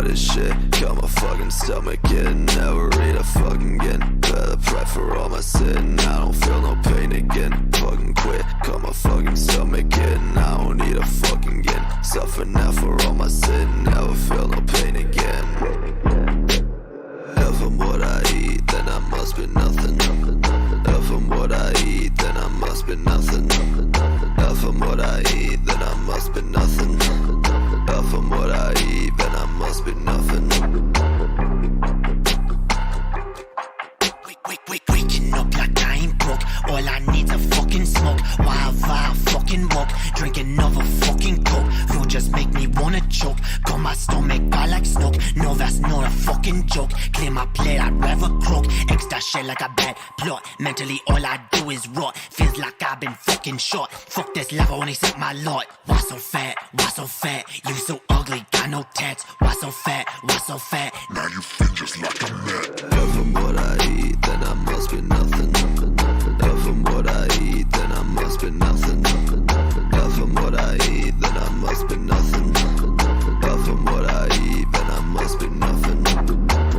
this shit. Got my fucking stomach in, never eat a fucking again. Better pray for all my sin, I don't feel no pain again. Fucking quit, got my fucking stomach in, I don't need a fucking again. Suffer now for all my sin, never feel no pain again. If I'm what I eat, then I must be nothing. If I'm what I eat, then I must be nothing. If I'm what I eat, then I must be nothing. If I'm what I eat, then I must be nothing. Waking up like I ain't broke. All I need's a fucking smoke. While I fucking walk, drink another fucking coke. Food just make me wanna choke. Got my stomach by like smoke. No, that's not a fucking joke. Clear my plate, I'd rather croak. Extra shit like a bad plot. Mentally, all I do is rot. Feels like I've been fucking shot. Fuck this level when he set my lot. Why so fat? Why so fat? You so ugly, got no tats. Why so fat? Why so fat? Now you fit just like a mat. If I'm what I eat, then I must be nothing. If I'm what I eat, then I must be nothing. If I'm what I eat, then I must be nothing. If I'm what I eat, then I must be nothing.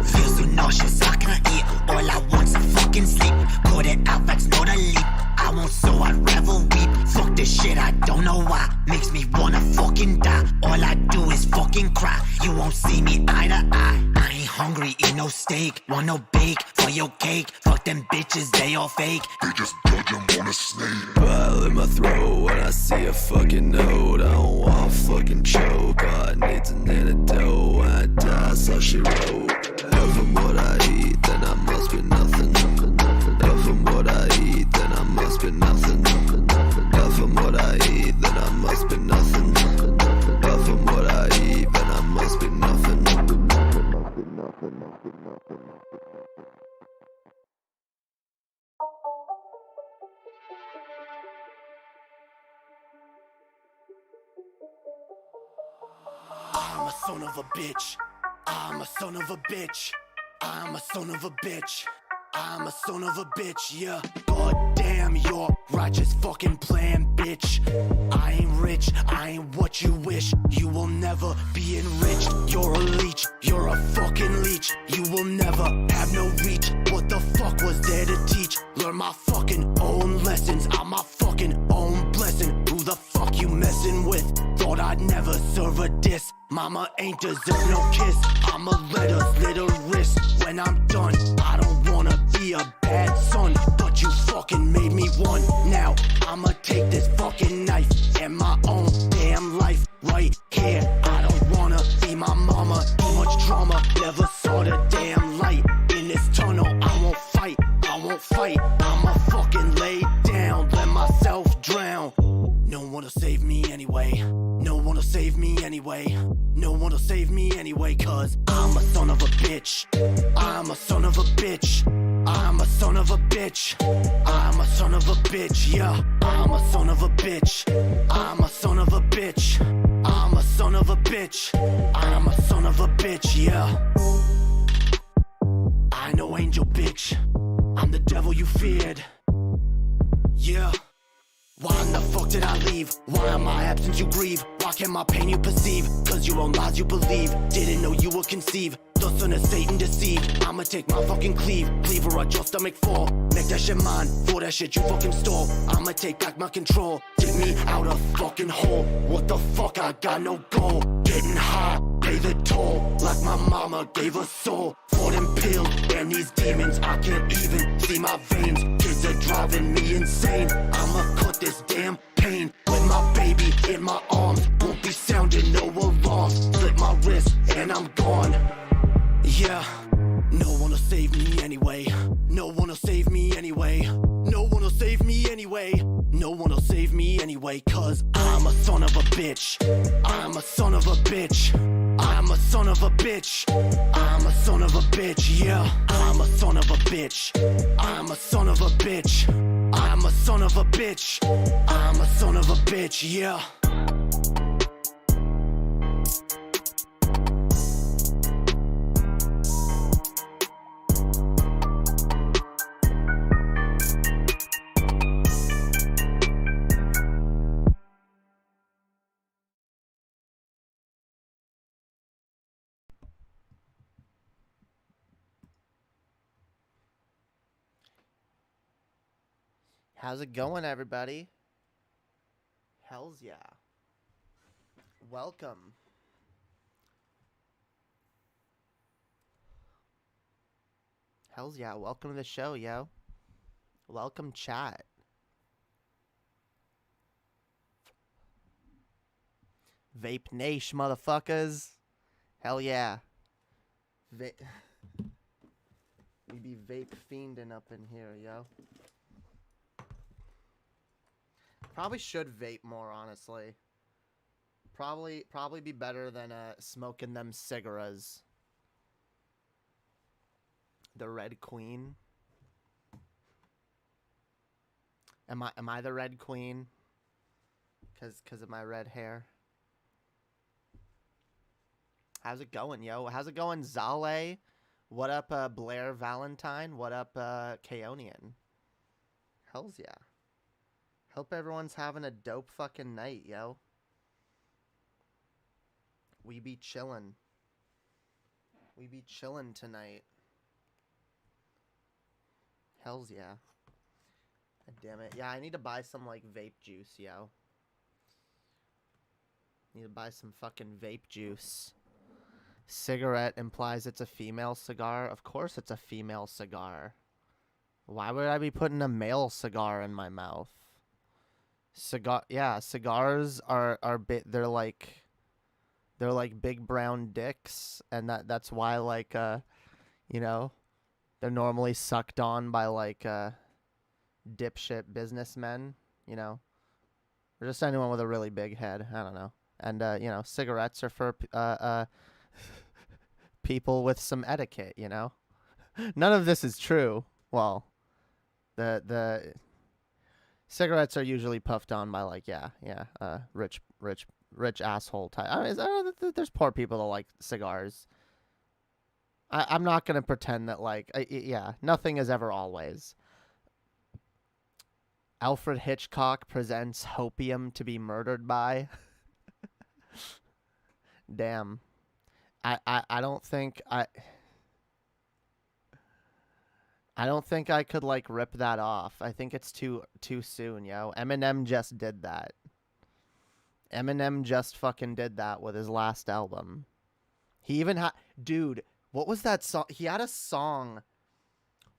Feel so nauseous, I can't eat. All I want's a fucking sleep. Cut it out, that's not a leap. I won't, so I'd rather weep. Fuck this shit, I don't know why. Makes me wanna fucking die. All I do is fucking cry. You won't see me eye to eye. I ain't hungry, eat no steak. Want no bake for your cake. Fuck them bitches, they all fake. They just judge him on a snake. Bile in my throat when I see a fucking note. I don't want to fucking choke. All I need's an antidote. When I die, so she wrote. If I'm what I eat, then I must be nothing. If I'm what I eat, then I must be nothing. If I'm what I eat, then I must be nothing. If I'm what I eat, then I must be nothing. I'm a son of a bitch. I'm a son of a bitch. I'm a son of a bitch. I'm a son of a bitch, yeah. God damn your righteous fucking plan, bitch. I ain't rich, I ain't what you wish. You will never be enriched. You're a leech, you're a fucking leech. You will never have no reach. What the fuck was there to teach? Learn my fucking own lessons. I'm my fucking own blessing. Who the fuck you messing with? Thought I'd never serve a diss. Mama ain't deserve no kiss. I'ma let her slit her wrist when I'm done. I don't wanna be a bad son, but you fucking made me one. Now I'ma take this fucking knife and my own damn life right here. I don't wanna be my mama. Too much trauma, never saw the damn light. In this tunnel, I won't fight. I won't fight. I'ma fucking lay down, let myself drown. No one will save me anyway. No one will save me anyway. No one will save me anyway, cause I'm a son of a bitch. I'm a son of a bitch. I'm a son of a bitch. I'm a son of a bitch, yeah. I'm a son of a bitch. I'm a son of a bitch. I'm a son of a bitch. I'm a son of a bitch, yeah. I know angel bitch. I'm the devil you feared. Yeah. Why in the fuck did I leave? Why in my absence you grieve? Why can't my pain you perceive? Cause your own lies you believe. Didn't know you would conceive. The son of Satan deceived. I'ma take my fucking cleaver at your stomach fall. Make that shit mine, for that shit you fucking stole. I'ma take back my control. Dig me out a fucking hole. What the fuck, I got no goal. Getting high, pay the toll. Like my mama gave a soul. For them pills and these demons, I can't even see my veins. Kids are driving me insane. I'ma cut this damn pain with my baby in my arms. Won't be sounding no alarm. Split my wrist and I'm gone. Yeah, no one will save me anyway. No one will save me anyway. No one will save me anyway. No one will save me anyway, cause I'm a son of a bitch. I'm a son of a bitch. I'm a son of a bitch. I'm a son of a bitch, yeah. I'm a son of a bitch. I'm a son of a bitch. I'm a son of a bitch. I'm a son of a bitch, yeah. How's it going, everybody? Hells yeah. Welcome. Hells yeah. Welcome to the show, yo. Welcome, chat. Vape Nash, motherfuckers. Hell yeah. We be vape fiending up in here, yo. Probably should vape more, honestly. Probably be better than smoking them cigarettes. The Red Queen. Am I the Red Queen? Cause of my red hair. How's it going, yo? How's it going, Zale? What up, Blair Valentine? What up, Kaonian? Hells yeah. Hope everyone's having a dope fucking night, yo. We be chillin'. We be chillin' tonight. Hells yeah. God damn it. Yeah, I need to buy some, like, vape juice, yo. Need to buy some fucking vape juice. Cigarette implies it's a female cigar. Of course it's a female cigar. Why would I be putting a male cigar in my mouth? Cigars are they're like big brown dicks, and that's why, like, you know, they're normally sucked on by, like, dipshit businessmen, you know, or just anyone with a really big head. I don't know. And you know, cigarettes are for people with some etiquette, you know. None of this is true. Well, the cigarettes are usually puffed on by, like, rich asshole type. I mean, there's poor people that like cigars. I'm not gonna pretend that, like, nothing is ever always. Alfred Hitchcock presents Hopium to be murdered by. Damn. I don't think I could, like, rip that off. I think it's too soon, yo. Eminem just did that. Eminem just fucking did that with his last album. He even had... Dude, what was that song? He had a song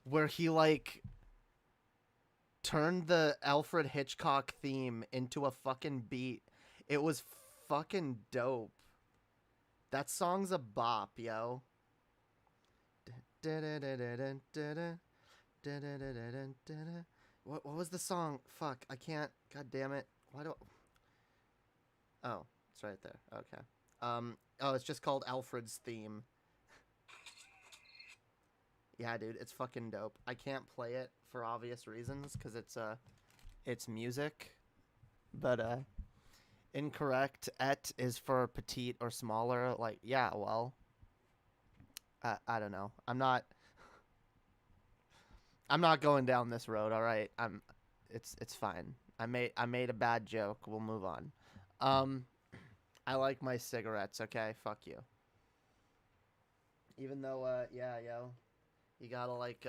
where he, like, turned the Alfred Hitchcock theme into a fucking beat. It was fucking dope. That song's a bop, yo. What was the song? Fuck, I can't. God damn it. Why do? Oh, it's right there. Okay. Oh, it's just called Alfred's Theme. Yeah, dude, it's fucking dope. I can't play it for obvious reasons because it's music. But incorrect. Et is for petite or smaller. Like, yeah, well, I don't know. I'm not going down this road. All right. It's fine. I made a bad joke. We'll move on. I like my cigarettes. Okay, fuck you. Even though, yeah, yo, you gotta, like,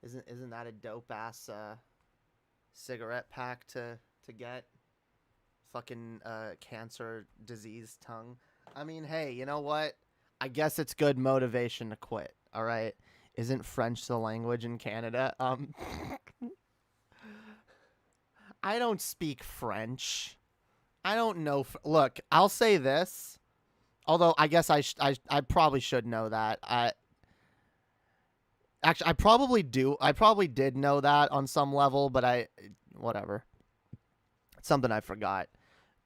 isn't that a dope ass cigarette pack to get? Fucking cancer disease tongue. I mean, hey, you know what? I guess it's good motivation to quit. All right. Isn't French the language in Canada? I don't speak French. I don't know. Look, I'll say this. Although I guess I probably should know that. Actually, I probably do. I probably did know that on some level, but whatever. It's something I forgot.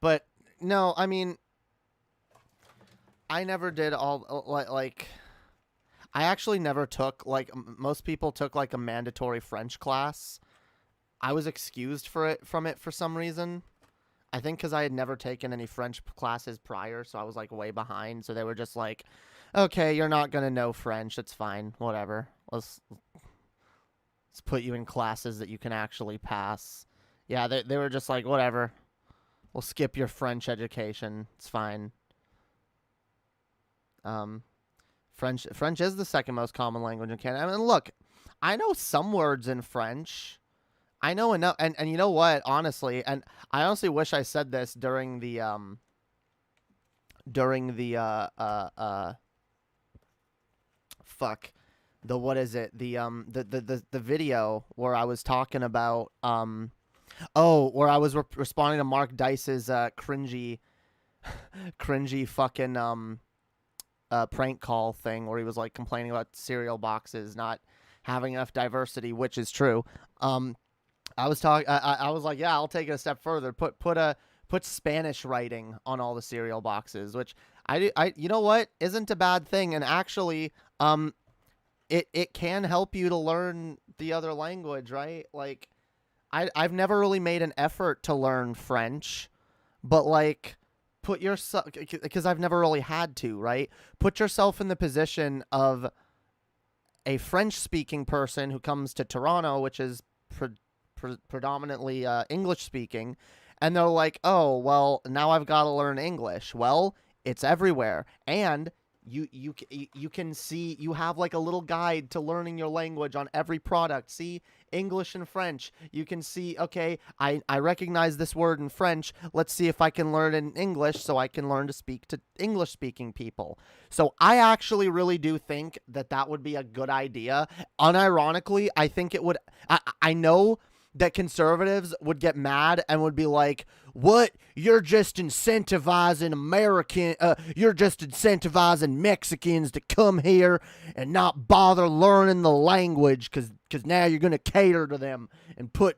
But no, I mean, I never did all like. I actually never took, like, most people took, like, a mandatory French class. I was excused from it for some reason. I think because I had never taken any French classes prior, so I was, like, way behind. So they were just like, okay, you're not going to know French. It's fine. Whatever. Let's put you in classes that you can actually pass. Yeah, they were just like, whatever. We'll skip your French education. It's fine. French is the second most common language in Canada. I mean, look, I know some words in French. I know enough, and you know what? Honestly, and I honestly wish I said this during the fuck, the what is it? The video where I was talking about where I was responding to Mark Dice's cringy fucking prank call thing where he was like complaining about cereal boxes not having enough diversity, which is true. I was talking. I was like, yeah, I'll take it a step further. Put Spanish writing on all the cereal boxes, which you know what, isn't a bad thing, and actually, it can help you to learn the other language, right? Like, I've never really made an effort to learn French, but like, put yourself, because I've never really had to, right? Put yourself in the position of a French-speaking person who comes to Toronto, which is predominantly English-speaking, and they're like, oh, well, now I've got to learn English. Well, it's everywhere, and you can see, you have like a little guide to learning your language on every product. See, English and French. You can see, okay, I recognize this word in French. Let's see if I can learn it in English so I can learn to speak to English-speaking people. So I actually really do think that would be a good idea. Unironically, I think it would. I know that conservatives would get mad and would be like, what? You're just incentivizing you're just incentivizing Mexicans to come here and not bother learning the language because now you're going to cater to them and put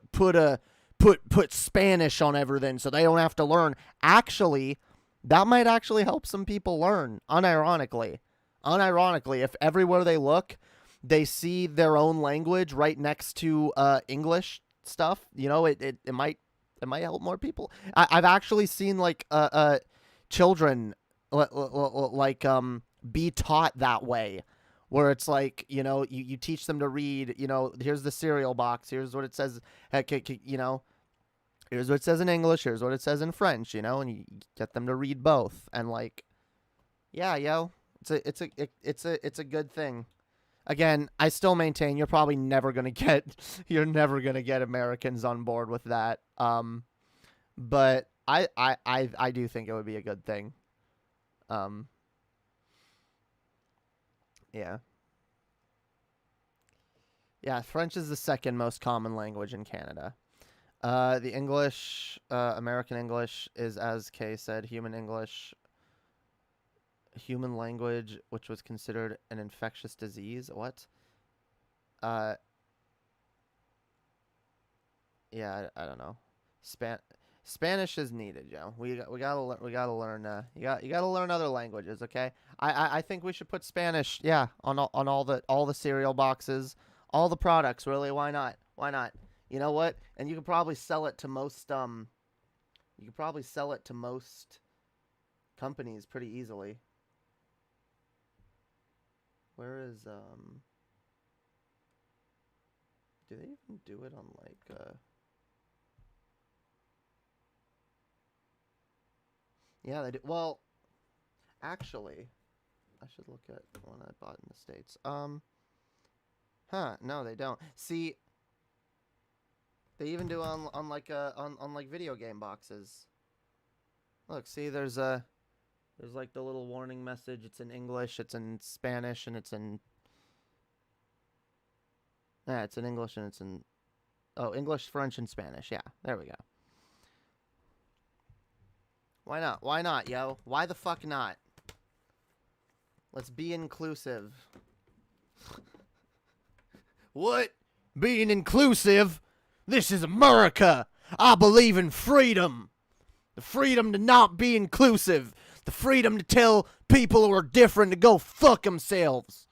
Spanish on everything so they don't have to learn. Actually, that might actually help some people learn, unironically. Unironically, if everywhere they look, they see their own language right next to English stuff, you know, it might help more people. I've actually seen like children like be taught that way, where it's like, you know, you teach them to read, you know, here's the cereal box, here's what it says, you know, here's what it says in English, here's what it says in French, you know, and you get them to read both, and like, yeah, yo, it's a good thing. Again, I still maintain you're probably never gonna get Americans on board with that. But I do think it would be a good thing. Yeah. Yeah, French is the second most common language in Canada. The English, American English is, as Kay said, human English. Human language, which was considered an infectious disease. What? Yeah, I don't know. Spanish is needed, yo. We gotta learn. You gotta learn other languages, okay? I think we should put Spanish, yeah, on all the cereal boxes, all the products. Really, why not? Why not? You know what? And you could probably sell it to most companies pretty easily. Where is do they even do it on like yeah, they do. Well, actually, I should look at one I bought in the States. No, they don't. See, they even do on like video game boxes. Look, see, there's like the little warning message. It's in English, it's in Spanish, and it's in... Yeah, it's in English and it's in... Oh, English, French, and Spanish. Yeah, there we go. Why not? Why not, yo? Why the fuck not? Let's be inclusive. What? Being inclusive? This is America! I believe in freedom! The freedom to not be inclusive! The freedom to tell people who are different to go fuck themselves.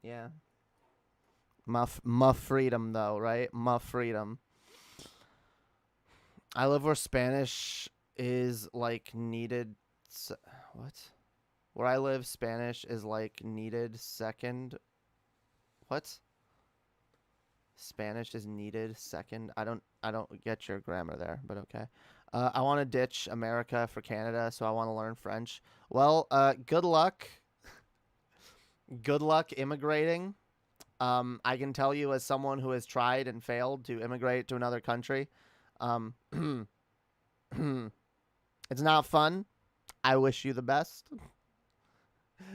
Yeah. My freedom, though, right? My freedom. I live where Spanish is, like, needed... What? Where I live, Spanish is, like, needed second... What? Spanish is needed second. I don't get your grammar there, but okay. I want to ditch America for Canada, so I want to learn French. Well, good luck. Good luck immigrating. I can tell you as someone who has tried and failed to immigrate to another country, it's not fun. I wish you the best.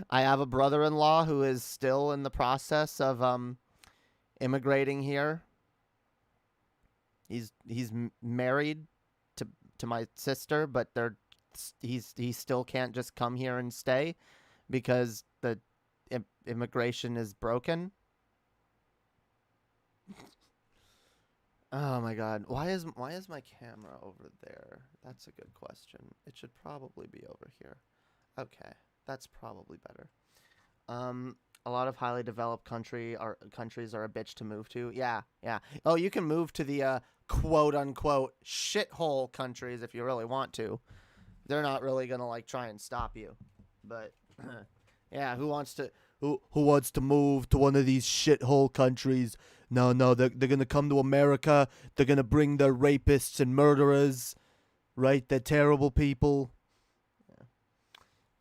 I have a brother-in-law who is still in the process of immigrating here. He's married to my sister, but he still can't just come here and stay because the immigration is broken. Oh my god. Why is my camera over there? That's a good question. It should probably be over here. Okay. That's probably better. A lot of highly developed countries are a bitch to move to. Yeah. Oh, you can move to the quote unquote shithole countries if you really want to. They're not really gonna like try and stop you. But yeah, who wants to move to one of these shithole countries? No, they're gonna come to America. They're gonna bring their rapists and murderers, right? They're terrible people. Yeah.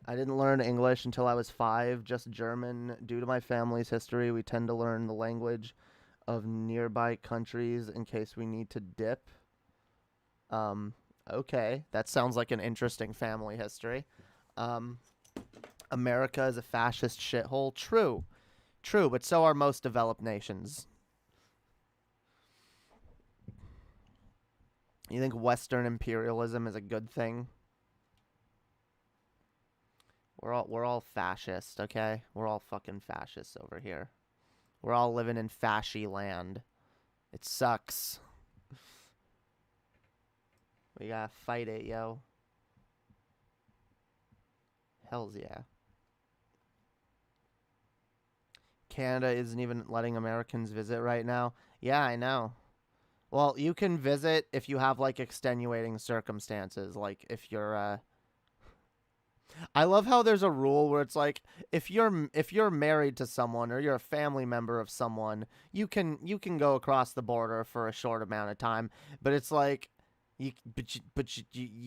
I didn't learn English until I was 5, just German. Due to my family's history, we tend to learn the language of nearby countries in case we need to dip. Okay, that sounds like an interesting family history. America is a fascist shithole. True, but so are most developed nations. You think Western imperialism is a good thing? We're all fascist, okay? We're all fucking fascists over here. We're all living in fashy land. It sucks. We gotta fight it, yo. Hells yeah. Canada isn't even letting Americans visit right now. Yeah, I know. Well, you can visit if you have, like, extenuating circumstances. Like, if you're, I love how there's a rule where it's like, if you're married to someone or you're a family member of someone, you can go across the border for a short amount of time. But it's like, you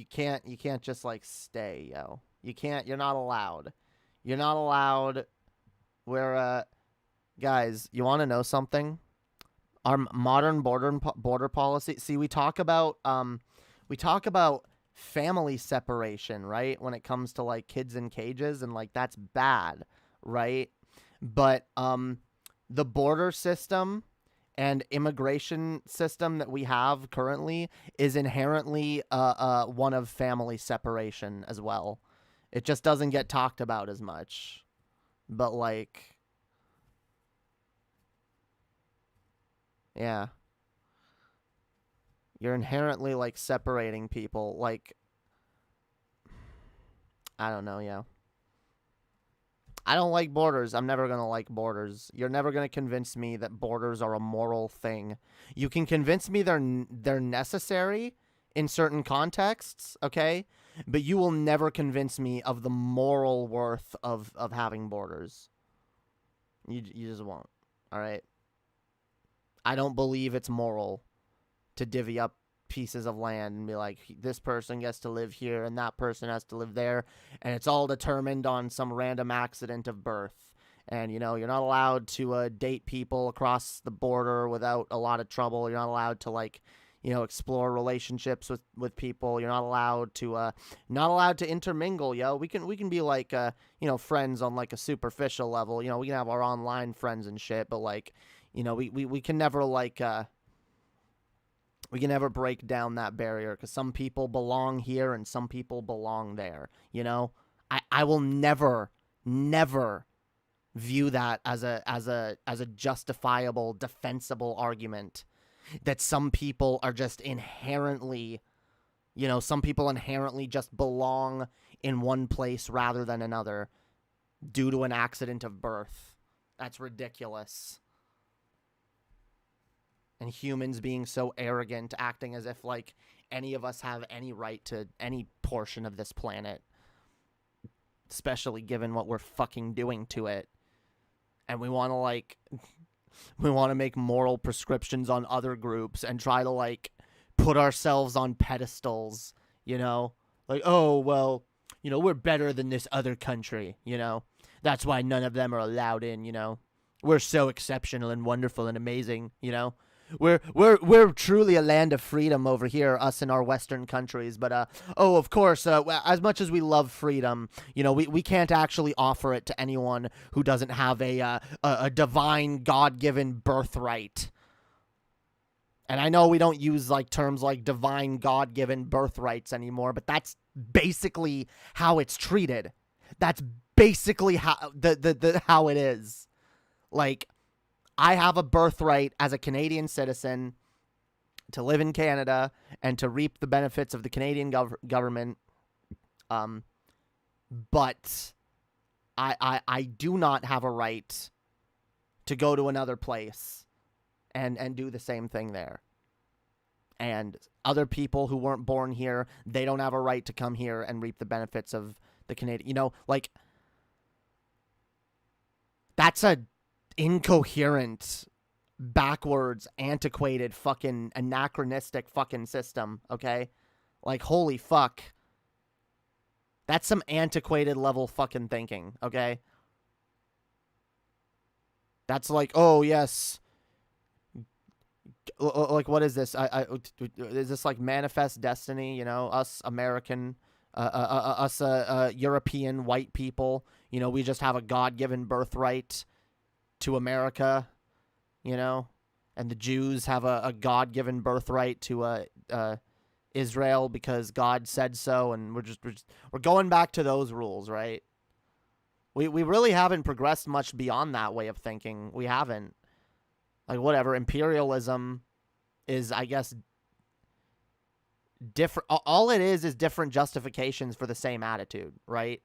can't just, like, stay, yo. You're not allowed. You're not allowed where, guys, you want to know something? Our modern border policy. See, we talk about family separation, right? When it comes to like kids in cages, and like that's bad, right? But the border system and immigration system that we have currently is inherently one of family separation as well. It just doesn't get talked about as much. But like, yeah. You're inherently, like, separating people. Like, I don't know, yeah. I don't like borders. I'm never going to like borders. You're never going to convince me that borders are a moral thing. You can convince me they're necessary in certain contexts, okay? But you will never convince me of the moral worth of having borders. You just won't, all right? I don't believe it's moral to divvy up pieces of land and be like, this person gets to live here and that person has to live there, and it's all determined on some random accident of birth. And, you know, you're not allowed to date people across the border without a lot of trouble. You're not allowed to, like, you know, explore relationships with people. You're not allowed to intermingle, yo. We can be like, you know, friends on like a superficial level. You know, we can have our online friends and shit, but like, you know, we can never, like, we can never break down that barrier because some people belong here and some people belong there, you know? I will never view that as a justifiable, defensible argument that some people are just inherently, you know, some people inherently just belong in one place rather than another due to an accident of birth. That's ridiculous. And humans being so arrogant, acting as if, like, any of us have any right to any portion of this planet. Especially given what we're fucking doing to it. And we want to, like, we want to make moral prescriptions on other groups and try to, like, put ourselves on pedestals, you know? Like, oh, well, you know, we're better than this other country, you know? That's why none of them are allowed in, you know? We're so exceptional and wonderful and amazing, you know. We're truly a land of freedom over here, us in our Western countries. But oh, of course, as much as we love freedom, you know, we can't actually offer it to anyone who doesn't have a divine God-given birthright. And I know we don't use like terms like divine God-given birthrights anymore, but that's basically how it's treated. That's basically how how it is. Like, I have a birthright as a Canadian citizen to live in Canada and to reap the benefits of the Canadian government. But I do not have a right to go to another place and do the same thing there. And other people who weren't born here, they don't have a right to come here and reap the benefits of the Canadian, you know, like, that's a incoherent, backwards, antiquated, fucking anachronistic fucking system, okay? Like, holy fuck. That's some antiquated level fucking thinking, okay? That's like, oh, yes. Like, what is this? Is this like manifest destiny, you know? Us American, us European white people, you know, we just have a God-given birthright to America, you know, and the Jews have a God-given birthright to Israel because God said so, and we're going back to those rules, right? We really haven't progressed much beyond that way of thinking. We haven't. Like, whatever, imperialism is, I guess, different. All it is different justifications for the same attitude, right?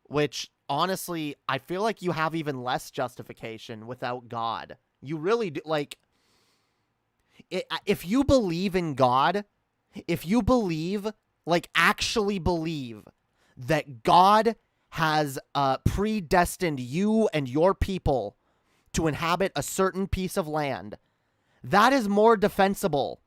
Which, honestly, I feel like you have even less justification without God. You really do. Like, if you believe in God, if you believe, like, actually believe that God has predestined you and your people to inhabit a certain piece of land, that is more defensible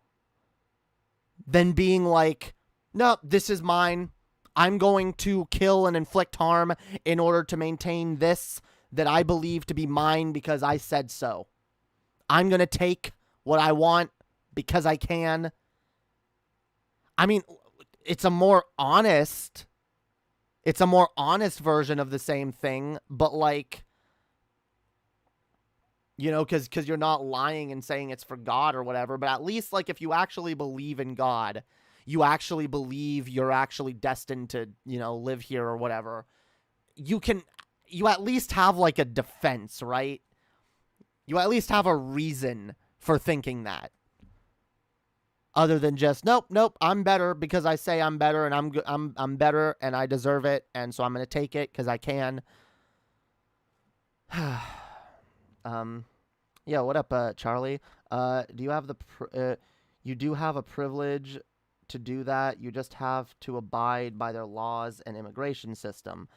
than being like, no, this is mine. I'm going to kill and inflict harm in order to maintain this that I believe to be mine because I said so. I'm going to take what I want because I can. I mean, it's a more honest version of the same thing, but like, you know, because you're not lying and saying it's for God or whatever, but at least, like, if you actually believe in God, you actually believe you're actually destined to, you know, live here or whatever, you at least have, like, a defense, right? You at least have a reason for thinking that. Other than just, nope, I'm better because I say I'm better and I'm better and I deserve it, and so I'm going to take it because I can. Yeah, what up, Charlie? Do you have you do have a privilege to do that? You just have to abide by their laws and immigration system.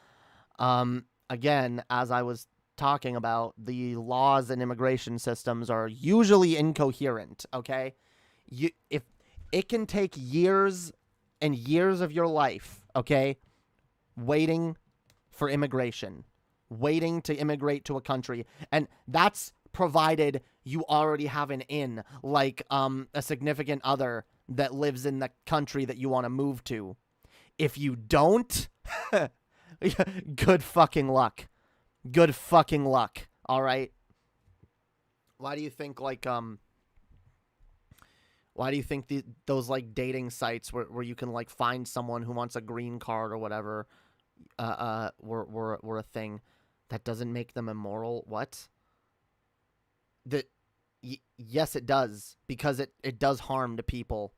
Again, as I was talking about, the laws and immigration systems are usually incoherent, okay? If it can take years and years of your life, okay, waiting for immigration, waiting to immigrate to a country, and that's provided you already have an in, like a significant other that lives in the country that you want to move to. If you don't, good fucking luck. Good fucking luck, all right? Why do you think, like, why do you think those, like, dating sites where you can, like, find someone who wants a green card or whatever were a thing? That doesn't make them immoral? What? Yes, it does, because it does harm to people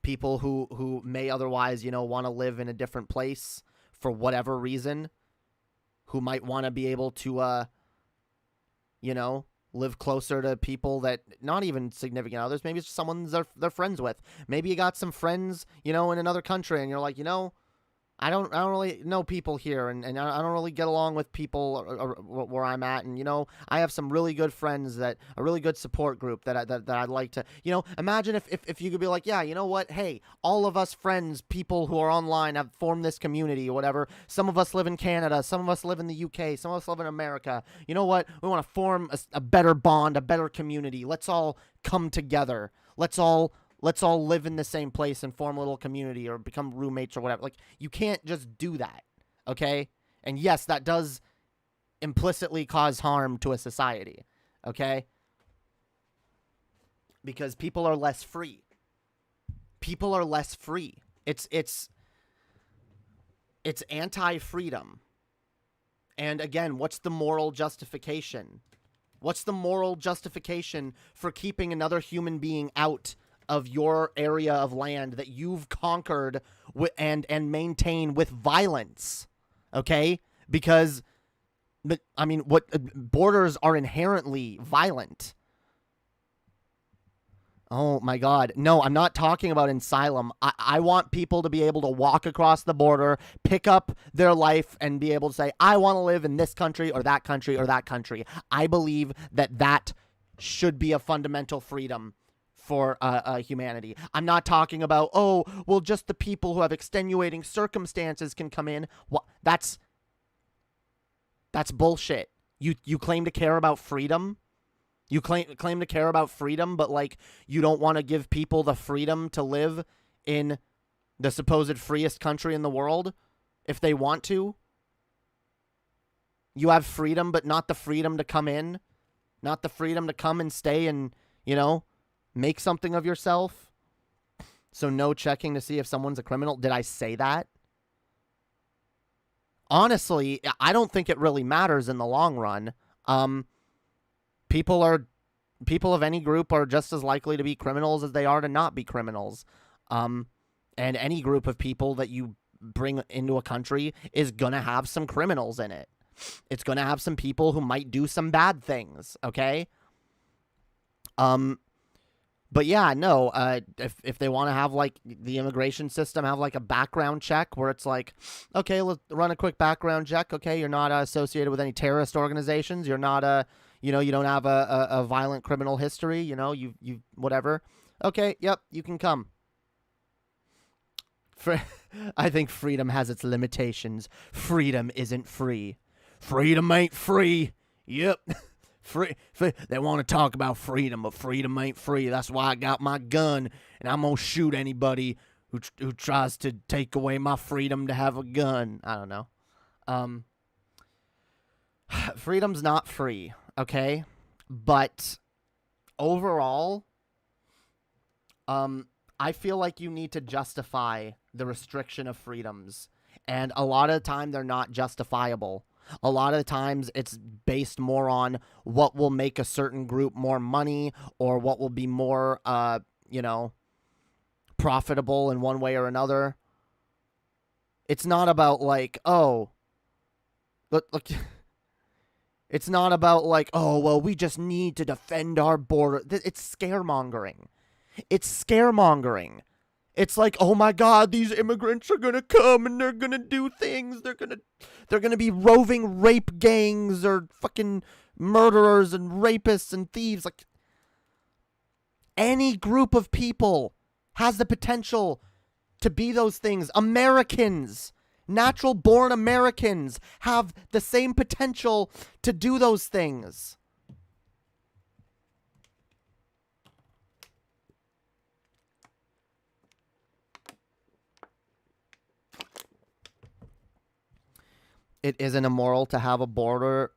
who may otherwise, you know, want to live in a different place for whatever reason, who might want to be able to you know, live closer to people that, not even significant others, maybe it's just someone they're friends with. Maybe you got some friends, you know, in another country, and you're like, you know, I don't really know people here, and I don't really get along with people where I'm at, and I have some really good friends, a really good support group that I'd like to, imagine if you could be like, yeah, you know what, hey, all of us friends, people who are online have formed this community or whatever. Some of us live in Canada, some of us live in the UK, some of us live in America. You know what? We want to form a better bond, a better community. Let's all come together. Let's all live in the same place and form a little community or become roommates or whatever. Like, you can't just do that, okay? And yes, that does implicitly cause harm to a society, okay? Because people are less free. People are less free. It's anti-freedom. And again, what's the moral justification? What's the moral justification for keeping another human being out of your area of land that you've conquered and maintain with violence? Okay? Because, I mean, borders are inherently violent. Oh my God. No, I'm not talking about asylum. I want people to be able to walk across the border, pick up their life, and be able to say, I want to live in this country or that country or that country. I believe that should be a fundamental freedom for humanity. I'm not talking about, oh, well, just the people who have extenuating circumstances can come in. Well, that's bullshit. You claim to care about freedom. You claim to care about freedom, but like you don't want to give people the freedom to live in the supposed freest country in the world if they want to. You have freedom, but not the freedom to come in, not the freedom to come and stay and, make something of yourself. So no checking to see if someone's a criminal. Did I say that? Honestly, I don't think it really matters in the long run. People of any group are just as likely to be criminals as they are to not be criminals. And any group of people that you bring into a country is going to have some criminals in it. It's going to have some people who might do some bad things, okay? But yeah, no, if they want to have, like, the immigration system have, like, a background check where it's like, okay, let's run a quick background check. Okay, you're not associated with any terrorist organizations. You're not, you don't have a violent criminal history. You whatever. Okay, yep, you can come. I think freedom has its limitations. Freedom isn't free. Freedom ain't free. Yep. Free. They want to talk about freedom, but freedom ain't free. That's why I got my gun, and I'm going to shoot anybody who tries to take away my freedom to have a gun. I don't know. Freedom's not free, okay? But overall, I feel like you need to justify the restriction of freedoms, and a lot of the time they're not justifiable. A lot of the times it's based more on what will make a certain group more money or what will be more, profitable in one way or another. It's not about like, oh, look, it's not about like, oh, well, we just need to defend our border. It's scaremongering. It's scaremongering. It's like, oh my God, these immigrants are gonna come and they're gonna do things. They're gonna be roving rape gangs or fucking murderers and rapists and thieves. Like, any group of people has the potential to be those things. Americans, natural born Americans, have the same potential to do those things. It isn't immoral to have a border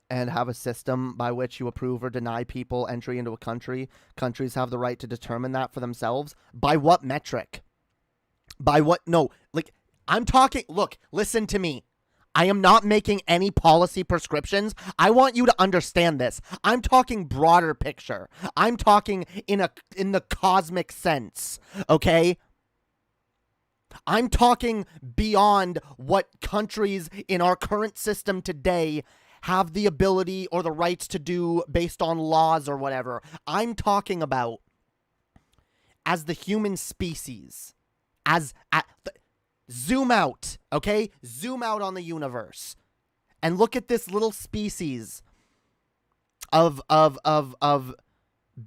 and have a system by which you approve or deny people entry into a country. Countries have the right to determine that for themselves. By what metric? By what? No, like, I'm talking, look, listen to me. I am not making any policy prescriptions. I want you to understand this. I'm talking broader picture. I'm talking in the cosmic sense, okay? I'm talking beyond what countries in our current system today have the ability or the rights to do based on laws or whatever. I'm talking about as the human species, Zoom out, okay? Zoom out on the universe. And look at this little species of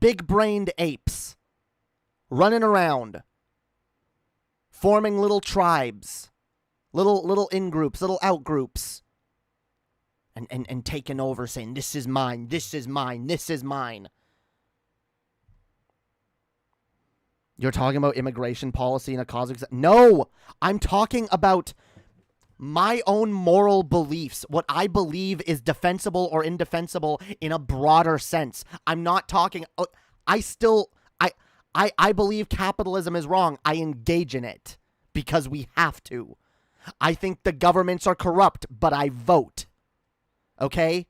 big-brained apes running around, forming little tribes, little in-groups, little out-groups, and taking over, saying, this is mine, this is mine, this is mine. You're talking about immigration policy in a cosmic sense? No! I'm talking about my own moral beliefs, what I believe is defensible or indefensible in a broader sense. I'm not talking... I believe capitalism is wrong. I engage in it because we have to. I think the governments are corrupt, but I vote. Okay?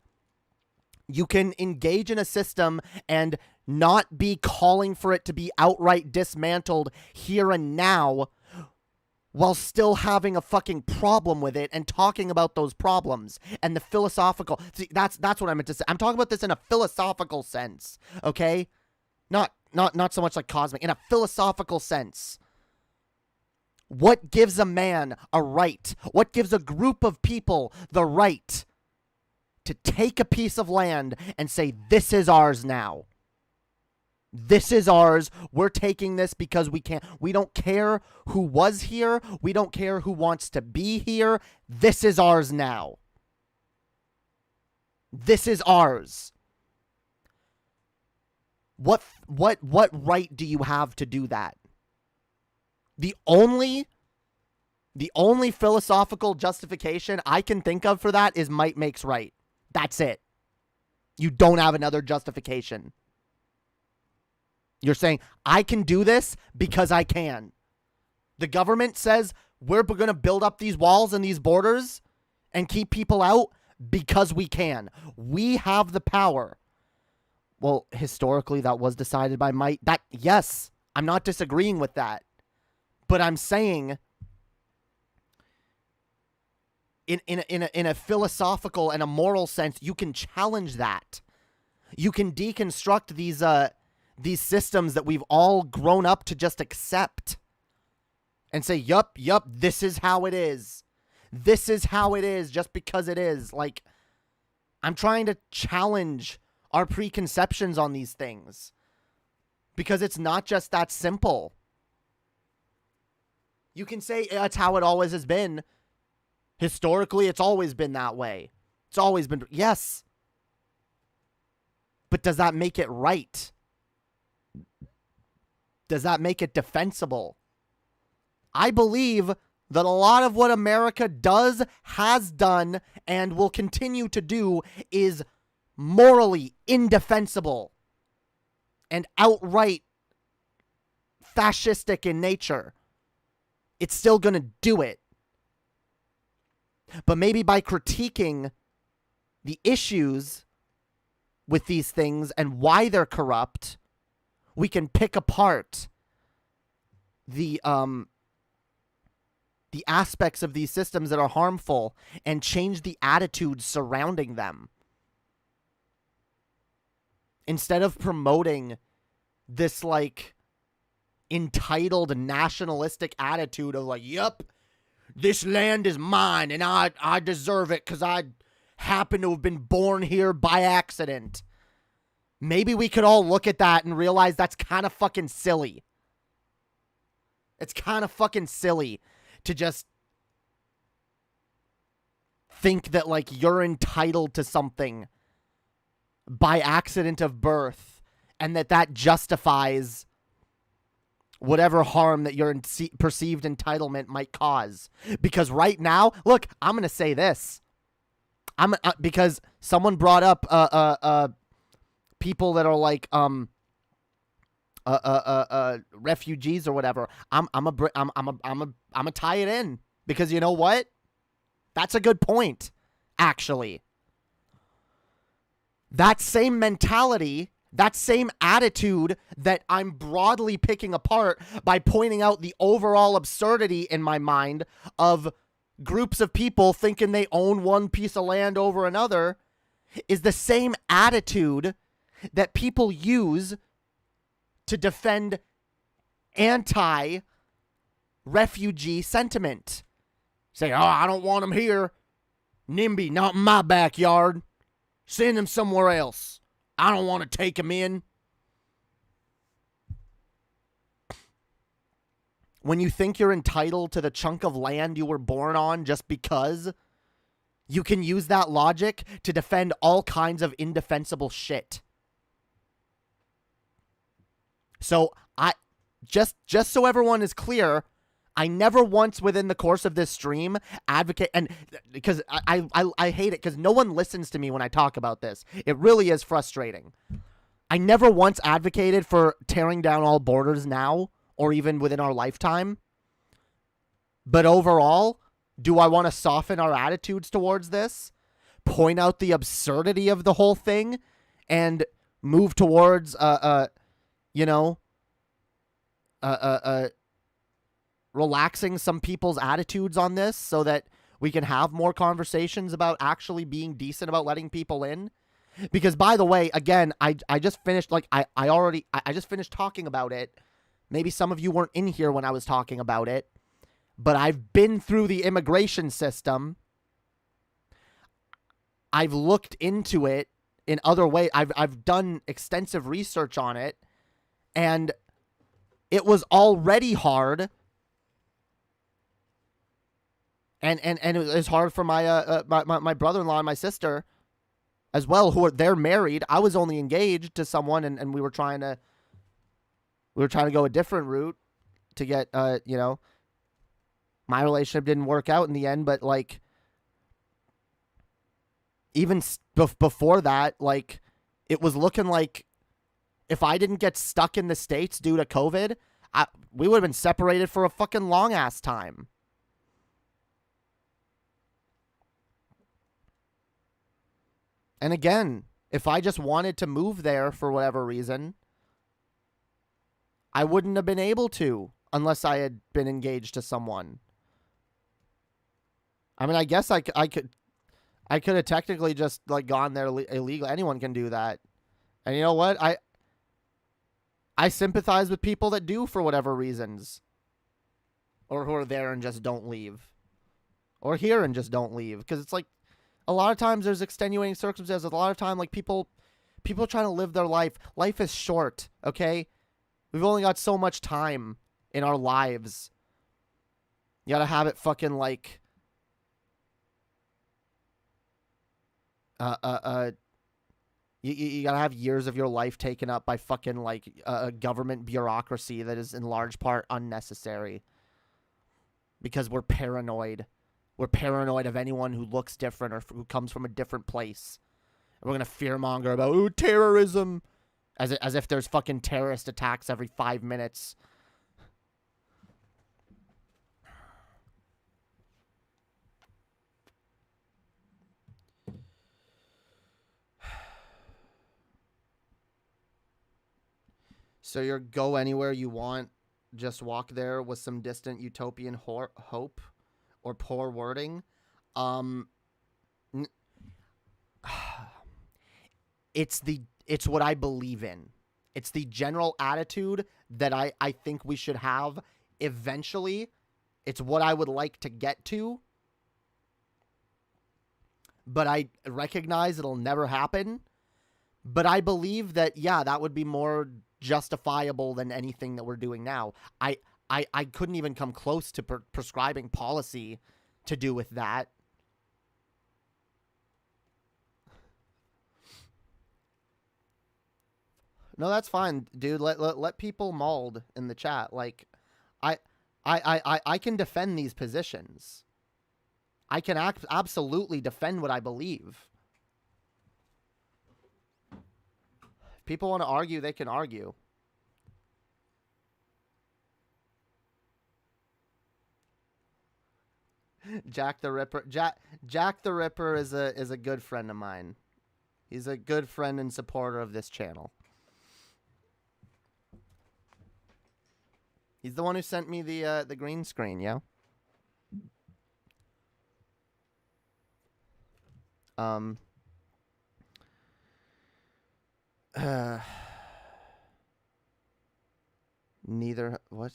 You can engage in a system and not be calling for it to be outright dismantled here and now while still having a fucking problem with it and talking about those problems and the philosophical... See, that's what I meant to say. I'm talking about this in a philosophical sense, okay? Not so much like cosmic, in a philosophical sense. What gives a man a right? What gives a group of people the right to take a piece of land and say, this is ours now? This is ours. We're taking this because we can't. We don't care who was here. We don't care who wants to be here. This is ours now. This is ours. What right do you have to do that? The only philosophical justification I can think of for that is might makes right. That's it. You don't have another justification. You're saying, I can do this because I can. The government says we're going to build up these walls and these borders and keep people out because we can. We have the power. Well, historically, that was decided by might. Yes, I'm not disagreeing with that. But I'm saying, in a philosophical and a moral sense, you can challenge that. You can deconstruct these systems that we've all grown up to just accept and say, yup, this is how it is. This is how it is just because it is. Like, I'm trying to challenge our preconceptions on these things because it's not just that simple. You can say that's how it always has been. Historically, it's always been that way. It's always been, yes. But does that make it right? Does that make it defensible? I believe that a lot of what America does, has done, and will continue to do is morally indefensible and outright fascistic in nature. It's still going to do it. But maybe by critiquing the issues with these things and why they're corrupt, we can pick apart the aspects of these systems that are harmful and change the attitudes surrounding them. Instead of promoting this, like, entitled nationalistic attitude of, like, yup, this land is mine and I deserve it because I happen to have been born here by accident. Maybe we could all look at that and realize that's kind of fucking silly. It's kind of fucking silly to just think that, like, you're entitled to something by accident of birth and that justifies whatever harm that your perceived entitlement might cause. Because right now, look, I'm going to say this. Because someone brought up people that are like refugees or whatever. I'm a tie it in because you know what? That's a good point, actually. That same mentality, that same attitude that I'm broadly picking apart by pointing out the overall absurdity in my mind of groups of people thinking they own one piece of land over another is the same attitude that people use to defend anti-refugee sentiment. Say, oh, I don't want him here. NIMBY, not in my backyard. Send him somewhere else. I don't want to take him in. When you think you're entitled to the chunk of land you were born on just because, you can use that logic to defend all kinds of indefensible shit. So, just so everyone is clear, I never once within the course of this stream advocate, and because I hate it because no one listens to me when I talk about this. It really is frustrating. I never once advocated for tearing down all borders now or even within our lifetime. But overall, do I want to soften our attitudes towards this? Point out the absurdity of the whole thing and move towards, relaxing some people's attitudes on this so that we can have more conversations about actually being decent about letting people in? Because, by the way, again, I just finished, I just finished talking about it. Maybe some of you weren't in here when I was talking about it, but I've been through the immigration system. I've looked into it in other ways. I've done extensive research on it, and it was already hard. And it was hard for my brother-in-law and my sister as well, they're married. I was only engaged to someone, and we were trying to go a different route to get, my relationship didn't work out in the end, but, even before that, it was looking like if I didn't get stuck in the States due to COVID, we would have been separated for a fucking long-ass time. And again, if I just wanted to move there for whatever reason, I wouldn't have been able to unless I had been engaged to someone. I mean, I guess I could have technically just gone there illegal. Anyone can do that. And you know what? I sympathize with people that do for whatever reasons. Or who are there and just don't leave. Or here and just don't leave. Because it's a lot of times there's extenuating circumstances. A lot of time, people trying to live their life. Life is short, okay? We've only got so much time in our lives. You gotta have it fucking you gotta have years of your life taken up by fucking a government bureaucracy that is in large part unnecessary. Because we're paranoid. We're paranoid of anyone who looks different or who comes from a different place. And we're going to fearmonger about, terrorism. As if there's fucking terrorist attacks every 5 minutes. So you're go anywhere you want. Just walk there with some distant utopian hope. Or poor wording. It's what I believe in. It's the general attitude that I think we should have eventually. It's what I would like to get to. But I recognize it'll never happen. But I believe that, yeah, that would be more justifiable than anything that we're doing now. I couldn't even come close to prescribing policy to do with that. No, that's fine, dude. Let people mauled in the chat. I can defend these positions. I can absolutely defend what I believe. If people want to argue, they can argue. Jack the Ripper. Jack the Ripper is a good friend of mine. He's a good friend and supporter of this channel. He's the one who sent me the green screen, yeah. Neither what?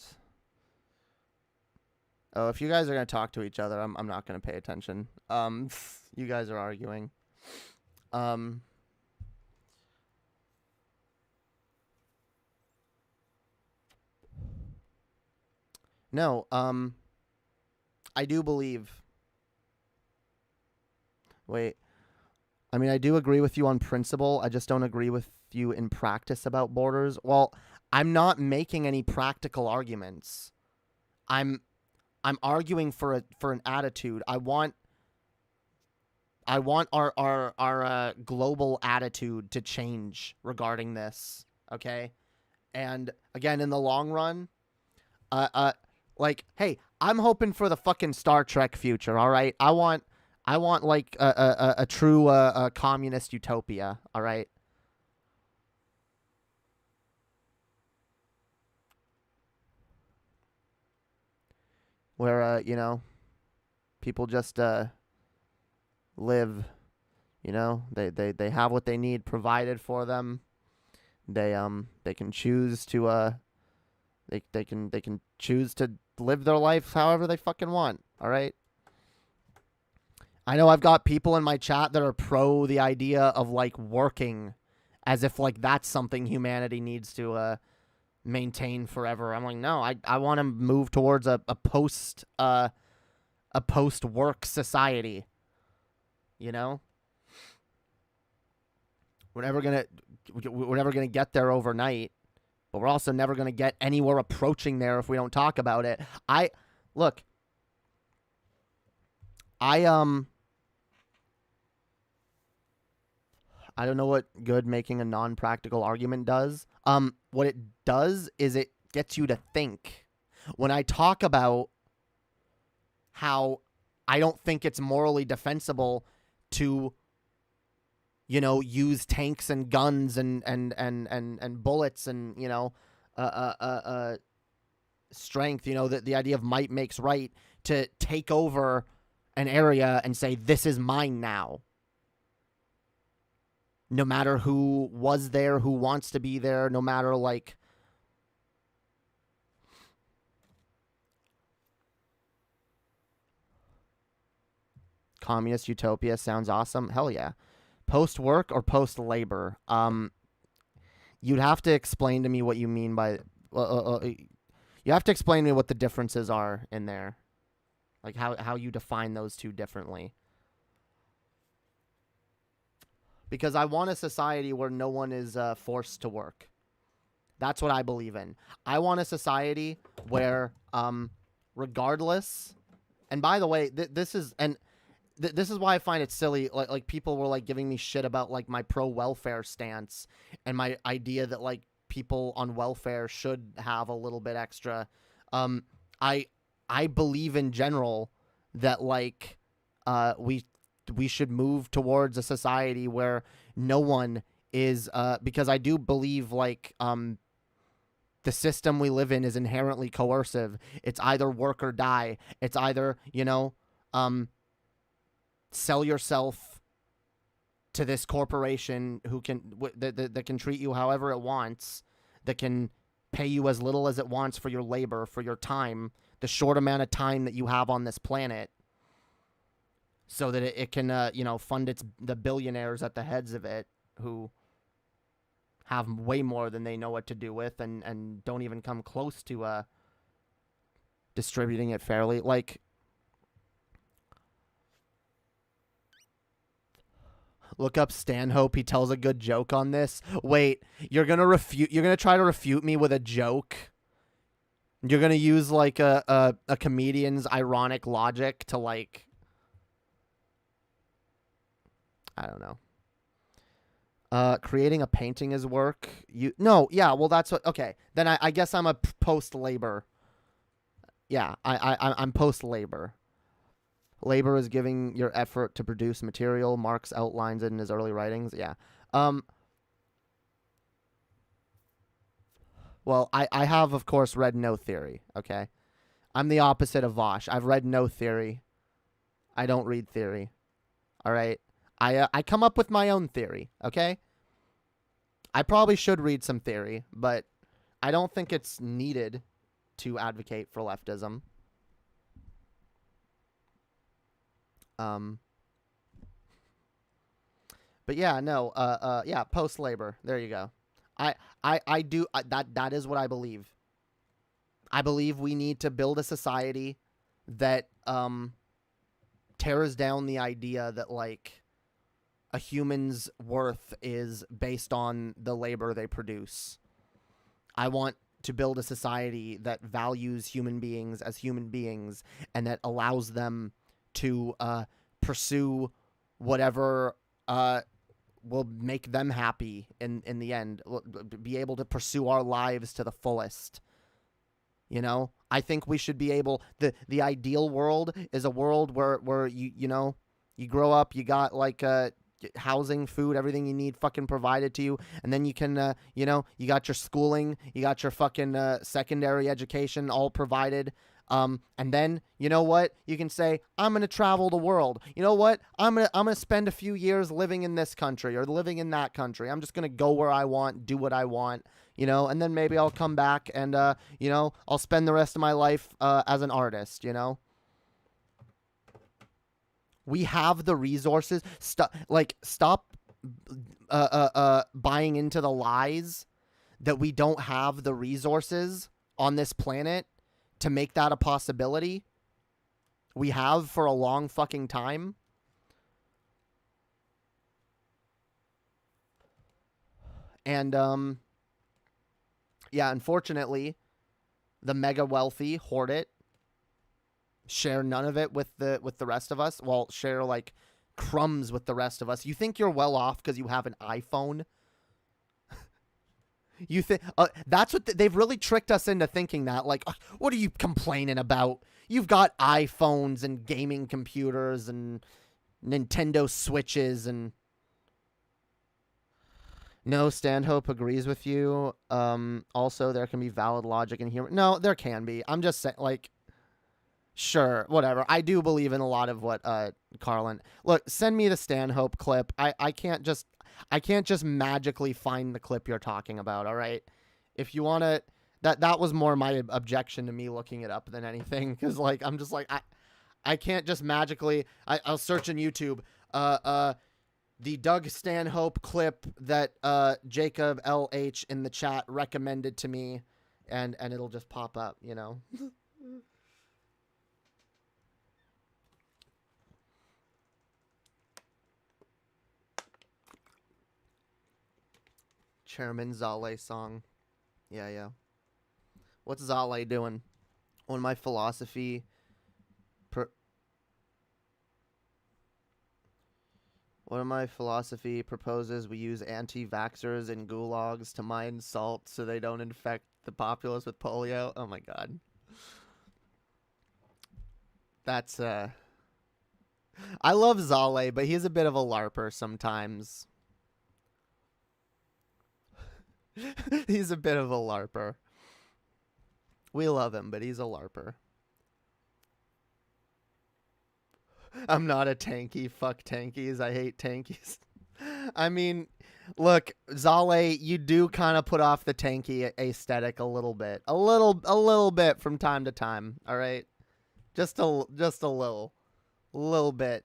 Oh, if you guys are gonna talk to each other, I'm not gonna pay attention. You guys are arguing. No, I do believe. Wait. I mean, I do agree with you on principle. I just don't agree with you in practice about borders. Well, I'm not making any practical arguments. I'm arguing for an attitude. I want our global attitude to change regarding this, okay? And again, in the long run, like, hey, I'm hoping for the fucking Star Trek future, all right? I want like a true communist utopia, all right? Where you know, people just live, you know, they have what they need provided for them. They can choose to they can choose to live their life however they fucking want, all right? I know I've got people in my chat that are pro the idea of like working as if like that's something humanity needs to maintain forever. I'm like, no, I want to move towards a post work society. You know? We're never gonna get there overnight, but we're also never gonna get anywhere approaching there if we don't talk about it. I don't know what good making a non-practical argument does. What it does is it gets you to think. When I talk about how I don't think it's morally defensible to, you know, use tanks and guns and bullets and, you know, strength, you know, the idea of might makes right, to take over an area and say, this is mine now. No matter who was there, who wants to be there, no matter, like, communist utopia sounds awesome. Hell yeah. Post-work or post-labor? You'd have to explain to me what you mean by... you have to explain to me what the differences are in there. Like, how you define those two differently. Because I want a society where no one is forced to work. That's what I believe in. I want a society where, regardless... And by the way, this is... And this is why I find it silly. Like people were like giving me shit about like my pro-welfare stance and my idea that like people on welfare should have a little bit extra. I believe in general that like we should move towards a society where no one is because I do believe like the system we live in is inherently coercive. It's either work or die. It's either, you know, sell yourself to this corporation who can that can treat you however it wants, that can pay you as little as it wants for your labor, for your time, the short amount of time that you have on this planet, so that it can you know, fund the billionaires at the heads of it who have way more than they know what to do with and don't even come close to distributing it fairly. Like, look up Stanhope. He tells a good joke on this. Wait, you're gonna try to refute me with a joke? You're gonna use like a comedian's ironic logic to like, I don't know. Creating a painting is work. Well that's what. Okay, then I guess I'm a post-labor. Yeah, I'm post-labor. Labor is giving your effort to produce material. Marx outlines it in his early writings. Yeah. Well, I have, of course, read no theory, okay? I'm the opposite of Vosh. I've read no theory. I don't read theory. All right? I come up with my own theory, okay? I probably should read some theory, but I don't think it's needed to advocate for leftism. Um, but yeah, no, yeah, post labor. There you go. I do that is what I believe. I believe we need to build a society that tears down the idea that like a human's worth is based on the labor they produce. I want to build a society that values human beings as human beings and that allows them to pursue whatever will make them happy in the end. Be able to pursue our lives to the fullest. You know, I think we should be able. The ideal world is a world where you know you grow up, you got like housing, food, everything you need fucking provided to you, and then you can you know, you got your schooling, you got your fucking secondary education all provided. And then you know what? You can say, I'm gonna travel the world. You know what? I'm gonna spend a few years living in this country or living in that country. I'm just gonna go where I want, do what I want, you know, and then maybe I'll come back and you know, I'll spend the rest of my life as an artist, you know. We have the resources. Stop buying into the lies that we don't have the resources on this planet to make that a possibility. We have for a long fucking time. And yeah, unfortunately, the mega wealthy hoard it, share none of it with the rest of us. Well, share like crumbs with the rest of us. You think you're well off because you have an iPhone? You think that's what they've really tricked us into thinking that. Like, what are you complaining about? You've got iPhones and gaming computers and Nintendo Switches and. No, Stanhope agrees with you. Also, there can be valid logic in humor. No, there can be. I'm just saying, like, sure, whatever. I do believe in a lot of what Carlin. Look, send me the Stanhope clip. I can't just magically find the clip you're talking about. All right, if you want to, that was more my objection to me looking it up than anything, because like I'm just like I can't just magically. I'll search in YouTube. The Doug Stanhope clip that Jacob LH in the chat recommended to me, and it'll just pop up, you know. Chairman Zale song. Yeah. What's Zale doing? On my philosophy. One of my philosophy proposes we use anti-vaxxers and gulags to mine salt so they don't infect the populace with polio. Oh my god. That's I love Zale, but he's a bit of a LARPer sometimes. He's a bit of a LARPer. We love him, but he's a LARPer. I'm not a tanky. Fuck tankies. I hate tankies. I mean, look, Zale, you do kind of put off the tanky aesthetic a little bit. A little bit from time to time, all right? Just a little bit.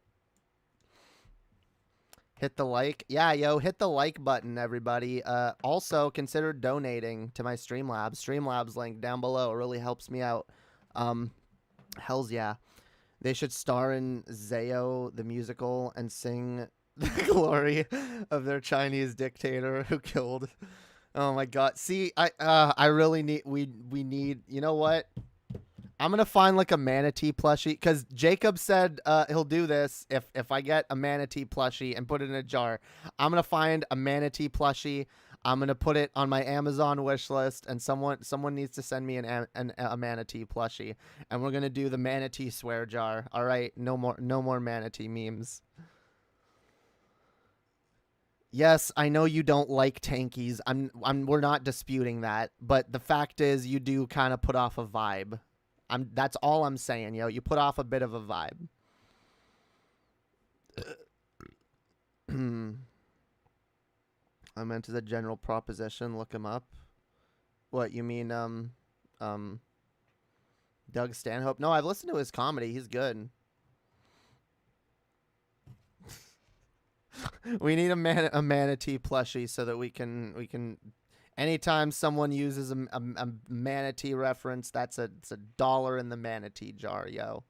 Hit the like. Yeah, yo, hit the like button, everybody. Also, consider donating to my Streamlabs. Streamlabs link down below. It really helps me out. Hells yeah. They should star in Zayo the musical and sing the glory of their Chinese dictator who killed. Oh my god. See, I really need we need, you know what? I'm going to find like a manatee plushie cuz Jacob said he'll do this if I get a manatee plushie and put it in a jar. I'm going to find a manatee plushie. I'm going to put it on my Amazon wish list, and someone needs to send me a manatee plushie, and we're going to do the manatee swear jar. All right, no more manatee memes. Yes, I know you don't like tankies. We're not disputing that, but the fact is you do kind of put off a vibe. That's all I'm saying, yo. You put off a bit of a vibe. I meant as a general proposition. Look him up. What, you mean, Doug Stanhope? No, I've listened to his comedy. He's good. We need a manatee plushie so that we can. Anytime someone uses a manatee reference, it's a dollar in the manatee jar, yo.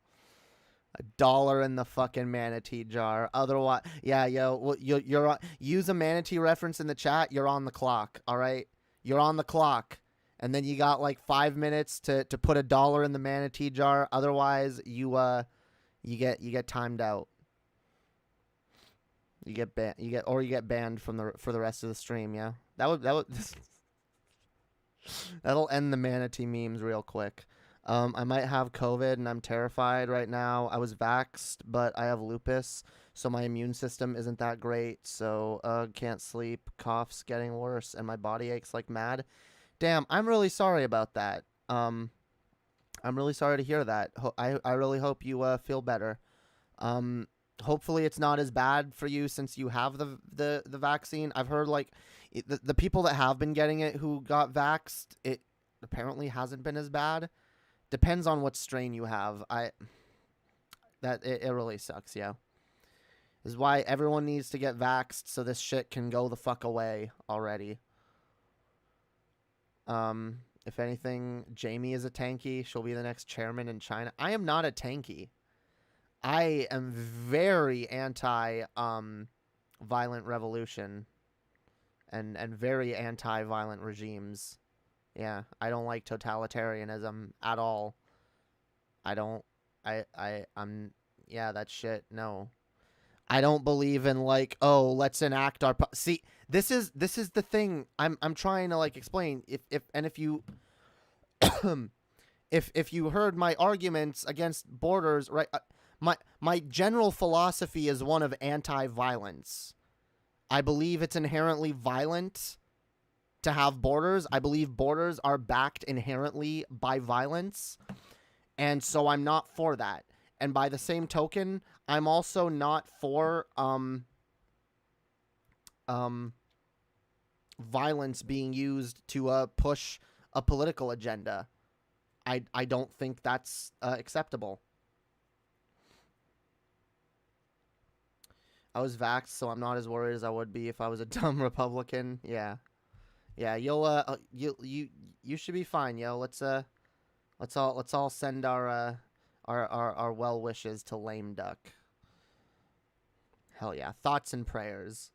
$1 in the fucking manatee jar. Otherwise, yeah, yo, well, use a manatee reference in the chat. You're on the clock. All right, you're on the clock, and then you got like 5 minutes to put $1 in the manatee jar. Otherwise, you get timed out. You get banned from for the rest of the stream. Yeah, that would that'll end the manatee memes real quick. I might have COVID and I'm terrified right now. I was vaxxed, but I have lupus, so my immune system isn't that great. So can't sleep, cough's getting worse, and my body aches like mad. Damn, I'm really sorry about that. I'm really sorry to hear that. I really hope you feel better. Hopefully it's not as bad for you since you have the vaccine. I've heard like the people that have been getting it who got vaxxed, it apparently hasn't been as bad. Depends on what strain you have. It really sucks, yeah. This is why everyone needs to get vaxxed so this shit can go the fuck away already. If anything, Jamie is a tanky. She'll be the next chairman in China. I am not a tanky. I am very anti violent revolution and very anti violent regimes. Yeah, I don't like totalitarianism at all. I'm yeah, that shit, no. I don't believe in like, oh, let's enact our see, this is the thing I'm trying to like explain. If you if you heard my arguments against borders, right, my general philosophy is one of anti-violence. I believe it's inherently violent to have borders. I believe borders are backed inherently by violence. And so I'm not for that. And by the same token, I'm also not for violence being used to push a political agenda. I don't think that's acceptable. I was vaxxed, so I'm not as worried as I would be if I was a dumb Republican. Yeah. Yeah, you should be fine, yo. Let's all send our well wishes to Lame Duck. Hell yeah, thoughts and prayers.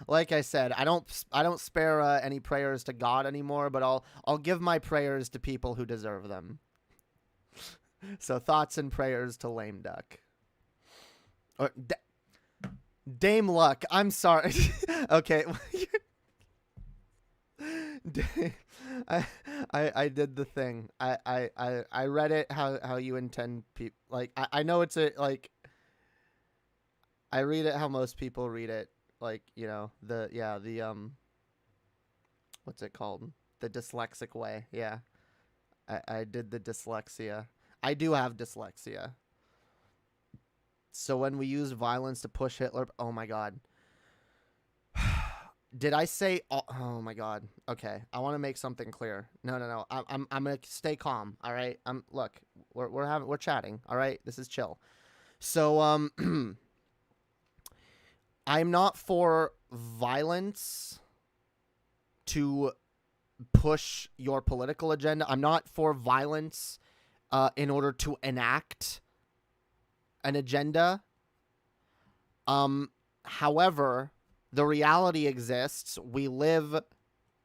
Like I said, I don't spare any prayers to God anymore, but I'll give my prayers to people who deserve them. So thoughts and prayers to Lame Duck. Or Dame Luck. I'm sorry. Okay. I did the thing. I read it how you intend people, like I know it's a like I read it how most people read it, like, you know, the what's it called, the dyslexic way. Yeah, I did the dyslexia. I do have dyslexia. So when we use violence to push Hitler, oh my god. Did I say? Oh my god. Okay, I want to make something clear. No. I'm gonna stay calm. All right. Look, we're chatting. All right. This is chill. So I'm not for violence to push your political agenda. I'm not for violence in order to enact an agenda. However, the reality exists. We live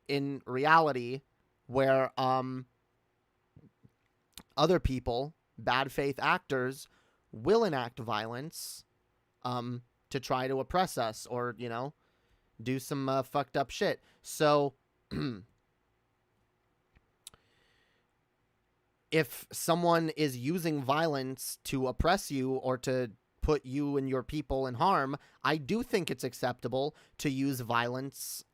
in reality where other people, bad faith actors, will enact violence to try to oppress us or, you know, do some fucked up shit. So if someone is using violence to oppress you or to put you and your people in harm, I do think it's acceptable to use violence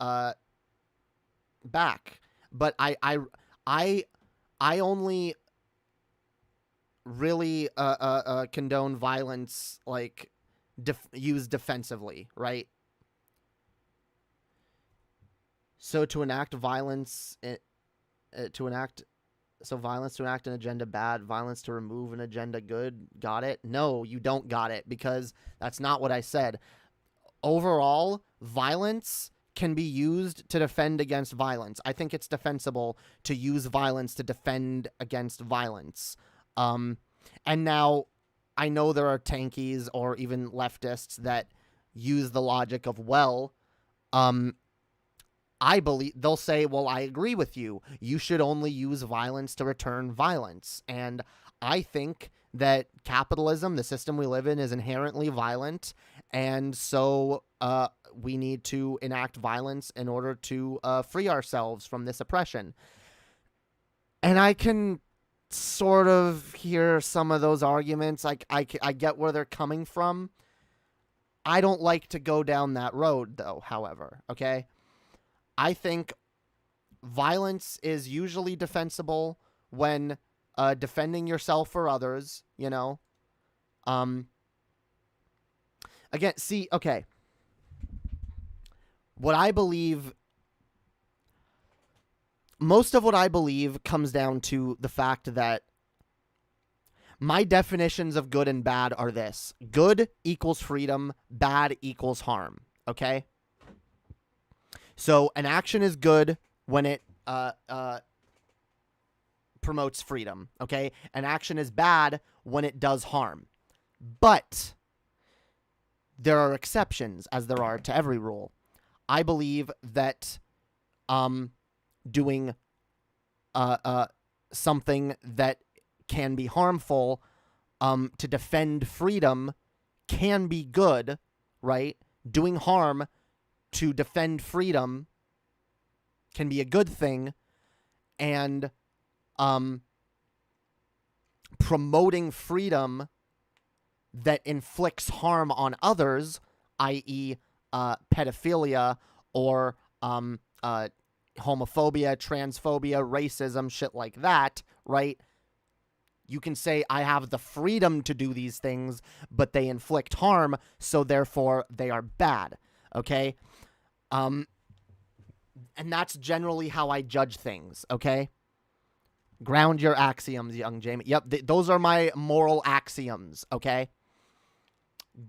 back. But I only really condone violence like used defensively, right? So to enact violence, violence to enact an agenda bad, violence to remove an agenda good. Got it? No, you don't got it, because that's not what I said. overall, violence can be used to defend against violence. I think it's defensible to use violence to defend against violence. And now, I know there are tankies or even leftists that use the logic of, well, I believe they'll say, well, I agree with you. You should only use violence to return violence. And I think that capitalism, the system we live in, is inherently violent. And so we need to enact violence in order to free ourselves from this oppression. And I can sort of hear some of those arguments. I get where they're coming from. I don't like to go down that road, though, however, okay? I think violence is usually defensible when defending yourself or others, you know? Again, see, okay. What I believe... Most of what I believe comes down to the fact that my definitions of good and bad are this. Good equals freedom, bad equals harm, okay? So an action is good when it promotes freedom, okay? An action is bad when it does harm. But there are exceptions, as there are to every rule. I believe that doing something that can be harmful to defend freedom can be good, right? Doing harm to defend freedom can be a good thing, and promoting freedom that inflicts harm on others, i.e. pedophilia or homophobia, transphobia, racism, shit like that, right? You can say, I have the freedom to do these things, but they inflict harm, so therefore they are bad, okay? And that's generally how I judge things, okay? Ground your axioms, young Jamie. Yep, those are my moral axioms, okay?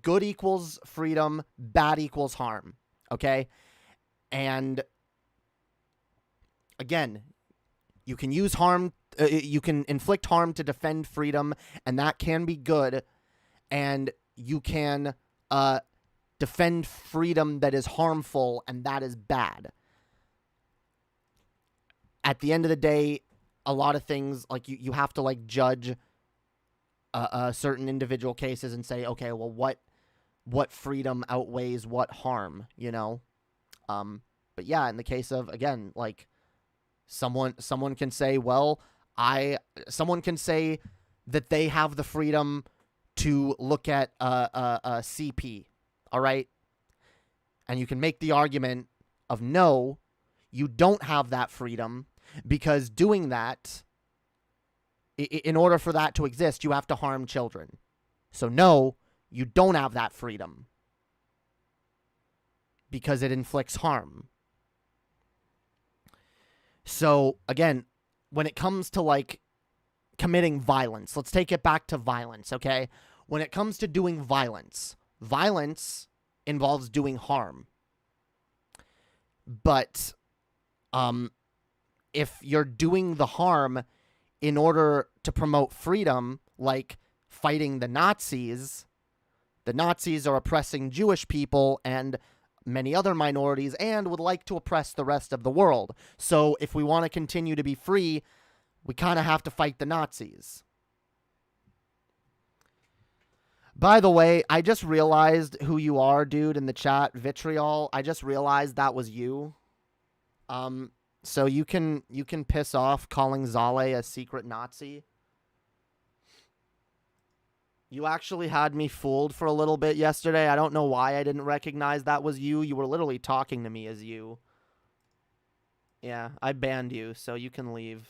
Good equals freedom, bad equals harm, okay? And again, you can use harm, you can inflict harm to defend freedom, and that can be good, and you can defend freedom that is harmful, and that is bad. At the end of the day, a lot of things, like, you have to, like, judge certain individual cases and say, okay, well, what freedom outweighs what harm, you know? But yeah, in the case of, again, like, someone can say, well, someone can say that they have the freedom to look at a CP, all right? And you can make the argument of, no, you don't have that freedom, because doing that, in order for that to exist, you have to harm children. So no, you don't have that freedom, because it inflicts harm. So, again, when it comes to, like, committing violence, let's take it back to violence, okay? When it comes to doing violence, violence involves doing harm. But, if you're doing the harm in order to promote freedom, like fighting the Nazis are oppressing Jewish people and many other minorities, and would like to oppress the rest of the world. So if we want to continue to be free, we kind of have to fight the Nazis. By the way, I just realized who you are, dude, in the chat, Vitriol. I just realized that was you. So you can piss off calling Zale a secret Nazi. You actually had me fooled for a little bit yesterday. I don't know why I didn't recognize that was you. You were literally talking to me as you. Yeah, I banned you, so you can leave.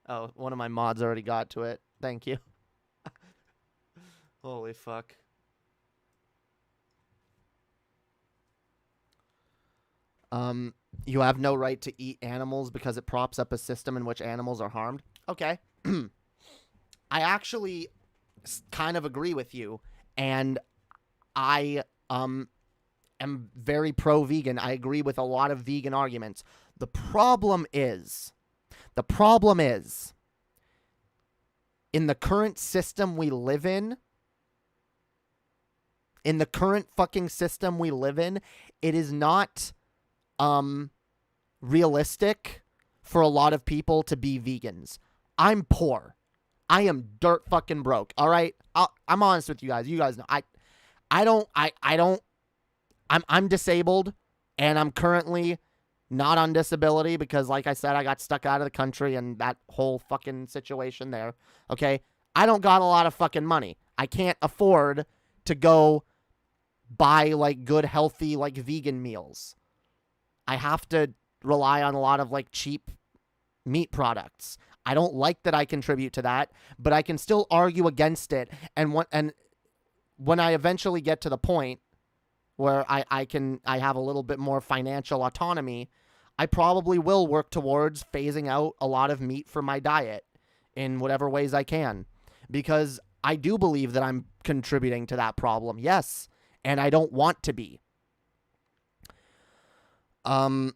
Oh, one of my mods already got to it. Thank you. Holy fuck. You have no right to eat animals because it props up a system in which animals are harmed. Okay. I actually kind of agree with you, and I am very pro-vegan. I agree with a lot of vegan arguments. The problem is, in the current system we live in, the current fucking system we live in, it is not realistic for a lot of people to be vegans. I'm poor. I am dirt fucking broke. All right? I'm honest with you guys. You guys know. I'm disabled, and I'm currently not on disability because, like I said, I got stuck out of the country and that whole fucking situation there. Okay? I don't got a lot of fucking money. I can't afford to go buy, like, good, healthy, like, vegan meals. I have to rely on a lot of, like, cheap meat products. I don't like that I contribute to that, but I can still argue against it. And when I eventually get to the point where I have a little bit more financial autonomy, I probably will work towards phasing out a lot of meat from my diet in whatever ways I can, because I do believe that I'm contributing to that problem. Yes, and I don't want to be. But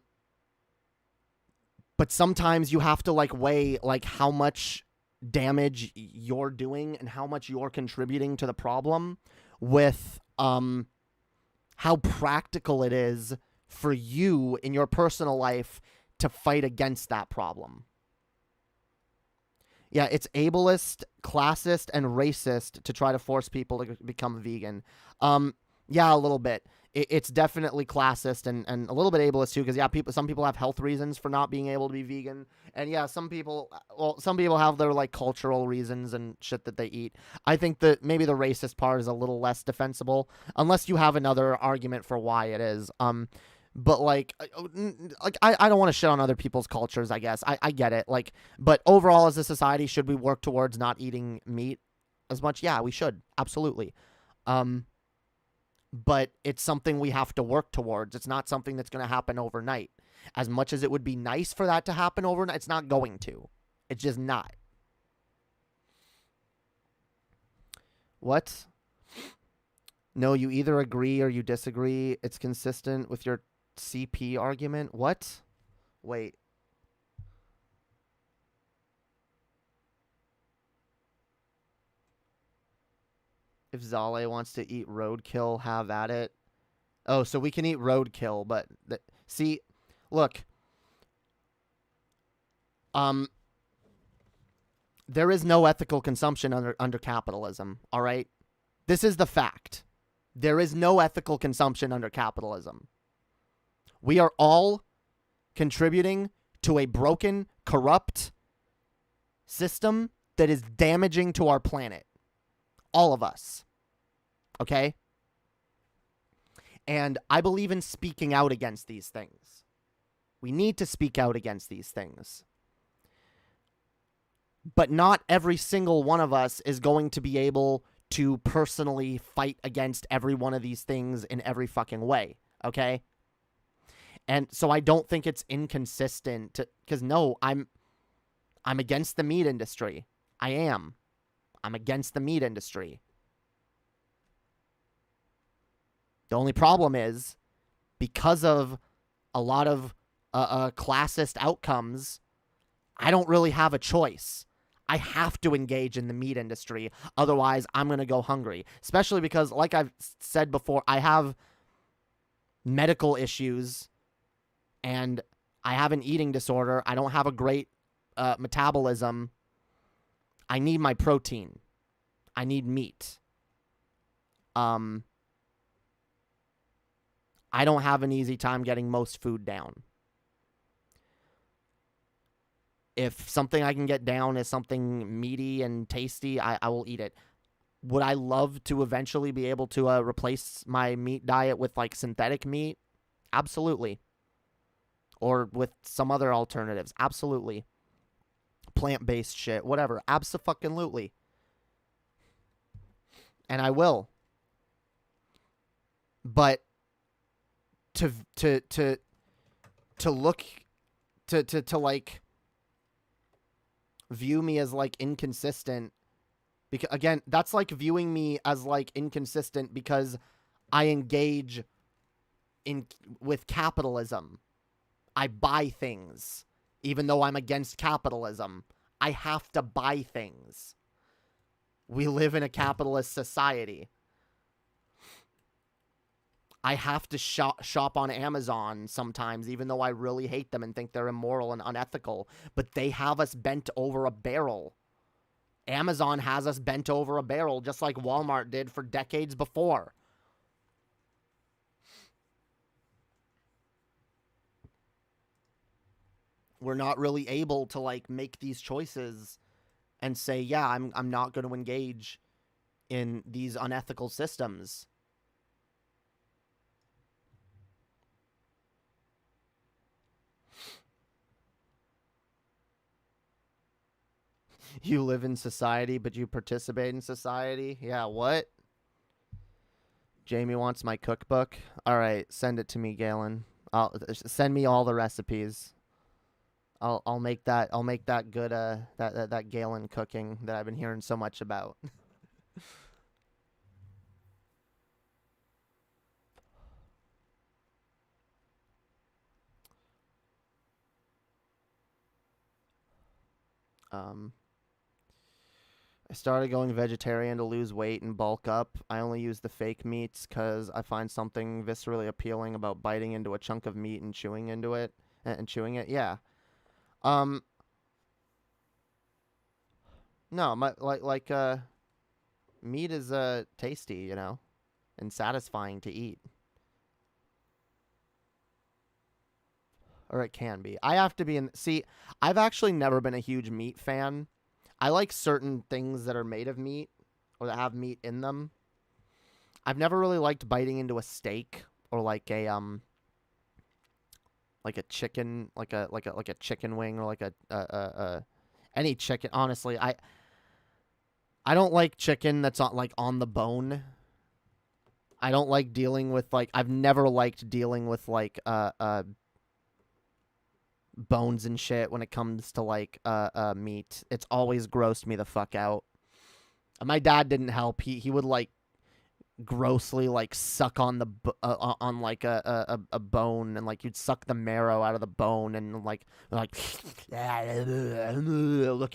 sometimes you have to, like, weigh, like, how much damage you're doing and how much you're contributing to the problem with how practical it is for you in your personal life to fight against that problem. Yeah, it's ableist, classist, and racist to try to force people to become vegan. Yeah, a little bit. It's definitely classist and a little bit ableist too, because some people have health reasons for not being able to be vegan, and yeah, some people have their, like, cultural reasons and shit that they eat. I think that maybe the racist part is a little less defensible, unless you have another argument for why it is. But like I don't want to shit on other people's cultures. I guess I get it. Like, but overall, as a society, should we work towards not eating meat as much? Yeah, we should, absolutely. But it's something we have to work towards. It's not something that's going to happen overnight. As much as it would be nice for that to happen overnight, it's not going to. It's just not. What? No, you either agree or you disagree. It's consistent with your CP argument. What? Wait. If Zale wants to eat roadkill, have at it. Oh, so we can eat roadkill, but see, look. There is no ethical consumption under capitalism, all right? This is the fact. There is no ethical consumption under capitalism. We are all contributing to a broken, corrupt system that is damaging to our planet. All of us. Okay? And I believe in speaking out against these things. We need to speak out against these things. But not every single one of us is going to be able to personally fight against every one of these things in every fucking way. Okay? And so I don't think it's inconsistent to, because no, I'm against the meat industry. I am. I'm against the meat industry. The only problem is, because of a lot of classist outcomes, I don't really have a choice. I have to engage in the meat industry. Otherwise, I'm going to go hungry. Especially because, like I've said before, I have medical issues and I have an eating disorder. I don't have a great metabolism. I need my protein. I need meat. I don't have an easy time getting most food down. If something I can get down is something meaty and tasty, I will eat it. Would I love to eventually be able to replace my meat diet with, like, synthetic meat? Absolutely. Or with some other alternatives. Absolutely. Plant-based shit, whatever. Abso-fucking-lutely. And I will. But to look to like view me as, like, inconsistent, because again, that's like viewing me as, like, inconsistent because I engage in with capitalism. I buy things. Even though I'm against capitalism, I have to buy things. We live in a capitalist society. I have to shop on Amazon sometimes, even though I really hate them and think they're immoral and unethical. But they have us bent over a barrel. Amazon has us bent over a barrel, just like Walmart did for decades before. We're not really able to like make these choices and say, yeah, I'm not going to engage in these unethical systems. You live in society, but you participate in society? Yeah, what? Jamie wants my cookbook. All right, send it to me, Galen. Send me all the recipes. I'll make that good that Galen cooking that I've been hearing so much about. I started going vegetarian to lose weight and bulk up. I only use the fake meats because I find something viscerally appealing about biting into a chunk of meat and chewing into it and chewing it. Yeah. No, meat is tasty, you know, and satisfying to eat. Or it can be. I have to be in. See, I've actually never been a huge meat fan. I like certain things that are made of meat or that have meat in them. I've never really liked biting into a steak or like a chicken, like a chicken wing or like a any chicken. Honestly, I don't like chicken that's on the bone. I don't like dealing with I've never liked dealing with bones and shit when it comes to meat. It's always grossed me the fuck out. My dad didn't help. He would grossly suck on the on a bone, and you'd suck the marrow out of the bone and look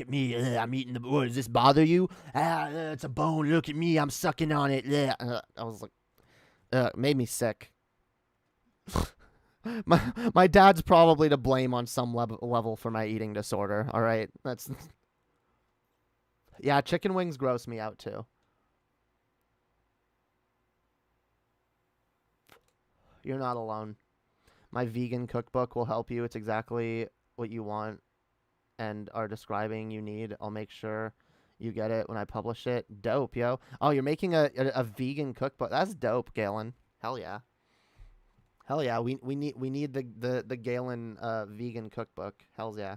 at me, I'm eating the does this bother you? It's a bone, look at me, I'm sucking on it. I was like, it made me sick. My dad's probably to blame on some level for my eating disorder. All right, that's yeah. Chicken wings gross me out too. You're not alone. My vegan cookbook will help you. It's exactly what you want and are describing you need. I'll make sure you get it when I publish it. Dope, yo. Oh, you're making a vegan cookbook. That's dope, Galen. Hell yeah. Hell yeah, we need the Galen vegan cookbook. Hells yeah.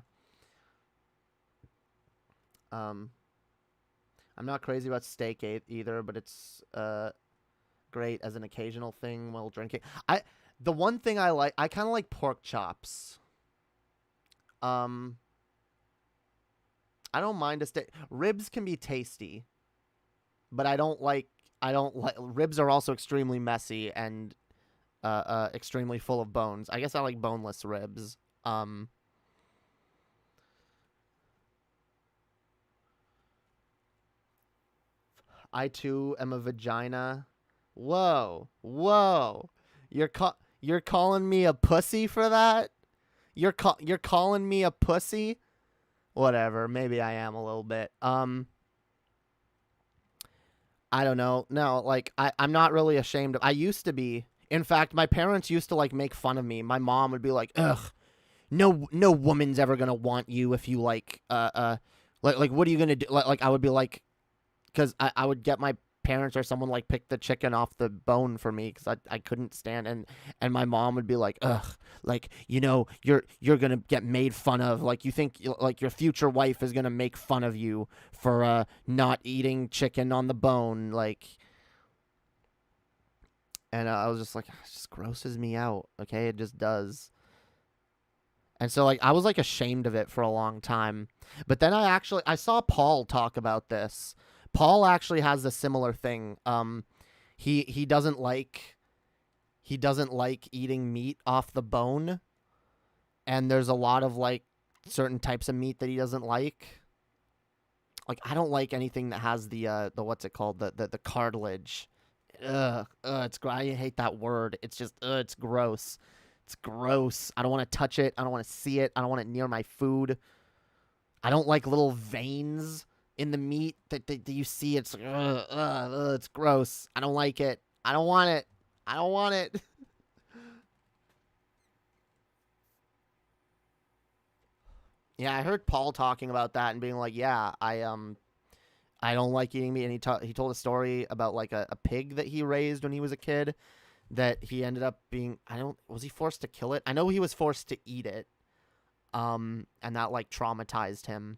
I'm not crazy about steak either, but it's great as an occasional thing while drinking. The one thing I kind of like pork chops. I don't mind a steak. Ribs can be tasty, but I don't like ribs are also extremely messy and extremely full of bones. I guess I like boneless ribs. I too am a vagina. Whoa. You're calling me a pussy for that? You're calling me a pussy? Whatever. Maybe I am a little bit. I don't know. No, I'm not really ashamed of. I used to be. In fact, my parents used to make fun of me. My mom would be like, "Ugh, no woman's ever gonna want you if you what are you gonna do?" I would be like, because I would get my parents or someone pick the chicken off the bone for me because I couldn't stand, and my mom would be like, "Ugh, you're gonna get made fun of. You think your future wife is gonna make fun of you for not eating chicken on the bone, And I was just it just grosses me out, okay? It just does. And so, I was, ashamed of it for a long time. But then I saw Paul talk about this. Paul actually has a similar thing. He doesn't like he doesn't like eating meat off the bone, and there's a lot of like certain types of meat that he doesn't like. Like I don't like anything that has the what's it called, the cartilage. I hate that word. It's just it's gross. It's gross. I don't want to touch it. I don't want to see it. I don't want it near my food. I don't like little veins in the meat that you see. It's like, it's gross. I don't like it. I don't want it. I don't want it. Yeah, I heard Paul talking about that and being like, yeah, I don't like eating meat. And he told a story about like a pig that he raised when he was a kid that he ended up being, was he forced to kill it? I know he was forced to eat it. And that like traumatized him.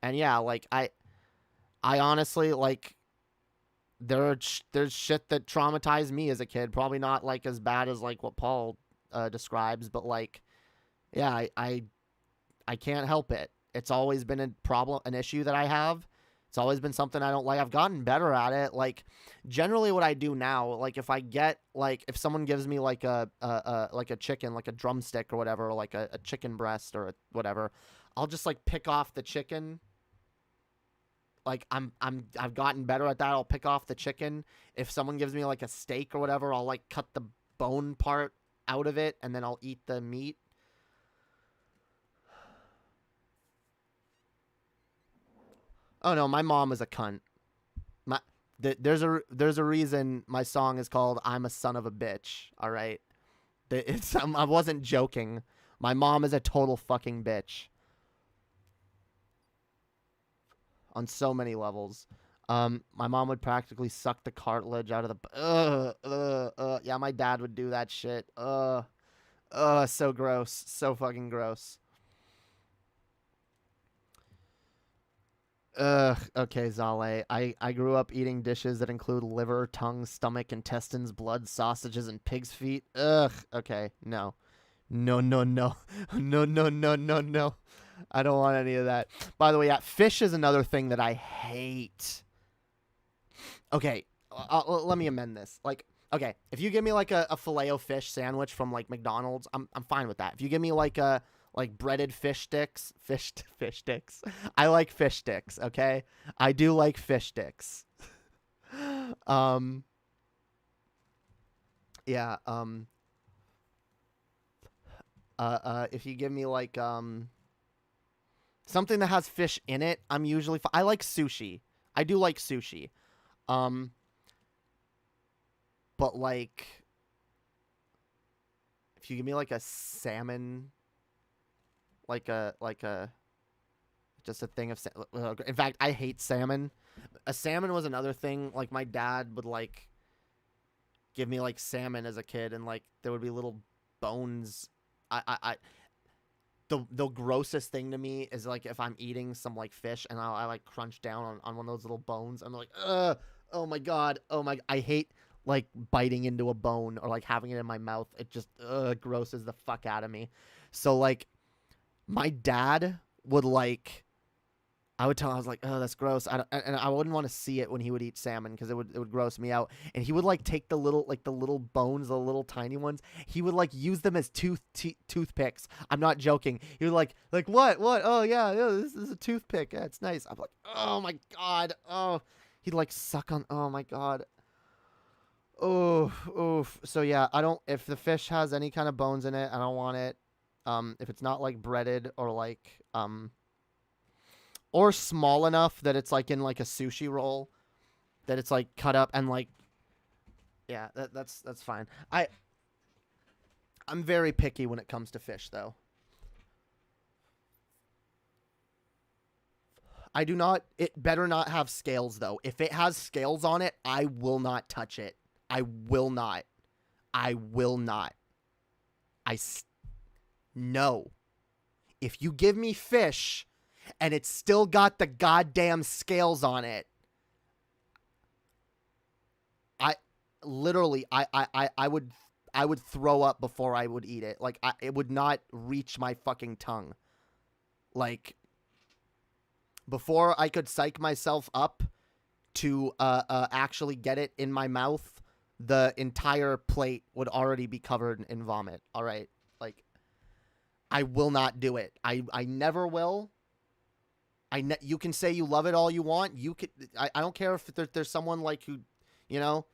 And yeah, like I honestly like there's shit that traumatized me as a kid. Probably not like as bad as like what Paul describes, but like yeah, I can't help it. It's always been an issue that I have. It's always been something I don't like. I've gotten better at it. Like generally what I do now, like if I get like if someone gives me like a chicken, like a drumstick or whatever, or like a chicken breast or whatever, I'll just like pick off the chicken. Like I've gotten better at that. I'll pick off the chicken. If someone gives me like a steak or whatever, I'll like cut the bone part out of it and then I'll eat the meat. Oh no, my mom is a cunt. There's a reason my song is called "I'm a Son of a Bitch." All right, I wasn't joking. My mom is a total fucking bitch. On so many levels. My mom would practically suck the cartilage out of the. Yeah, my dad would do that shit. So gross, so fucking gross. Okay, Zale. I grew up eating dishes that include liver, tongue, stomach, intestines, blood, sausages, and pig's feet. Okay, no. No. No. I don't want any of that. By the way, yeah, fish is another thing that I hate. Okay, let me amend this. Like, okay, if you give me like a Filet-O-Fish sandwich from like McDonald's, I'm fine with that. If you give me like breaded fish sticks. I like fish sticks, okay? I do like fish sticks. Yeah, if you give me like something that has fish in it, I'm usually I like sushi. I do like sushi. But like if you give me like a salmon, like a just a thing of in fact, I hate salmon. A salmon was another thing. Like my dad would like give me like salmon as a kid, and like there would be little bones. The grossest thing to me is like if I'm eating some like fish and I like crunch down on one of those little bones. I'm like, oh my god, I hate like biting into a bone or like having it in my mouth. It just grosses the fuck out of me. So like my dad would like, I would tell him, I was like, oh, that's gross. And I wouldn't want to see it when he would eat salmon because it would gross me out. And he would like take the little bones, the little tiny ones. He would like use them as toothpicks. I'm not joking. He would like what? Oh yeah, this is a toothpick. Yeah, it's nice. I'm like, oh my god. Oh, he'd like suck on. Oh my god. Oh. So yeah, if the fish has any kind of bones in it, I don't want it. If it's not like breaded or like or small enough that it's like in like a sushi roll, that it's like cut up and like, yeah, that's fine. I'm very picky when it comes to fish though. It better not have scales though. If it has scales on it, I will not touch it. I will not. No. If you give me fish and it's still got the goddamn scales on it, I would throw up before I would eat it. Like it would not reach my fucking tongue. Like before I could psych myself up to actually get it in my mouth, the entire plate would already be covered in vomit. All right, like I will not do it. I never will. You can say you love it all you want. You could. I don't care if there's someone like who, you know,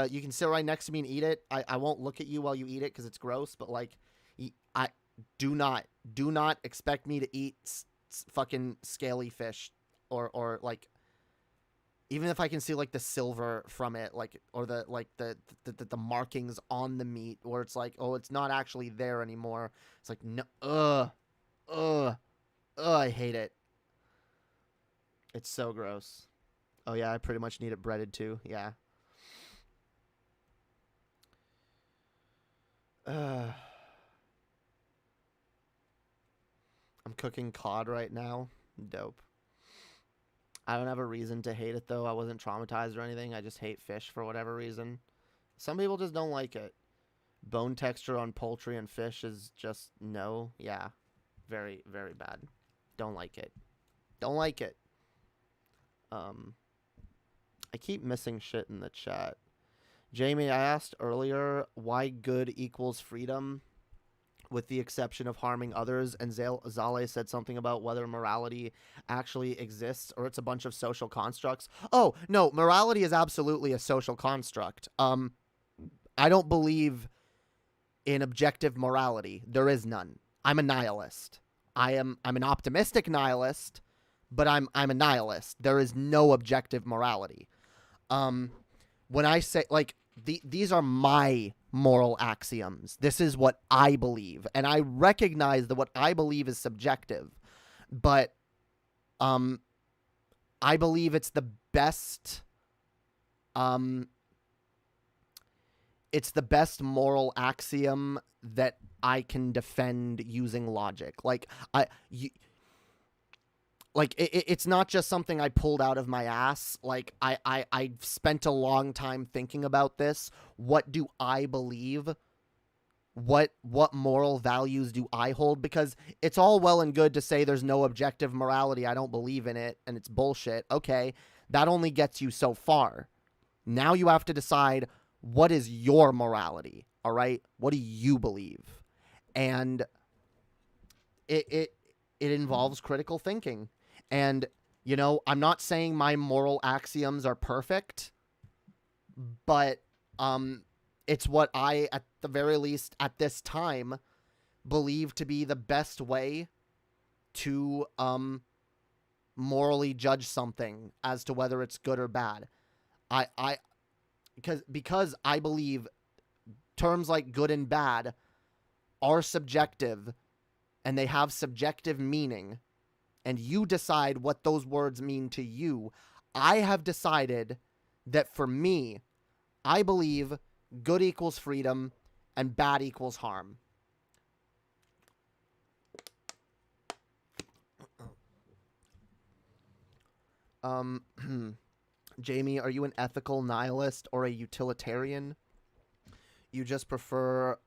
you can sit right next to me and eat it. I won't look at you while you eat it because it's gross. But like, I do not expect me to eat fucking scaly fish or like, even if I can see like the silver from it, like, or the markings on the meat where it's like, oh, it's not actually there anymore. It's like, no, I hate it. It's so gross. Oh yeah, I pretty much need it breaded too. Yeah. I'm cooking cod right now. Dope. I don't have a reason to hate it though. I wasn't traumatized or anything. I just hate fish for whatever reason. Some people just don't like it. Bone texture on poultry and fish is just no. Yeah. Very, very bad. Don't like it. Don't like it. I keep missing shit in the chat. Jamie, I asked earlier why good equals freedom with the exception of harming others, and Zale said something about whether morality actually exists or it's a bunch of social constructs. Oh, no, morality is absolutely a social construct. I don't believe in objective morality. There is none. I'm a nihilist. I'm an optimistic nihilist, but I'm a nihilist. There is no objective morality. When I say, like, these are my moral axioms. This is what I believe. And I recognize that what I believe is subjective. But I believe it's the best moral axiom that I can defend using logic. It's not just something I pulled out of my ass. Like, I spent a long time thinking about this. What do I believe? What moral values do I hold? Because it's all well and good to say there's no objective morality. I don't believe in it, and it's bullshit. Okay, that only gets you so far. Now you have to decide, what is your morality? All right? What do you believe? And it involves critical thinking. And, you know, I'm not saying my moral axioms are perfect, but it's what I, at the very least at this time, believe to be the best way to morally judge something as to whether it's good or bad. Because I believe terms like good and bad are subjective and they have subjective meaning, and you decide what those words mean to you. I have decided that for me, I believe good equals freedom and bad equals harm. Jamie, are you an ethical nihilist or a utilitarian? You just prefer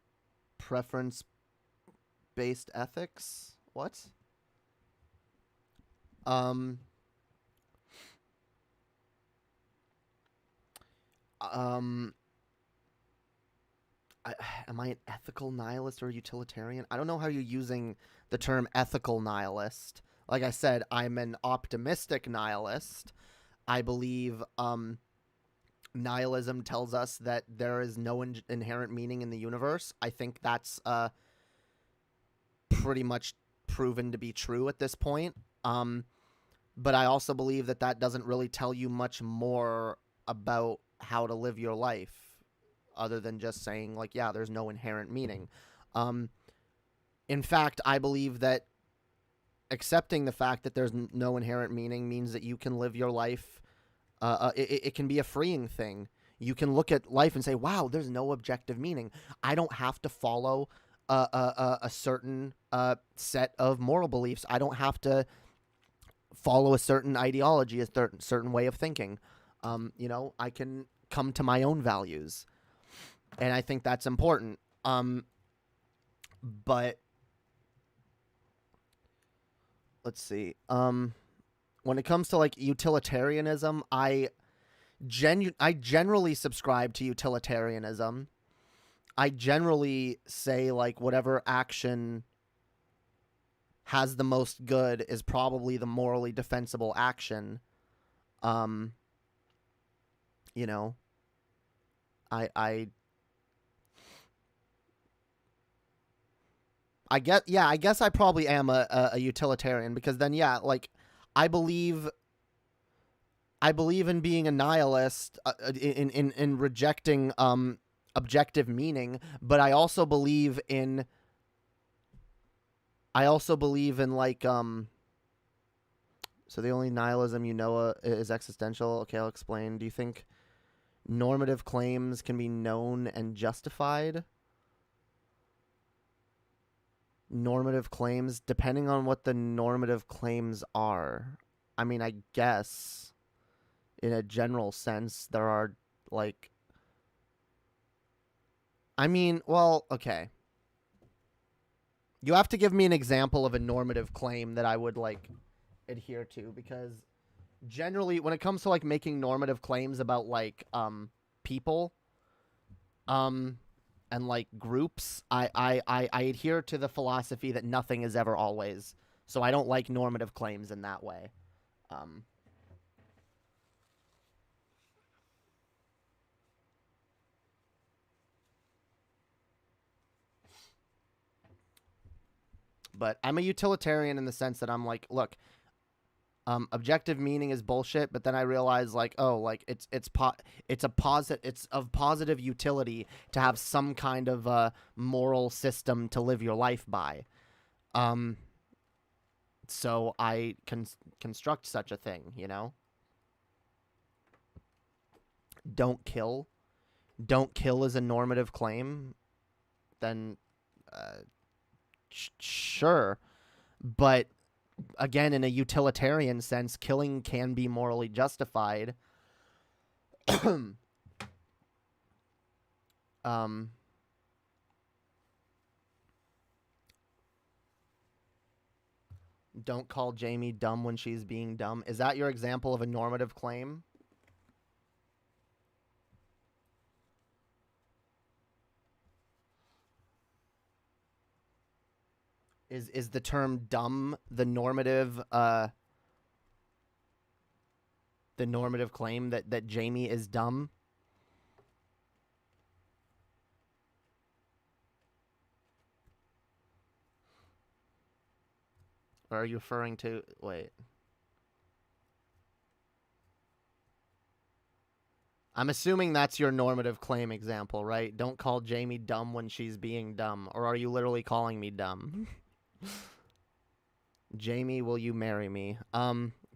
preference-based ethics? What? Am I an ethical nihilist or a utilitarian? I don't know how you're using the term ethical nihilist. Like I said, I'm an optimistic nihilist. I believe nihilism tells us that there is no inherent meaning in the universe. I think that's pretty much proven to be true at this point. But I also believe that that doesn't really tell you much more about how to live your life other than just saying, like, yeah, there's no inherent meaning. In fact, I believe that accepting the fact that there's no inherent meaning means that you can live your life. It can be a freeing thing. You can look at life and say, wow, there's no objective meaning. I don't have to follow a certain set of moral beliefs. I don't have to follow a certain ideology, a certain way of thinking. You know, I can come to my own values. And I think that's important. But let's see. When it comes to like utilitarianism, I I generally subscribe to utilitarianism. I generally say, like, whatever action has the most good is probably the morally defensible action. You know, I guess I probably am a utilitarian, because then, yeah, like, I believe in being a nihilist, in rejecting objective meaning, but I also believe in like so the only nihilism you know is existential. Okay, I'll explain. Do you think normative claims can be known and justified? Normative claims, depending on what the normative claims are. I mean, I guess in a general sense there are, like, I mean, well, okay. You have to give me an example of a normative claim that I would, like, adhere to, because generally when it comes to, like, making normative claims about, like, people and, like, groups, I adhere to the philosophy that nothing is ever always. So I don't like normative claims in that way. But I'm a utilitarian in the sense that I'm like, look, objective meaning is bullshit, but then I realize, like, oh, like, it's of positive utility to have some kind of moral system to live your life by. So I construct such a thing, you know? Don't kill. Don't kill is a normative claim. Then, sure. But again, in a utilitarian sense, killing can be morally justified. Don't call Jamie dumb when she's being dumb. Is that your example of a normative claim? Is the term dumb the normative claim that Jamie is dumb? Or are you referring to, wait. I'm assuming that's your normative claim example, right? Don't call Jamie dumb when she's being dumb. Or are you literally calling me dumb? Jamie, will you marry me?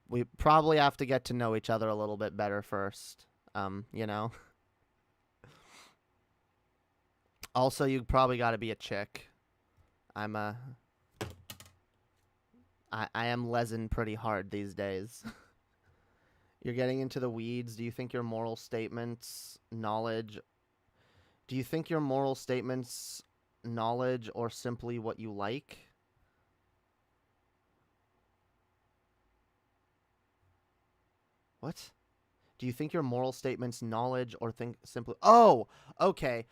We probably have to get to know each other a little bit better first. You know? Also, you probably got to be a chick. I am lesin pretty hard these days. You're getting into the weeds. Do you think your moral statements, knowledge... Do you think your moral statements, knowledge, or simply what you like? What? Do you think your moral statements, knowledge, or think simply... Oh, okay.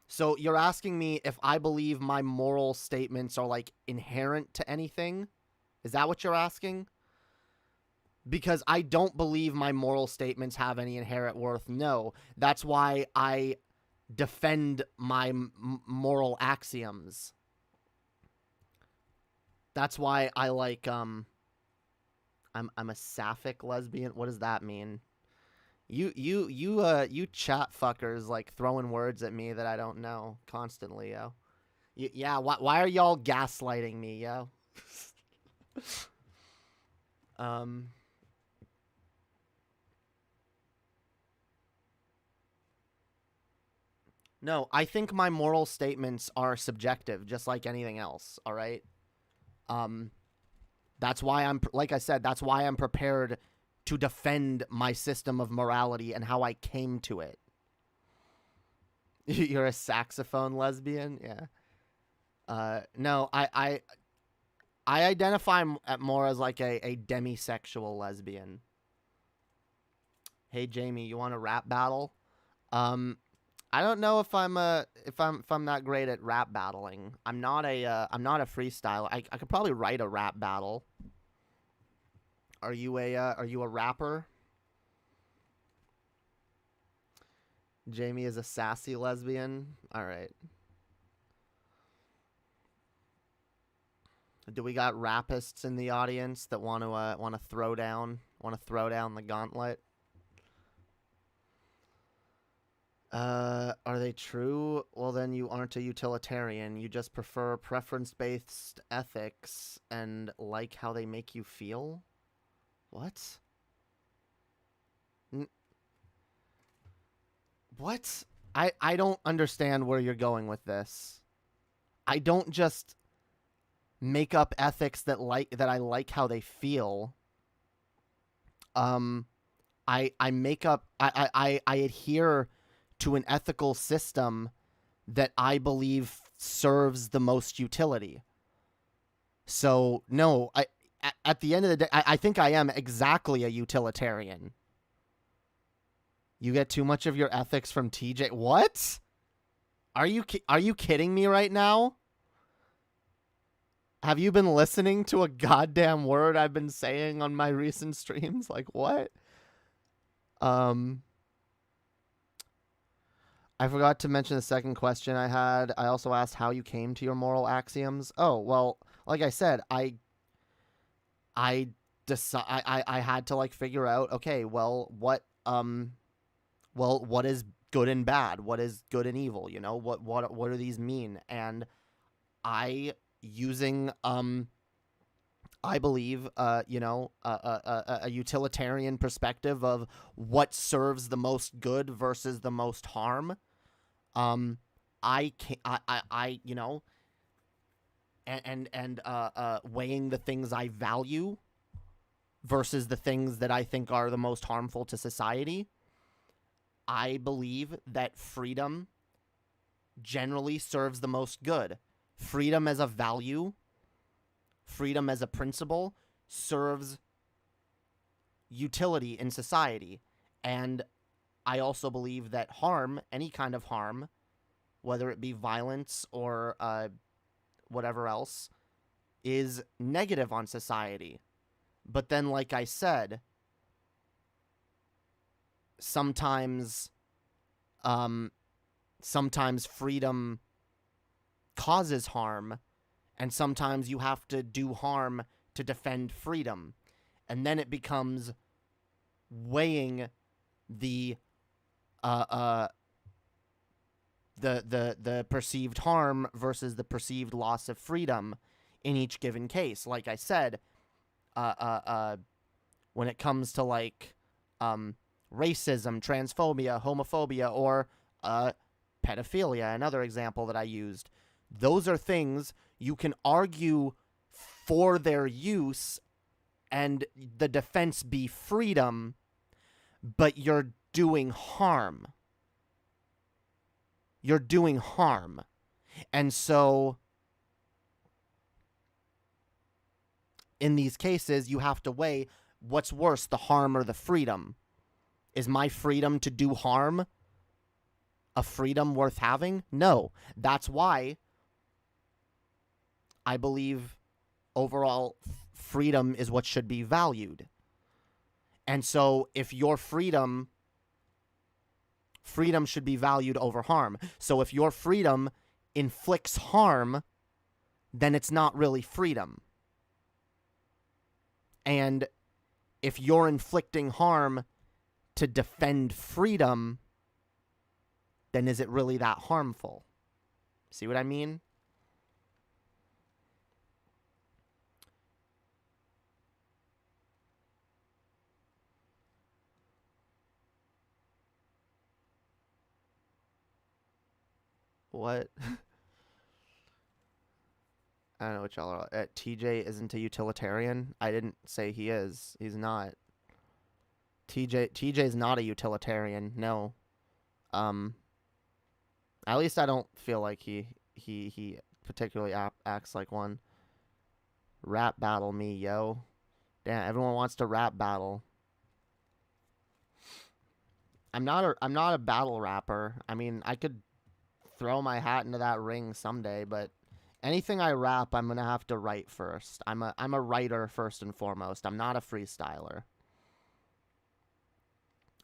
So you're asking me if I believe my moral statements are, like, inherent to anything? Is that what you're asking? Because I don't believe my moral statements have any inherent worth. No. That's why I defend my moral axioms. That's why I like, I'm a sapphic lesbian. What does that mean? You chat fuckers, like, throwing words at me that I don't know constantly, yo. Yeah, why are y'all gaslighting me, yo? No, I think my moral statements are subjective, just like anything else, all right? That's why like I said, that's why I'm prepared to defend my system of morality and how I came to it. You're a saxophone lesbian? Yeah. No, I identify more as, like, a demisexual lesbian. Hey Jamie, you want a rap battle? I don't know if I'm that great at rap battling. I'm not a freestyler. I could probably write a rap battle. Are you a rapper? Jamie is a sassy lesbian. All right. Do we got rapists in the audience that want to throw down the gauntlet? Are they true? Well, then you aren't a utilitarian. You just prefer preference-based ethics and like how they make you feel? What? What? I don't understand where you're going with this. I don't just make up ethics that I like how they feel. I adhere to an ethical system that I believe serves the most utility. So no, at the end of the day, I think I am exactly a utilitarian. You get too much of your ethics from TJ. What? Are you kidding me right now? Have you been listening to a goddamn word I've been saying on my recent streams? Like, what? I forgot to mention the second question I had. I also asked how you came to your moral axioms. Oh, well, like I said, I had to like figure out, okay, well, what is good and bad? What is good and evil? You know, what do these mean? And using I believe a utilitarian perspective of what serves the most good versus the most harm. Weighing the things I value versus the things that I think are the most harmful to society. I believe that freedom generally serves the most good. Freedom as a value, freedom as a principle, serves utility in society. And I also believe that harm, any kind of harm, whether it be violence or whatever else, is negative on society. But then, like I said, sometimes freedom causes harm, and sometimes you have to do harm to defend freedom. And then it becomes weighing the perceived harm versus the perceived loss of freedom in each given case. Like I said, when it comes to like racism, transphobia, homophobia, or pedophilia, another example that I used, those are things you can argue for their use and the defense be freedom, but you're doing harm. You're doing harm. And so in these cases, you have to weigh what's worse, the harm or the freedom. Is my freedom to do harm a freedom worth having? No. That's why I believe overall freedom is what should be valued. And so if your freedom should be valued over harm. So if your freedom inflicts harm, then it's not really freedom. And if you're inflicting harm to defend freedom, then is it really that harmful? See what I mean? What? I don't know what y'all are. TJ isn't a utilitarian. I didn't say he is. He's not. TJ's not a utilitarian. No. At least I don't feel like he particularly acts like one. Rap battle me, yo. Damn, everyone wants to rap battle. I'm not a battle rapper. I mean, I could throw my hat into that ring someday, but anything I rap, I'm gonna have to write first. I'm a writer first and foremost. I'm not a freestyler.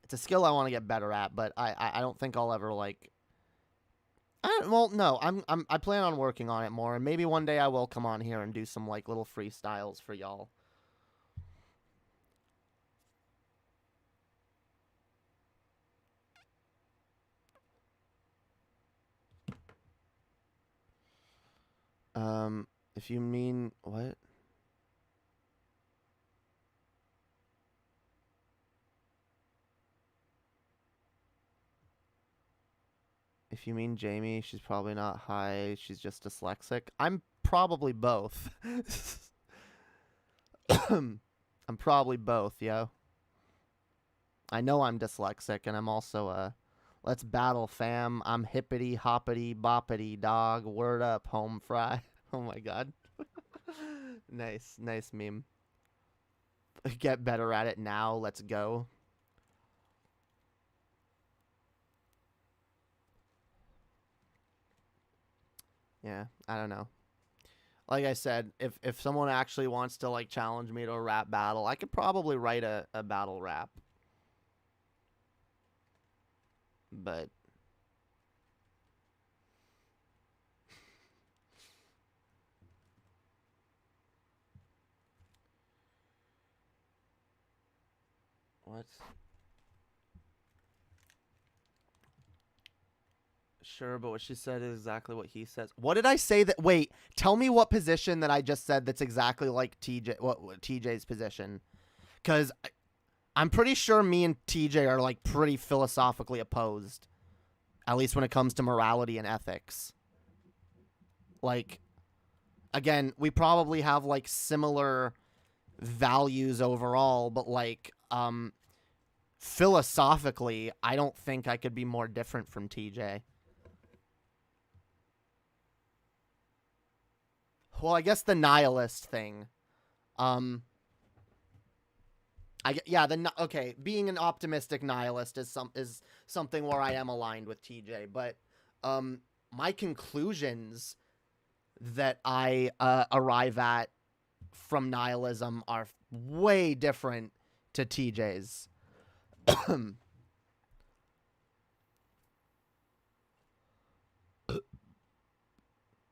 It's a skill I want to get better at, but I don't think I'll ever like. Well, no, I plan on working on it more, and maybe one day I will come on here and do some like little freestyles for y'all. If you mean what? If you mean Jamie, she's probably not high. She's just dyslexic. I'm probably both. I'm probably both, yo. I know I'm dyslexic, and I'm also let's battle, fam. I'm hippity hoppity boppity dog. Word up, home fry. Oh my god. Nice meme. Get better at it now. Let's go. Yeah, I don't know. Like I said, if someone actually wants to like challenge me to a rap battle, I could probably write a battle rap. But what? Sure, but what she said is exactly what he says. What did I say that? Wait, tell me what position that I just said that's exactly like TJ. What TJ's position? Because I'm pretty sure me and TJ are like pretty philosophically opposed, at least when it comes to morality and ethics. Like, again, we probably have like similar values overall, but like, philosophically, I don't think I could be more different from TJ. Well, I guess the nihilist thing. Okay, being an optimistic nihilist is something where I am aligned with TJ, but my conclusions that I arrive at from nihilism are way different to TJ's.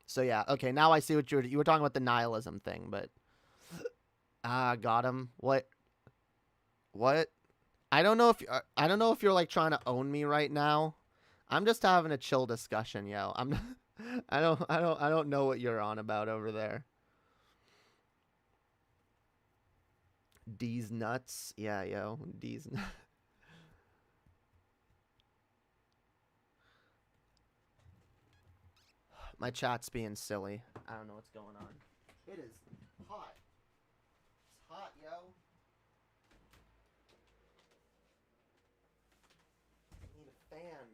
So yeah, okay, now I see what you were talking about, the nihilism thing, but got him. What? I don't know if you're like trying to own me right now. I'm just having a chill discussion, yo. I don't know what you're on about over there. D's nuts. Yeah, yo. D's nuts. My chat's being silly. I don't know what's going on. It is hot. It's hot, yo. I need a fan.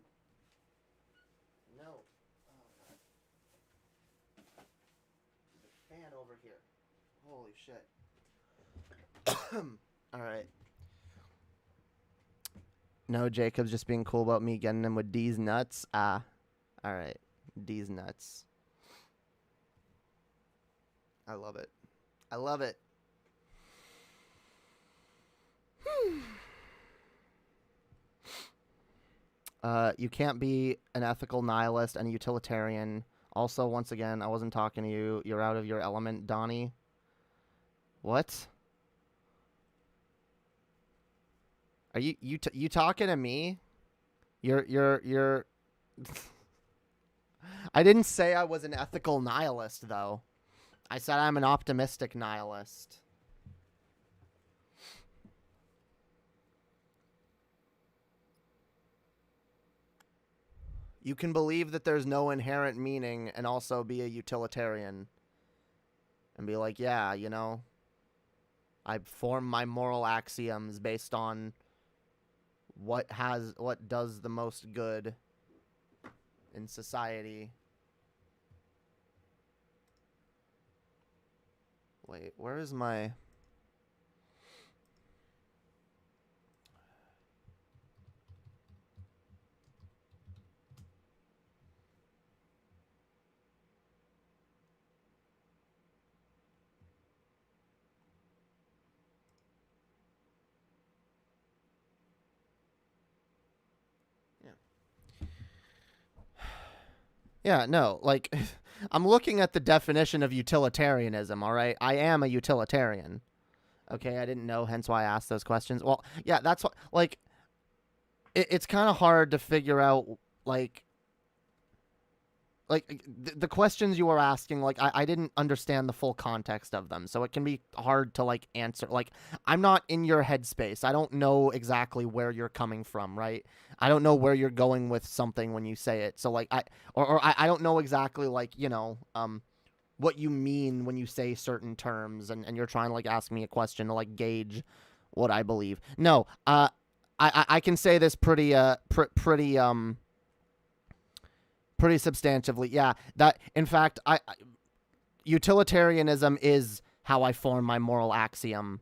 No. Oh, God. There's a fan over here. Holy shit. Alright. No, Jacob's just being cool about me getting him with D's nuts. Alright. D's nuts. I love it. I love it. You can't be an ethical nihilist and a utilitarian. Also, once again, I wasn't talking to you. You're out of your element, Donnie. What? Are you talking to me? You're I didn't say I was an ethical nihilist, though. I said I'm an optimistic nihilist. You can believe that there's no inherent meaning and also be a utilitarian. And be like, yeah, you know, I form my moral axioms based on what does the most good in society. Wait, where is my... Yeah, no, like, I'm looking at the definition of utilitarianism, all right? I am a utilitarian. Okay, I didn't know, hence why I asked those questions. Well, yeah, that's what, like, it's kind of hard to figure out, like, the questions you were asking, like, I didn't understand the full context of them, so it can be hard to, like, answer. Like, I'm not in your headspace. I don't know exactly where you're coming from, right? I don't know where you're going with something when you say it. So, like, I don't know exactly, like, what you mean when you say certain terms, and you're trying to, like, ask me a question to, like, gauge what I believe. No, I can say this pretty substantively. Yeah, that, in fact, utilitarianism is how I form my moral axiom.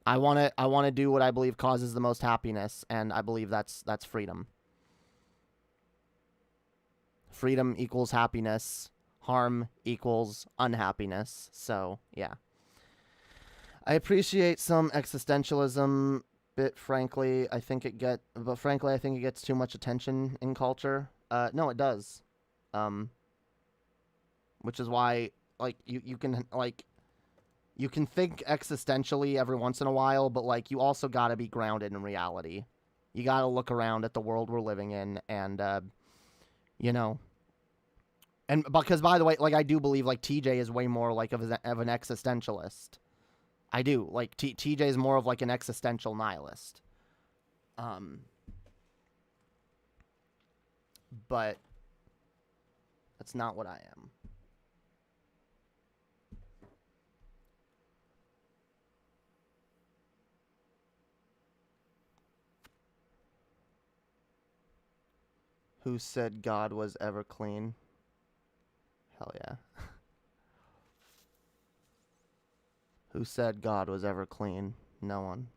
I want to do what I believe causes the most happiness, and I believe that's freedom. Freedom equals happiness. Harm equals unhappiness. So, yeah. I appreciate some existentialism. Frankly, I think it gets too much attention in culture. No, it does. Which is why, like, you can think existentially every once in a while, but, like, you also got to be grounded in reality. You got to look around at the world we're living in, and and because, by the way, like, I do believe, like, TJ is way more like of an existentialist. I do. Like, TJ is more of, like, an existential nihilist. But that's not what I am. Who said God was ever clean? Hell yeah. Who said God was ever clean? No one.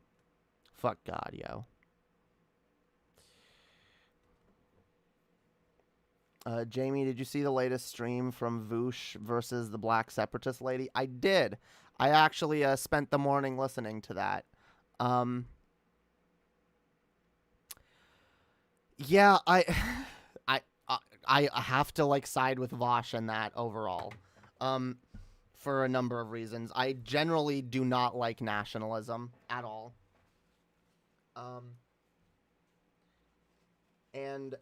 Fuck God, yo. Jamie, did you see the latest stream from Voosh versus the Black Separatist lady? I did. I actually spent the morning listening to that. Yeah, I have to, like, side with Vosh in that overall. For a number of reasons. I generally do not like nationalism at all. And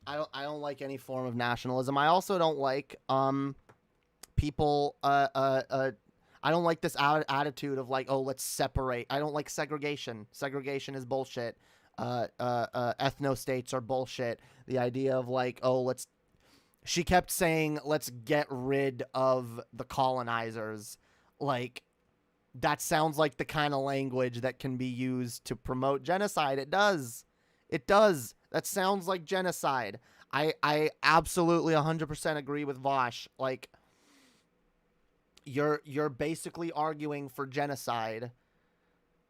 I don't like any form of nationalism. I also don't like people I don't like this attitude of, like, oh, let's separate. I don't like segregation. Segregation is bullshit. Ethno-states are bullshit. The idea of, like, oh, she kept saying, let's get rid of the colonizers. Like, that sounds like the kind of language that can be used to promote genocide. It does. It does. That sounds like genocide. I absolutely 100% agree with Vosh. Like, you're basically arguing for genocide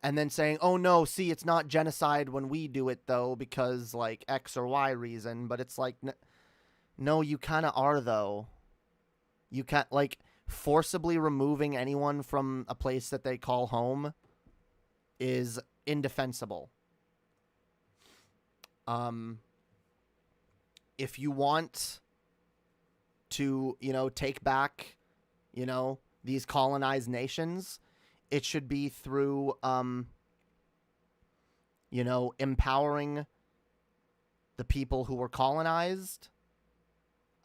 and then saying, oh, no, see, it's not genocide when we do it, though, because, like, X or Y reason. But it's like, no, you kind of are, though. You can't, like, forcibly removing anyone from a place that they call home is indefensible. If you want to, take back, these colonized nations, it should be through, empowering the people who were colonized.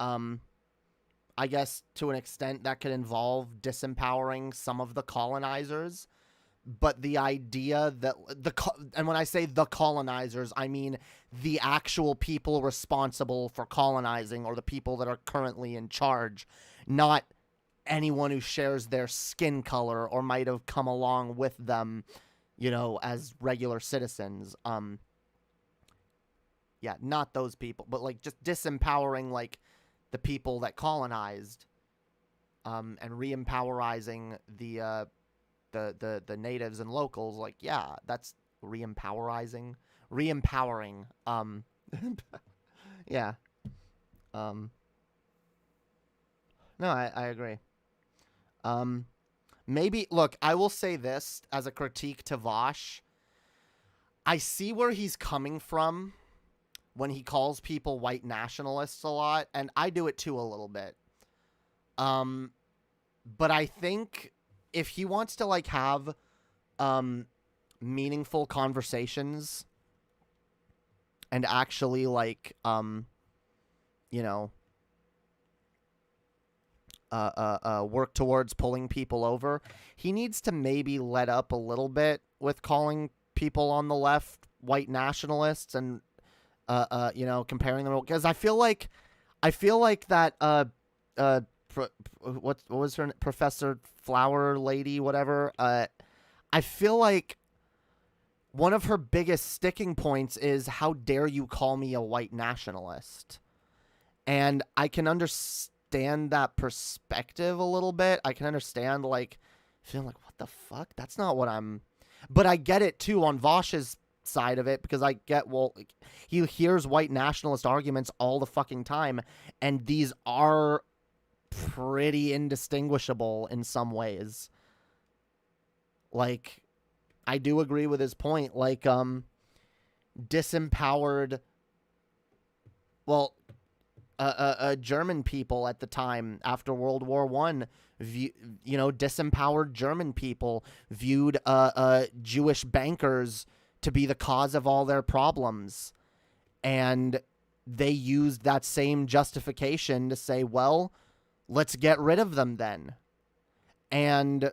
I guess to an extent that could involve disempowering some of the colonizers. But the idea that and when I say the colonizers, I mean the actual people responsible for colonizing, or the people that are currently in charge, not anyone who shares their skin color or might have come along with them, as regular citizens. Yeah, not those people, but, like, just disempowering, like, the people that colonized, and re-empowerizing the natives and locals. Like, yeah, that's re-empowering. Yeah. No, I agree. Maybe, look, I will say this as a critique to Vosh. I see where he's coming from when he calls people white nationalists a lot, and I do it too a little bit. But I think if he wants to like have meaningful conversations and actually like you know work towards pulling people over, he needs to maybe let up a little bit with calling people on the left white nationalists and you know, comparing them, because I feel like that what was her Professor Flower lady, whatever, I feel like one of her biggest sticking points is, how dare you call me a white nationalist? And I can understand that perspective a little bit. I can understand like feeling like, what the fuck? That's not what I'm. But I get it too on Vosh's side of it, because I get, well, he hears white nationalist arguments all the fucking time, and these are pretty indistinguishable in some ways. Like, I do agree with his point. Like, disempowered, well, German people at the time after World War I, you know, disempowered German people viewed Jewish bankers to be the cause of all their problems, and they used that same justification to say, well, let's get rid of them then. And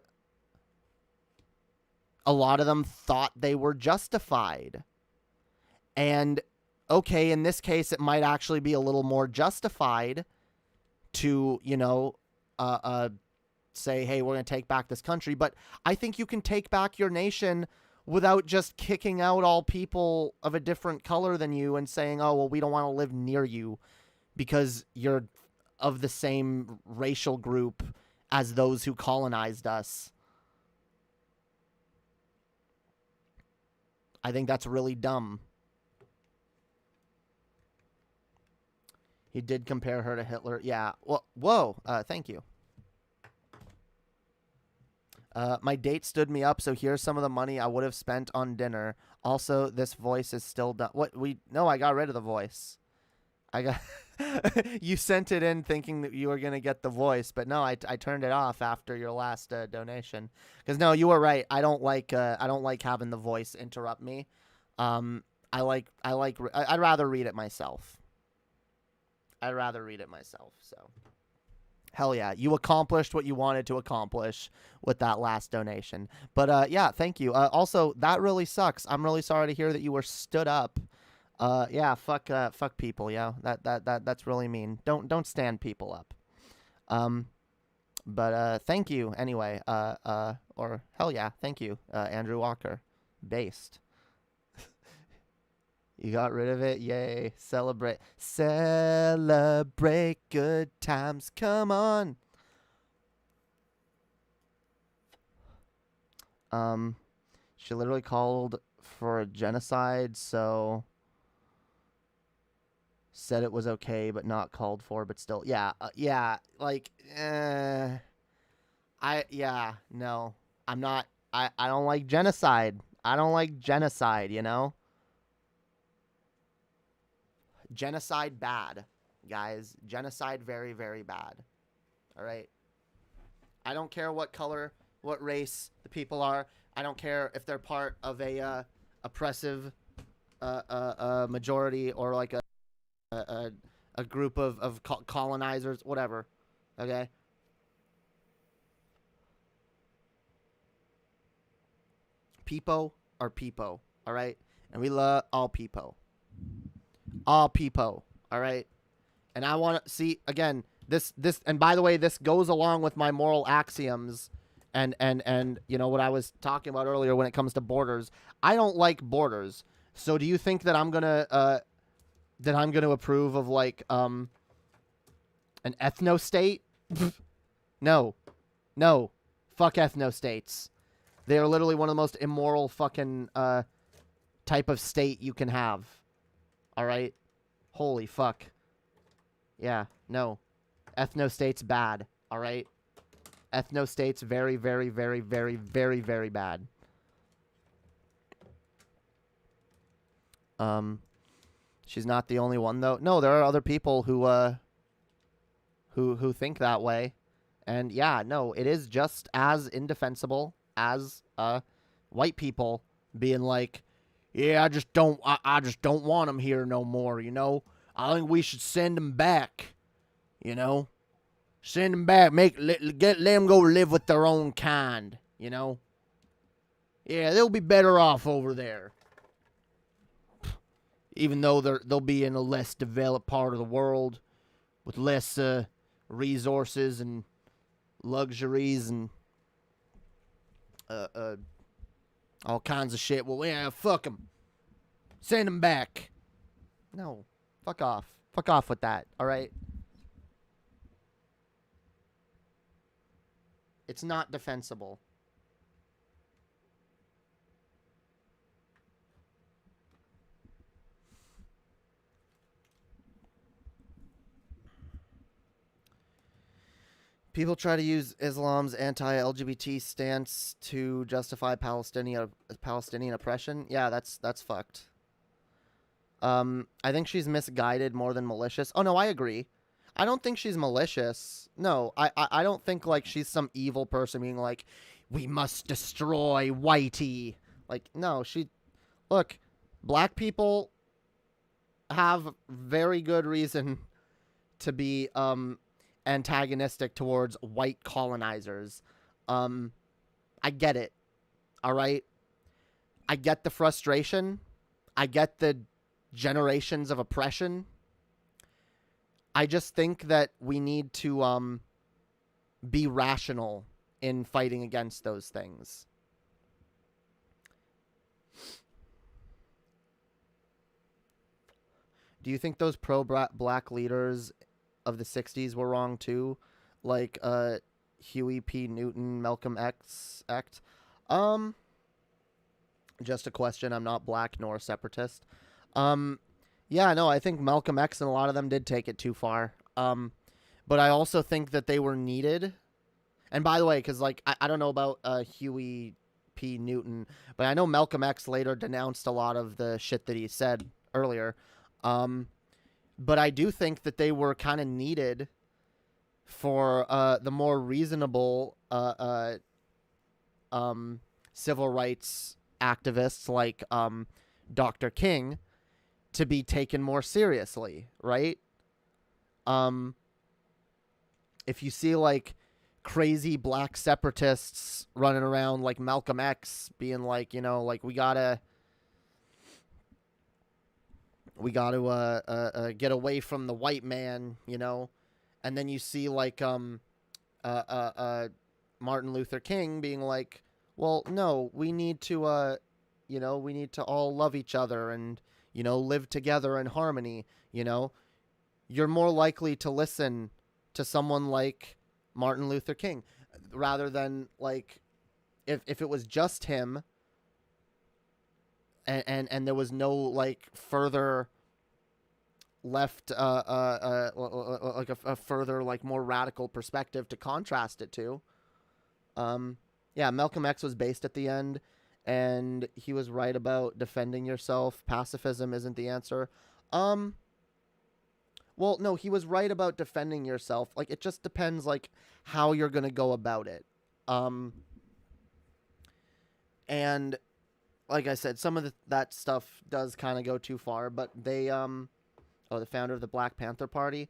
a lot of them thought they were justified. And okay, in this case, it might actually be a little more justified to, you know, say, hey, we're going to take back this country. But I think you can take back your nation without just kicking out all people of a different color than you and saying, oh, well, we don't want to live near you because you're of the same racial group as those who colonized us. I think that's really dumb. He did compare her to Hitler. Yeah. Well, whoa. Thank you. My date stood me up, so here's some of the money I would have spent on dinner. Also, this voice is still done. What? No, I got rid of the voice. I got... You sent it in thinking that you were going to get the voice, but no, I turned it off after your last donation. Because no, you were right. I don't like having the voice interrupt me. I'd rather read it myself. So hell yeah, you accomplished what you wanted to accomplish with that last donation. But yeah, thank you. Also, that really sucks. I'm really sorry to hear that you were stood up. Yeah, fuck people. Yeah, that's really mean. Don't stand people up. But thank you anyway. Or hell yeah, thank you, Andrew Walker. Based. You got rid of it? Yay. Celebrate good times. Come on. She literally called for a genocide, so said it was okay, but not called for, but still. Yeah. Like, no. I'm not, I don't like genocide. You know? Genocide bad, guys. Genocide very, very bad. All right? I don't care what color, what race the people are. I don't care if they're part of a oppressive majority or like a group of colonizers, whatever. Okay? People are people, all right? And we love all people. All people, all right? And I want to see, again, this, and by the way, this goes along with my moral axioms and you know, what I was talking about earlier when it comes to borders. I don't like borders. So do you think that I'm going to approve of like an ethno-state? No. Fuck ethno-states. They are literally one of the most immoral fucking type of state you can have. All right? Holy fuck. Yeah, no. Ethno-states bad, all right? Ethno-states very, very, very, very, very, very bad. She's not the only one, though. No, there are other people who think that way. And yeah, no, it is just as indefensible as white people being like, yeah, I just don't want him here no more, you know? I think we should send him back, you know? Send them back. Let them go live with their own kind, you know? Yeah, they'll be better off over there. Even though they'll be in a less developed part of the world with less resources and luxuries and all kinds of shit. Well, yeah, fuck them. Send them back. No, fuck off. Fuck off with that, all right? It's not defensible. People try to use Islam's anti-LGBT stance to justify Palestinian oppression. Yeah, that's fucked. I think she's misguided more than malicious. Oh no, I agree. I don't think she's malicious. No, I don't think like she's some evil person being like, we must destroy Whitey. Like, no, look, black people have very good reason to be antagonistic towards white colonizers. I get it. All right. I get the frustration. I get the generations of oppression. I just think that we need to be rational in fighting against those things. Do you think those pro-black leaders of the 60s were wrong too? Like Huey P. Newton, Malcolm X Act? Just a question. I'm not black nor a separatist. Yeah, no, I think Malcolm X and a lot of them did take it too far. But I also think that they were needed. And by the way, because like I don't know about Huey P. Newton, but I know Malcolm X later denounced a lot of the shit that he said earlier. But I do think that they were kind of needed for the more reasonable civil rights activists like Dr. King to be taken more seriously, right? If you see like crazy black separatists running around like Malcolm X being like, you know, like we gotta get away from the white man, you know, and then you see like Martin Luther King being like, well, no, we need to you know, we need to all love each other and, you know, live together in harmony, you know. You're more likely to listen to someone like Martin Luther King rather than like if it was just him and there was no like further left like a further like more radical perspective to contrast it to. Yeah, Malcolm X was based at the end, and he was right about defending yourself. Pacifism isn't the answer. Well, no, he was right about defending yourself. Like, it just depends, like, how you're going to go about it. And, like I said, some of that stuff does kind of go too far, but they, the founder of the Black Panther Party,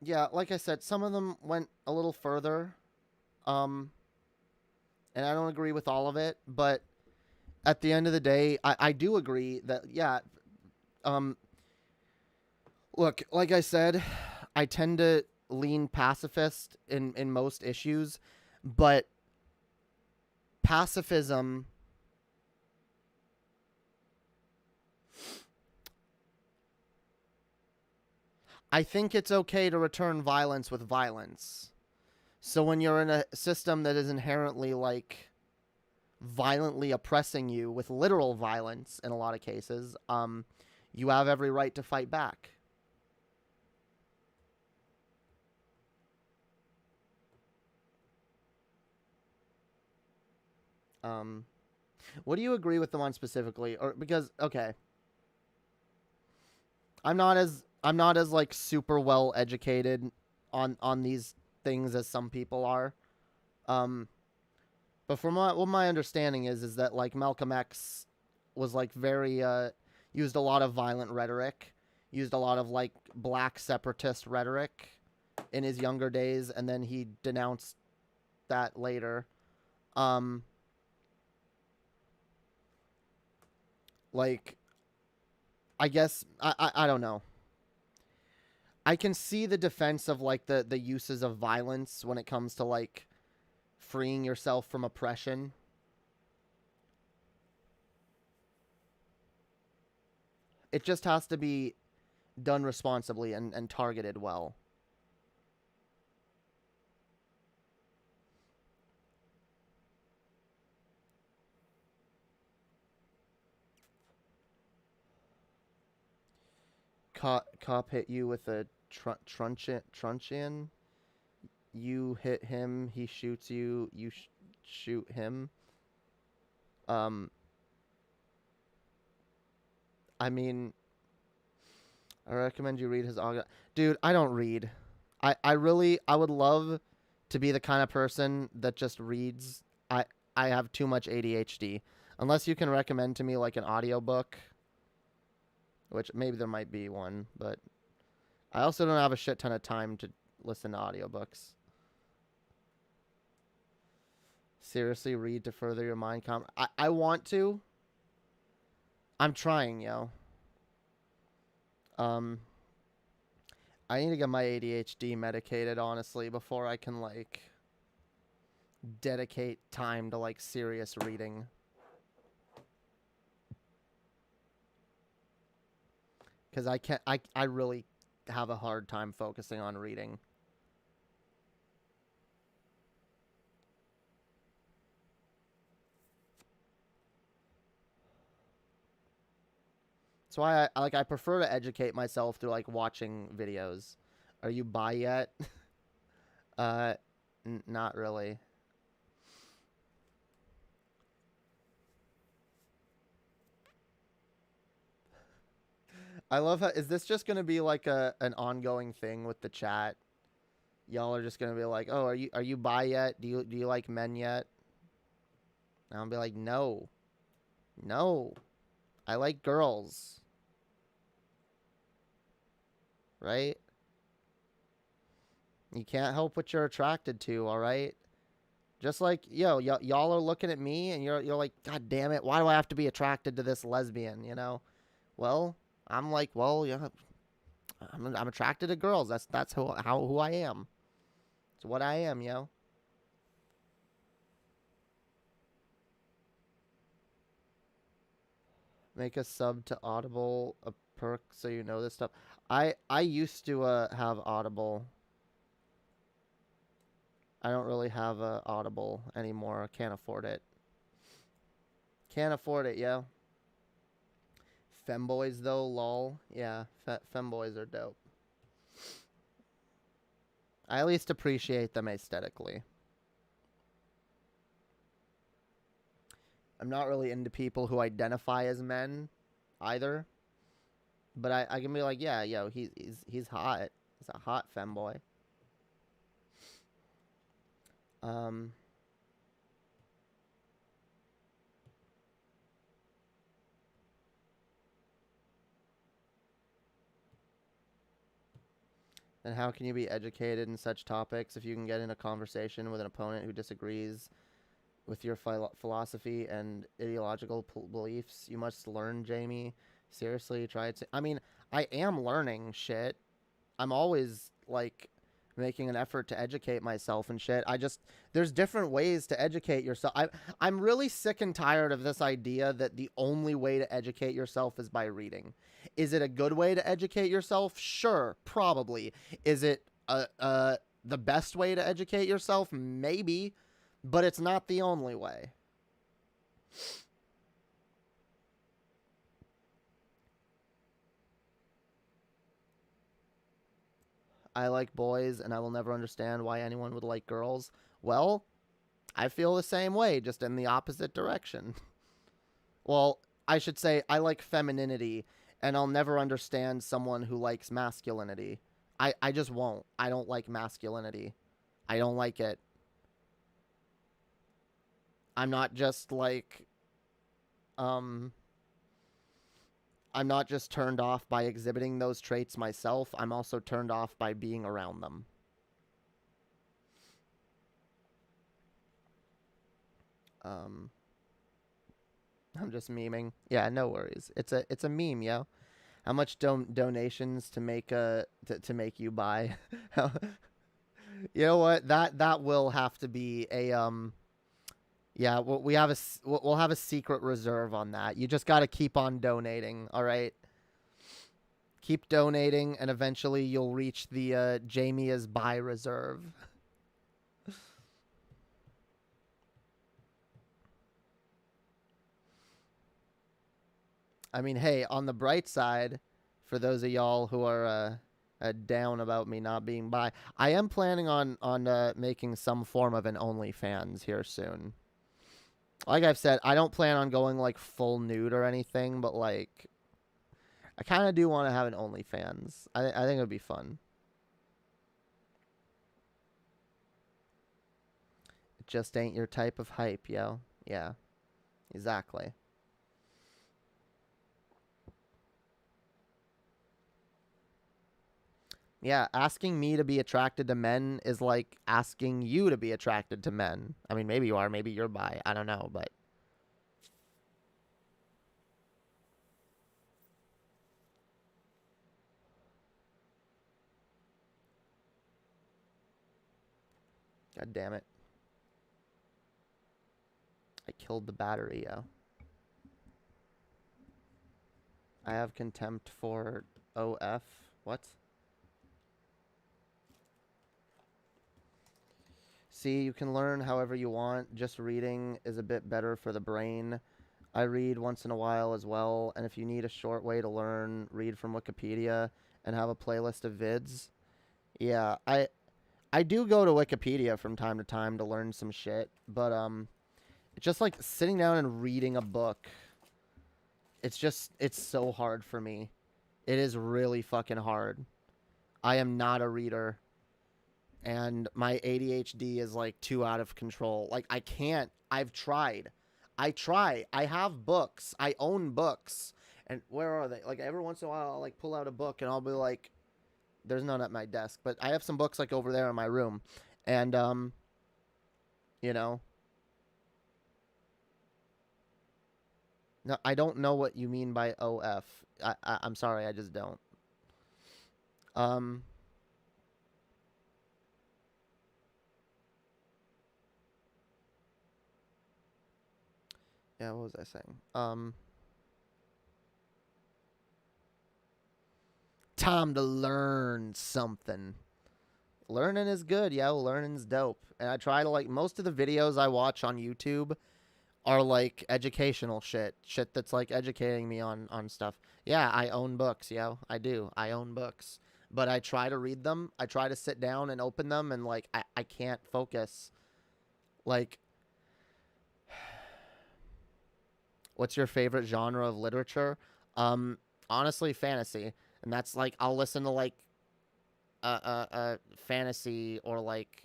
yeah, like I said, some of them went a little further, and I don't agree with all of it, but at the end of the day, I do agree that, yeah, look, like I said, I tend to lean pacifist in most issues, but pacifism, I think it's okay to return violence with violence. So when you're in a system that is inherently, like, violently oppressing you with literal violence in a lot of cases, you have every right to fight back. What do you agree with them on specifically? Or because okay, I'm not as like super well educated on these things as some people are. Um, but from what my understanding is that like Malcolm X was like very used a lot of violent rhetoric, used a lot of like black separatist rhetoric in his younger days, and then he denounced that later. Um, like I guess I don't know. I can see the defense of like the uses of violence when it comes to like freeing yourself from oppression. It just has to be done responsibly and targeted well. Cop hit you with a truncheon. You hit him. He shoots you. You shoot him. Um, I mean, I recommend you read his Aga. Dude, I don't read. I would love to be the kind of person that just reads. I have too much ADHD. Unless you can recommend to me like an audiobook, which maybe there might be one, but I also don't have a shit ton of time to listen to audiobooks. Seriously, read to further your mind. I want to. I'm trying, yo. Um, I need to get my ADHD medicated, honestly, before I can, like, dedicate time to, like, serious reading. Because I can't, I really have a hard time focusing on reading. That's why I prefer to educate myself through like watching videos. Are you bi yet? uh, not really. I love how is this just gonna be like an ongoing thing with the chat? Y'all are just gonna be like, oh, are you bi yet? Do you like men yet? And I'll be like, no, no, I like girls, right? You can't help what you're attracted to, all right? Just like, y'all are looking at me and you're like, God damn it, why do I have to be attracted to this lesbian, you know? Well, I'm like, well, yeah, I'm attracted to girls. That's who I am. It's what I am, yo. Make a sub to Audible, a perk so you know this stuff. I used to have Audible. I don't really have Audible anymore. I can't afford it. Can't afford it, yo. Femboys though, lol. Yeah, femboys are dope. I at least appreciate them aesthetically. I'm not really into people who identify as men either. But I can be like, yeah, yo, he's hot. He's a hot femboy. Then how can you be educated in such topics if you can get in a conversation with an opponent who disagrees with your philosophy and ideological beliefs? You must learn, Jamie. Seriously, try to. I mean, I am learning shit. I'm always like making an effort to educate myself and shit. There's different ways to educate yourself. I'm really sick and tired of this idea that the only way to educate yourself is by reading. Is it a good way to educate yourself? Sure, probably. Is it the best way to educate yourself? Maybe, but it's not the only way. I like boys, and I will never understand why anyone would like girls. Well, I feel the same way, just in the opposite direction. Well, I should say I like femininity, and I'll never understand someone who likes masculinity. I just won't. I don't like masculinity. I don't like it. I'm not just like um I'm not just turned off by exhibiting those traits myself. I'm also turned off by being around them. Um I'm just memeing. Yeah, no worries. It's a meme, yo. How much donations to make to make you buy? You know what? That will have to be a yeah, we have we'll have a secret reserve on that. You just got to keep on donating, all right? Keep donating and eventually you'll reach the Jamie is buy reserve. I mean, hey, on the bright side, for those of y'all who are down about me not being bi, I am planning on making some form of an OnlyFans here soon. Like I've said, I don't plan on going like full nude or anything, but like I kind of do want to have an OnlyFans. I think it would be fun. It just ain't your type of hype, yo. Yeah, exactly. Yeah, asking me to be attracted to men is like asking you to be attracted to men. I mean, maybe you are, maybe you're bi. I don't know, but god damn it. I killed the battery, yo. I have contempt for OF. What? See, you can learn however you want. Just reading is a bit better for the brain. I read once in a while as well, and if you need a short way to learn, read from Wikipedia and have a playlist of vids. Yeah, I do go to Wikipedia from time to time to learn some shit, but it's just like sitting down and reading a book. It's so hard for me. It is really fucking hard. I am not a reader. And my ADHD is like too out of control. Like I can't. I've tried. I try. I have books. I own books. And where are they? Like every once in a while I'll like pull out a book and I'll be like there's none at my desk, but I have some books like over there in my room. And you know, no, I don't know what you mean by OF. I'm sorry, I just don't. Um yeah, what was I saying? Time to learn something. Learning is good, yo. Learning's dope. And I try to like most of the videos I watch on YouTube are like educational shit. Shit that's like educating me on stuff. Yeah, I own books, yo. I do. I own books. But I try to read them. I try to sit down and open them and like I can't focus. Like what's your favorite genre of literature? Honestly, fantasy. And that's like I'll listen to like fantasy or like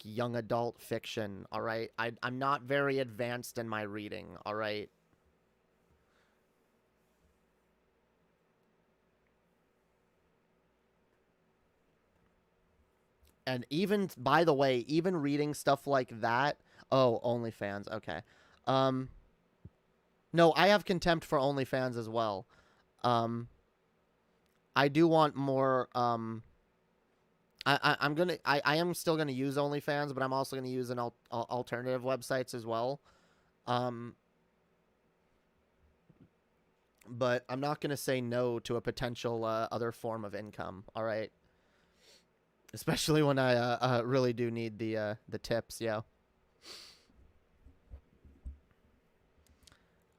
young adult fiction, all right? I'm not very advanced in my reading, all right? And even by the way, even reading stuff like that, oh, OnlyFans, okay. Um no, I have contempt for OnlyFans as well. Um I do want more I'm gonna I am still gonna use OnlyFans, but I'm also gonna use an alternative websites as well. Um, but I'm not gonna say no to a potential other form of income. All right, especially when I really do need the tips. Yeah.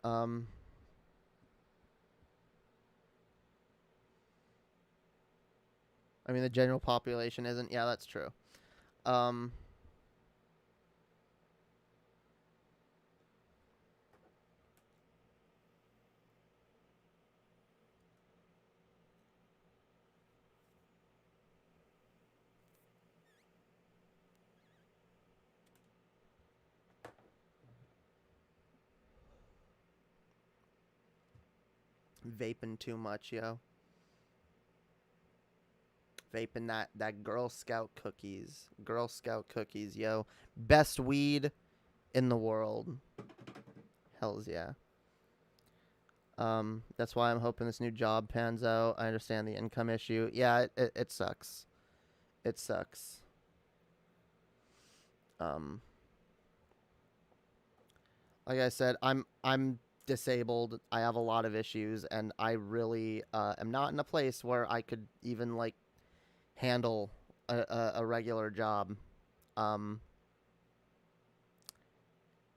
Um, I mean the general population isn't. Yeah, that's true. Um. Vaping too much, yo. Vaping that Girl Scout cookies. Girl Scout cookies, yo. Best weed in the world. Hells yeah. That's why I'm hoping this new job pans out. I understand the income issue. Yeah, it sucks. It sucks. Like I said, I'm disabled. I have a lot of issues, and I really am not in a place where I could even like handle a regular job.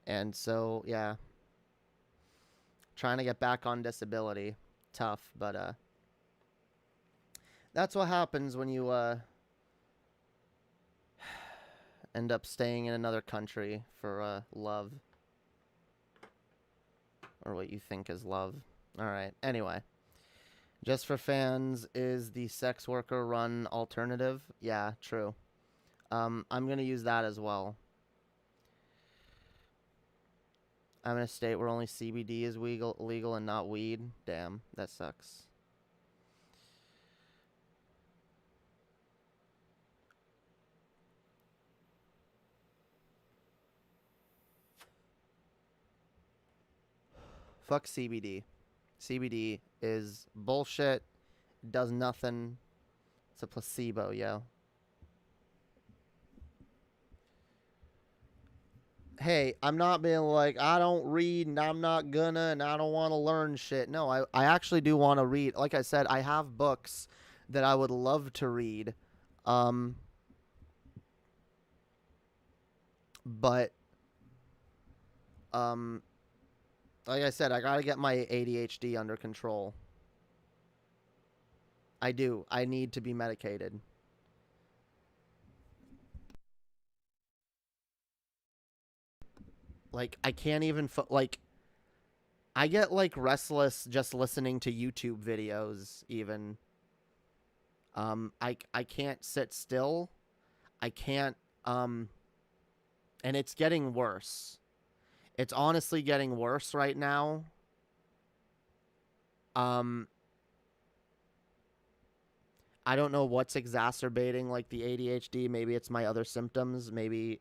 And so yeah, trying to get back on disability, tough, but that's what happens when you end up staying in another country for love. Or what you think is love. Alright, anyway. Just for Fans is the sex worker run alternative. Yeah, true. I'm gonna use that as well. I'm in a state where only CBD is legal and not weed. Damn, that sucks. Fuck CBD. CBD is bullshit. Does nothing. It's a placebo, yo. Hey, I'm not being like, I don't read and I'm not gonna and I don't want to learn shit. No, I actually do want to read. Like I said, I have books that I would love to read. But like I said, I gotta get my ADHD under control. I do. I need to be medicated. Like, I can't even... like, I get, like, restless just listening to YouTube videos, even. I can't sit still. I can't, and it's getting worse. It's honestly getting worse right now. I don't know what's exacerbating, like, the ADHD. Maybe it's my other symptoms. Maybe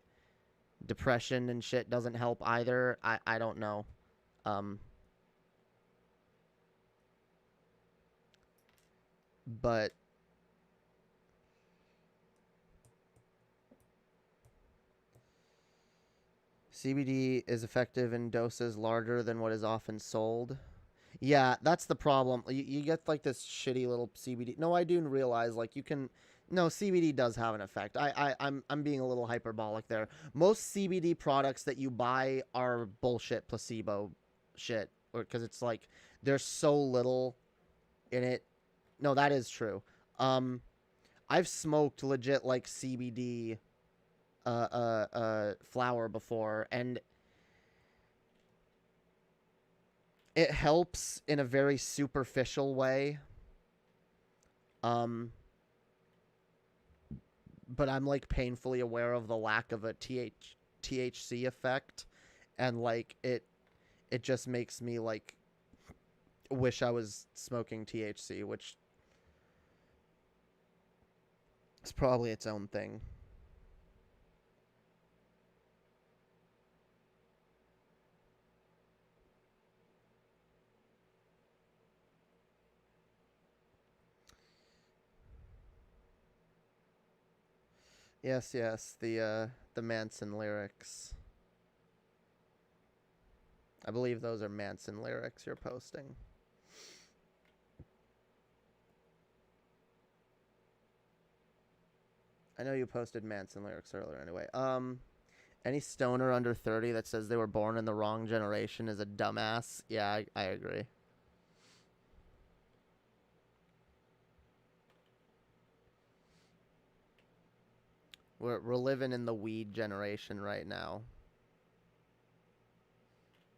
depression and shit doesn't help either. I don't know. But CBD is effective in doses larger than what is often sold. Yeah, that's the problem. You get like this shitty little CBD. No, I do realize like you can. No, CBD does have an effect. I'm being a little hyperbolic there. Most CBD products that you buy are bullshit placebo shit, or because it's like there's so little in it. No, that is true. I've smoked legit like CBD flower before, and it helps in a very superficial way. But I'm like painfully aware of the lack of a THC effect, and like it just makes me like wish I was smoking THC, which is probably its own thing. Yes, the Manson lyrics. I believe those are Manson lyrics you're posting. I know you posted Manson lyrics earlier anyway. Any stoner under 30 that says they were born in the wrong generation is a dumbass. Yeah, I agree. We're living in the weed generation right now.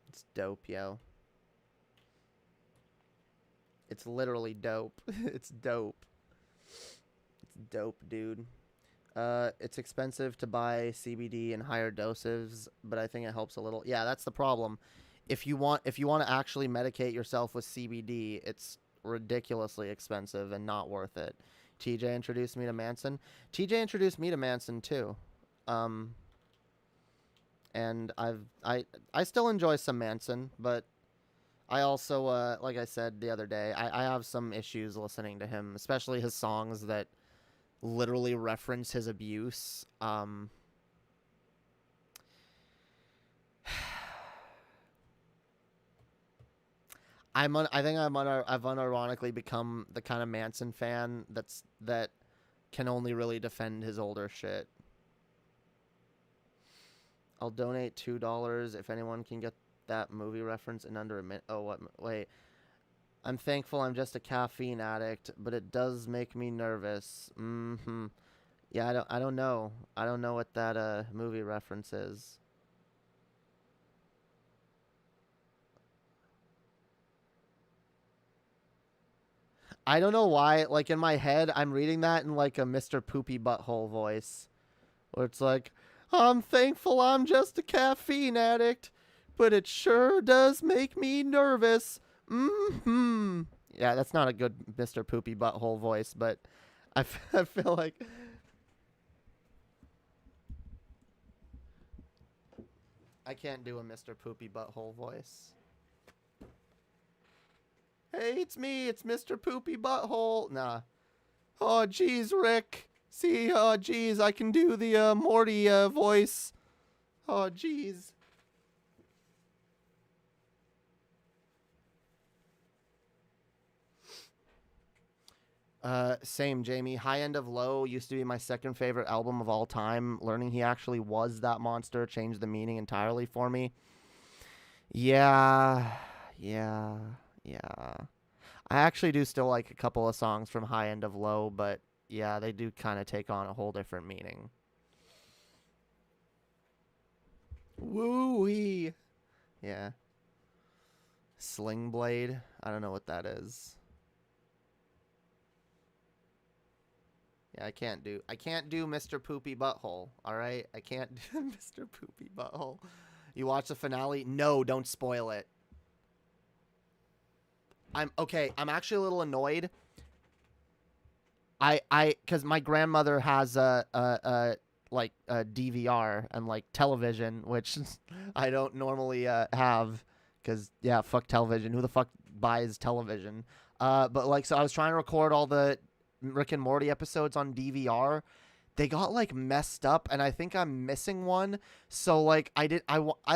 It's dope, yo. It's literally dope. It's dope. It's dope, dude. It's expensive to buy CBD in higher doses, but I think it helps a little. Yeah, that's the problem. if you want to actually medicate yourself with CBD, it's ridiculously expensive and not worth it. TJ introduced me to Manson. TJ introduced me to Manson too. And I still enjoy some Manson, but I also like I said the other day, I have some issues listening to him, especially his songs that literally reference his abuse. I think I've unironically become the kind of Manson fan that can only really defend his older shit. I'll donate $2 if anyone can get that movie reference in under a minute. Oh, what? Wait. I'm thankful I'm just a caffeine addict, but it does make me nervous. Yeah, I don't know. I don't know what that movie reference is. I don't know why, like in my head, I'm reading that in like a Mr. Poopy Butthole voice. Where it's like, I'm thankful I'm just a caffeine addict, but it sure does make me nervous. Yeah, that's not a good Mr. Poopy Butthole voice, but I feel like... I can't do a Mr. Poopy Butthole voice. Hey, it's me. It's Mr. Poopy Butthole. Nah. Oh, jeez, Rick. See, oh, jeez, I can do the Morty voice. Oh, jeez. Same, Jamie. High End of Low used to be my second favorite album of all time. Learning he actually was that monster changed the meaning entirely for me. Yeah. I actually do still like a couple of songs from High End of Low, but yeah, they do kind of take on a whole different meaning. Woo-wee. Yeah. Sling Blade. I don't know what that is. Yeah, I can't do Mr. Poopy Butthole, all right? I can't do Mr. Poopy Butthole. You watch the finale? No, don't spoil it. I'm actually a little annoyed. Cuz my grandmother has a DVR and like television, which I don't normally have cuz yeah, fuck television. Who the fuck buys television? But like so I was trying to record all the Rick and Morty episodes on DVR. They got like messed up and I think I'm missing one. So like I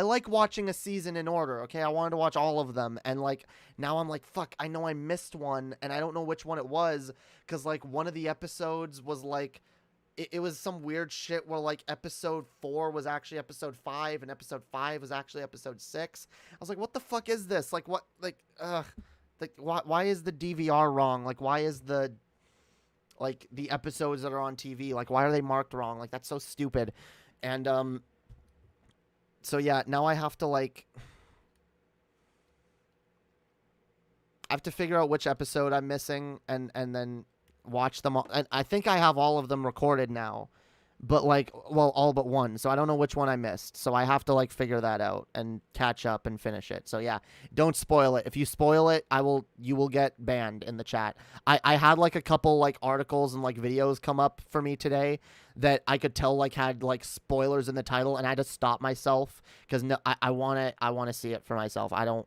like watching a season in order. Okay. I wanted to watch all of them. And like, now I'm like, fuck, I know I missed one and I don't know which one it was. Cause like one of the episodes was like, it was some weird shit where like episode 4 was actually episode 5 and episode 5 was actually episode 6. I was like, what the fuck is this? Like what, like, why is the DVR wrong? Like, why is the episodes that are on TV, like why are they marked wrong? Like that's so stupid. And so yeah, now I have to like I have to figure out which episode I'm missing and then watch them all. And I think I have all of them recorded now. But like, well, all but one. So I don't know which one I missed. So I have to like figure that out and catch up and finish it. So yeah, don't spoil it. If you spoil it, you will get banned in the chat. I had like a couple like articles and like videos come up for me today that I could tell like had like spoilers in the title, and I had to stop myself because no, I want to see it for myself. I don't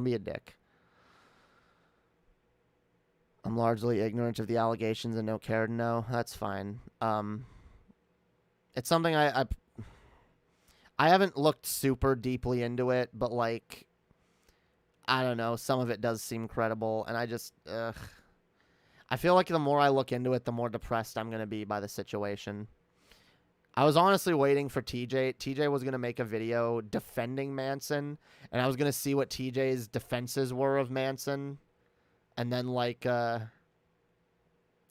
be a dick. I'm largely ignorant of the allegations and don't care to know. That's fine. It's something I haven't looked super deeply into it, but like, I don't know. Some of it does seem credible, and I just, I feel like the more I look into it, the more depressed I'm going to be by the situation. I was honestly waiting for TJ. TJ was going to make a video defending Manson, and I was going to see what TJ's defenses were of Manson. And then, like,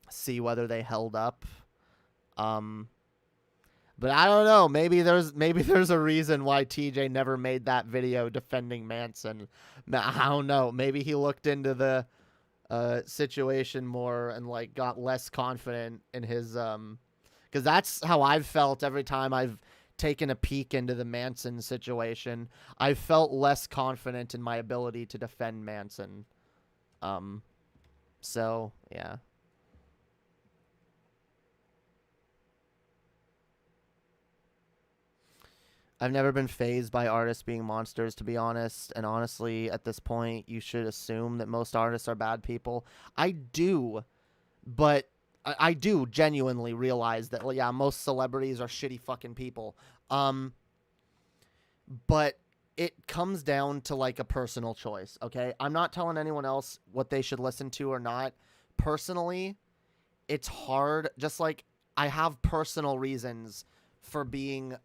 see whether they held up. But I don't know. Maybe there's a reason why TJ never made that video defending Manson. I don't know. Maybe he looked into the situation more and, like, got less confident in his... Because that's how I've felt every time I've taken a peek into the Manson situation, I felt less confident in my ability to defend Manson. So, yeah. I've never been fazed by artists being monsters, to be honest. And honestly, at this point, you should assume that most artists are bad people. I do, but I do genuinely realize that, yeah, most celebrities are shitty fucking people. But it comes down to, like, a personal choice, okay? I'm not telling anyone else what they should listen to or not. Personally, it's hard. Just like I have personal reasons for being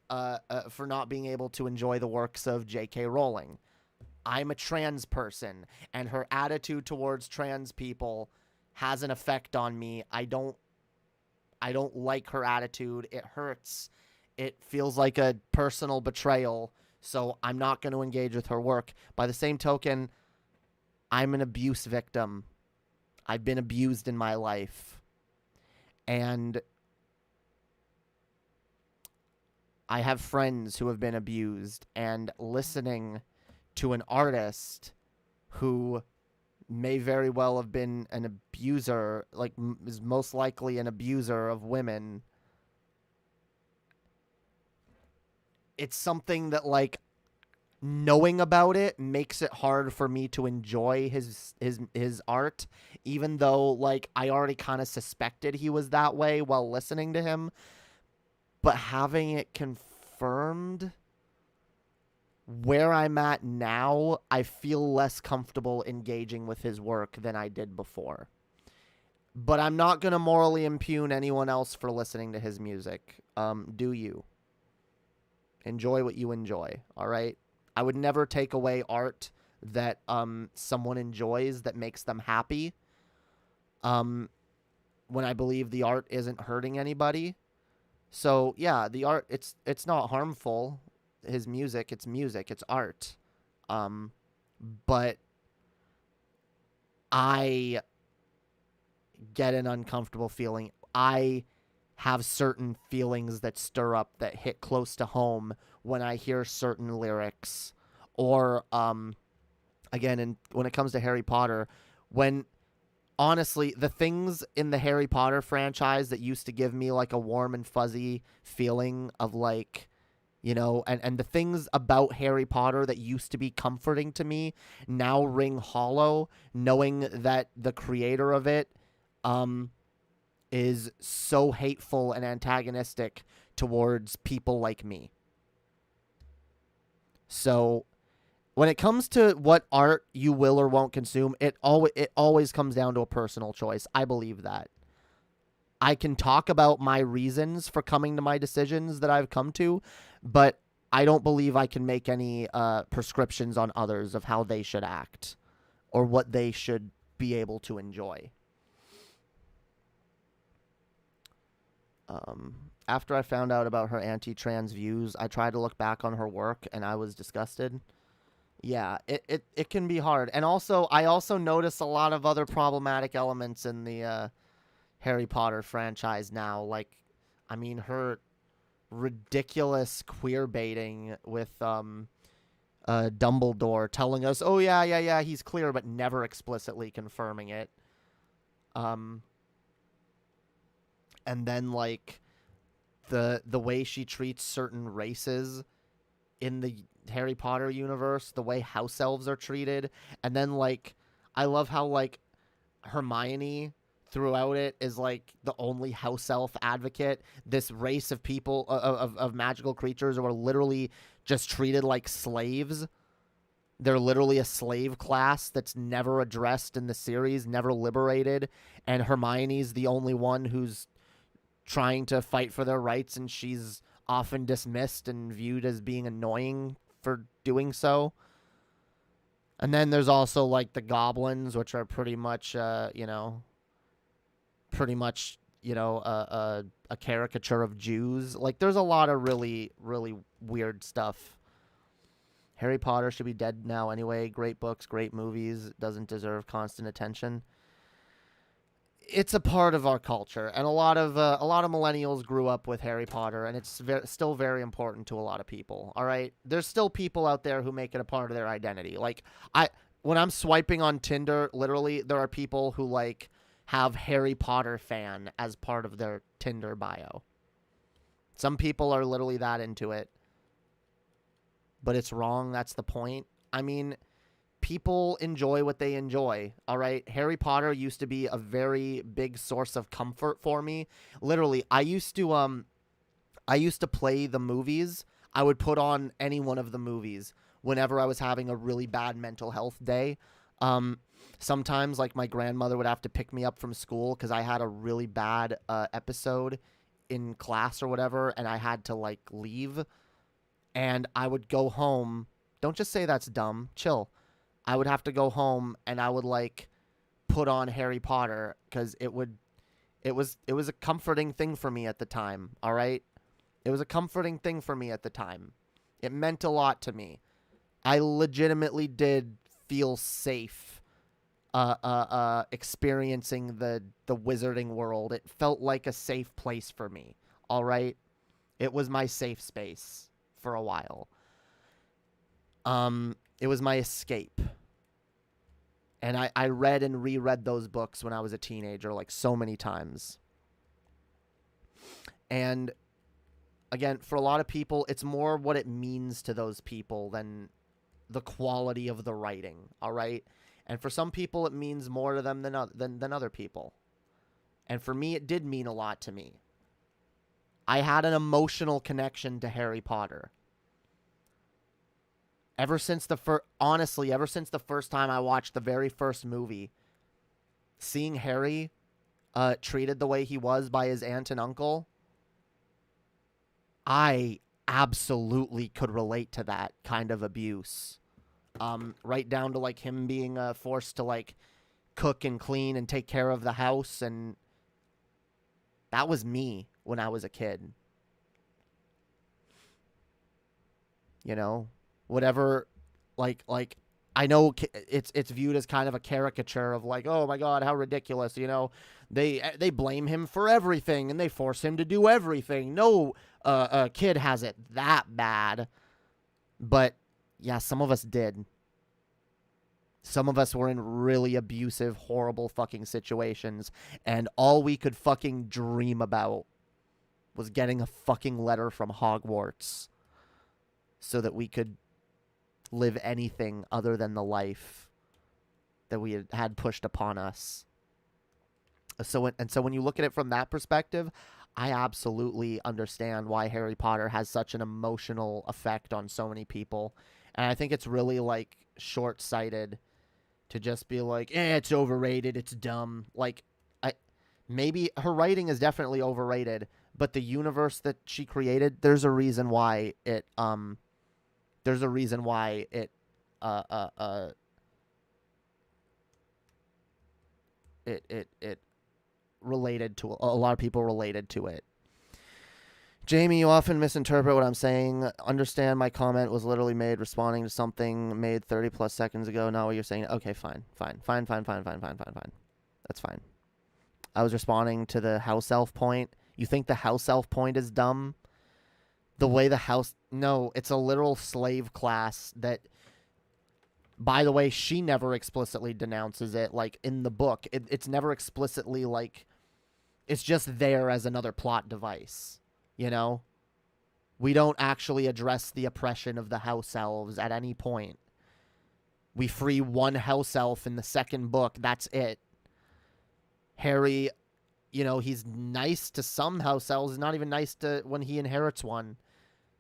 for not being able to enjoy the works of J.K. Rowling. I'm a trans person, and her attitude towards trans people has an effect on me. I don't like her attitude. It hurts. It feels like a personal betrayal, so I'm not going to engage with her work. By the same token, I'm an abuse victim. I've been abused in my life. And I have friends who have been abused, and listening to an artist who may very well have been an abuser, like is most likely an abuser of women, it's something that, like, knowing about it makes it hard for me to enjoy his art, even though, like, I already kind of suspected he was that way while listening to him. But having it confirmed, where I'm at now, I feel less comfortable engaging with his work than I did before. But I'm not going to morally impugn anyone else for listening to his music. Do you? Enjoy what you enjoy, all right? I would never take away art that someone enjoys that makes them happy. When I believe the art isn't hurting anybody. So, yeah, the art, it's not harmful. His music, it's art. But I get an uncomfortable feeling. I have certain feelings that stir up, that hit close to home when I hear certain lyrics. Or, again, when it comes to Harry Potter, honestly, the things in the Harry Potter franchise that used to give me, like, a warm and fuzzy feeling of, like, you know, and the things about Harry Potter that used to be comforting to me now ring hollow, knowing that the creator of it is so hateful and antagonistic towards people like me. So when it comes to what art you will or won't consume, it always comes down to a personal choice. I believe that. I can talk about my reasons for coming to my decisions that I've come to, but I don't believe I can make any prescriptions on others of how they should act or what they should be able to enjoy. After I found out about her anti-trans views, I tried to look back on her work, and I was disgusted. Yeah, it can be hard. And also, I also notice a lot of other problematic elements in the Harry Potter franchise now. Like, I mean, her ridiculous queer baiting with Dumbledore telling us, oh, yeah, he's clear, but never explicitly confirming it. And then, like, the way she treats certain races in the Harry Potter universe, the way house elves are treated. And then, like, I love how, like, Hermione throughout it is, like, the only house elf advocate. This race of people, of magical creatures who are literally just treated like slaves. They're literally a slave class that's never addressed in the series, never liberated. And Hermione's the only one who's trying to fight for their rights, and she's often dismissed and viewed as being annoying for doing so. And then there's also, like, the goblins, which are pretty much, a caricature of Jews. Like, there's a lot of really, really weird stuff. Harry Potter should be dead now anyway. Great books, great movies. Doesn't deserve constant attention. it's a part of our culture, and a lot of millennials grew up with Harry Potter, and it's still very important to a lot of people. All right, there's still people out there who make it a part of their identity. Like when I'm swiping on Tinder, literally there are people who like have Harry Potter fan as part of their Tinder bio. Some people are literally that into it, but it's wrong. That's the point. I mean, people enjoy what they enjoy, all right? Harry Potter used to be a very big source of comfort for me. Literally, I used to play the movies. I would put on any one of the movies whenever I was having a really bad mental health day. Sometimes, like, my grandmother would have to pick me up from school because I had a really bad episode in class or whatever, and I had to, like, leave. And I would go home. Don't just say that's dumb. Chill. I would have to go home and I would like put on Harry Potter because it was a comforting thing for me at the time. All right. It was a comforting thing for me at the time. It meant a lot to me. I legitimately did feel safe experiencing the wizarding world. It felt like a safe place for me. All right. It was my safe space for a while. It was my escape. And I read and reread those books when I was a teenager, like so many times. And again, for a lot of people, it's more what it means to those people than the quality of the writing, all right? And for some people, it means more to them than other people. And for me, it did mean a lot to me. I had an emotional connection to Harry Potter. Ever since the first time I watched the very first movie, seeing Harry treated the way he was by his aunt and uncle, I absolutely could relate to that kind of abuse. Right down to like him being forced to like cook and clean and take care of the house, and that was me when I was a kid. You know? Whatever, like I know it's viewed as kind of a caricature of like, oh my God, how ridiculous, you know, they blame him for everything and they force him to do everything. No kid has it that bad, but yeah, some of us did. Some of us were in really abusive, horrible fucking situations, and all we could fucking dream about was getting a fucking letter from Hogwarts so that we could live anything other than the life that we had pushed upon us. So when you look at it from that perspective, I absolutely understand why Harry Potter has such an emotional effect on so many people. And I think it's really like short-sighted to just be like, it's overrated, it's dumb. Like, maybe her writing is definitely overrated, but the universe that she created, there's a reason why it related to a lot of people related to it. Jamie, you often misinterpret what I'm saying. Understand my comment was literally made responding to something made 30 plus seconds ago, not what you're saying. Okay, fine. That's fine. I was responding to the house elf point. You think the house elf point is dumb? The way the house... No, it's a literal slave class that... By the way, she never explicitly denounces it, like, in the book. It's never explicitly, like... It's just there as another plot device, you know? We don't actually address the oppression of the house elves at any point. We free one house elf in the second book. That's it. Harry, you know, he's nice to some house elves. He's not even nice to when he inherits one.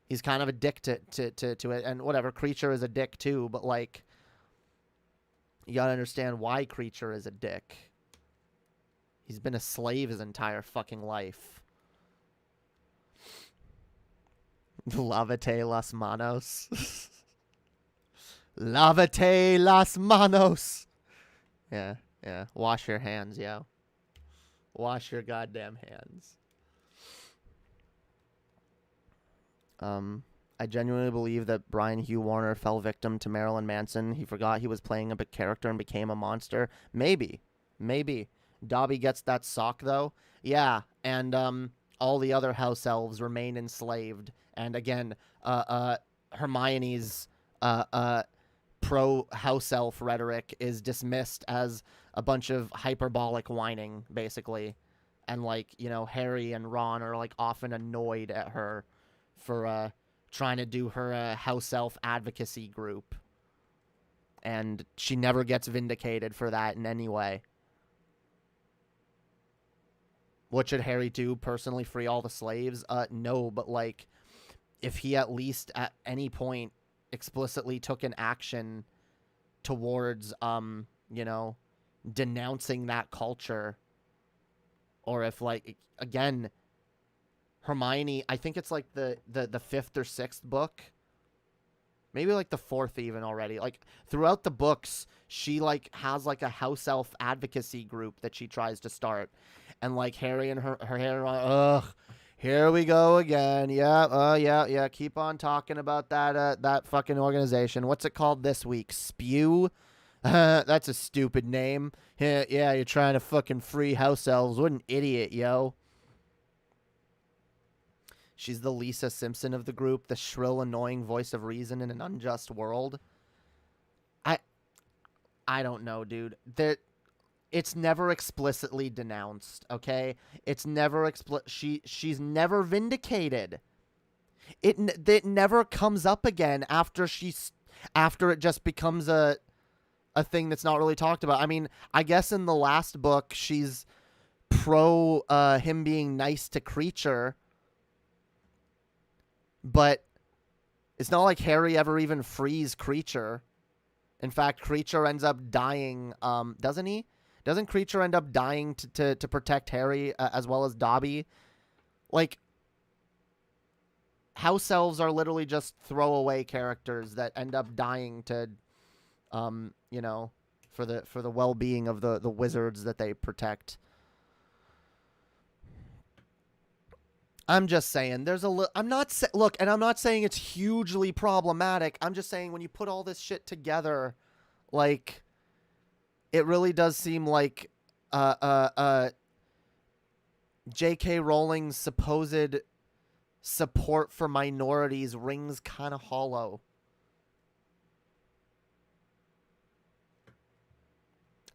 He's kind of a dick to it. And whatever, Creature is a dick too. But, like, you gotta understand why Creature is a dick. He's been a slave his entire fucking life. Lavate las manos. Lavate las manos. Yeah. Wash your hands, yo. Wash your goddamn hands. I genuinely believe that Brian Hugh Warner fell victim to Marilyn Manson. He forgot he was playing a big character and became a monster. Maybe. Dobby gets that sock, though. Yeah, and all the other house elves remain enslaved. And again, Hermione's pro-house elf rhetoric is dismissed as a bunch of hyperbolic whining, basically. And, like, you know, Harry and Ron are, like, often annoyed at her for trying to do her house elf advocacy group. And she never gets vindicated for that in any way. What should Harry do? Personally free all the slaves? No, but, like, if he at least at any point explicitly took an action towards, you know, denouncing that culture, or if, like, again, Hermione, I think it's, like, the 5th or 6th book, maybe, like, the 4th even already, like, throughout the books, she, like, has, like, a house elf advocacy group that she tries to start, and, like, Harry and her hair on, ugh, here we go again. Yeah, keep on talking about that fucking organization. What's it called this week? Spew? That's a stupid name. Yeah, you're trying to fucking free house elves. What an idiot, yo. She's the Lisa Simpson of the group, the shrill, annoying voice of reason in an unjust world. I don't know, dude. It's never explicitly denounced, okay? It's never she's never vindicated. It never comes up again after it just becomes a thing that's not really talked about. I mean, I guess in the last book she's pro him being nice to Creature, but it's not like Harry ever even frees Creature. In fact, Creature ends up dying, doesn't he? Doesn't Creature end up dying to protect Harry as well as Dobby? Like, house elves are literally just throwaway characters that end up dying to, you know, for the well-being of the wizards that they protect. I'm just saying, there's a look, and I'm not saying it's hugely problematic. I'm just saying when you put all this shit together, like, it really does seem like J.K. Rowling's supposed support for minorities rings kind of hollow.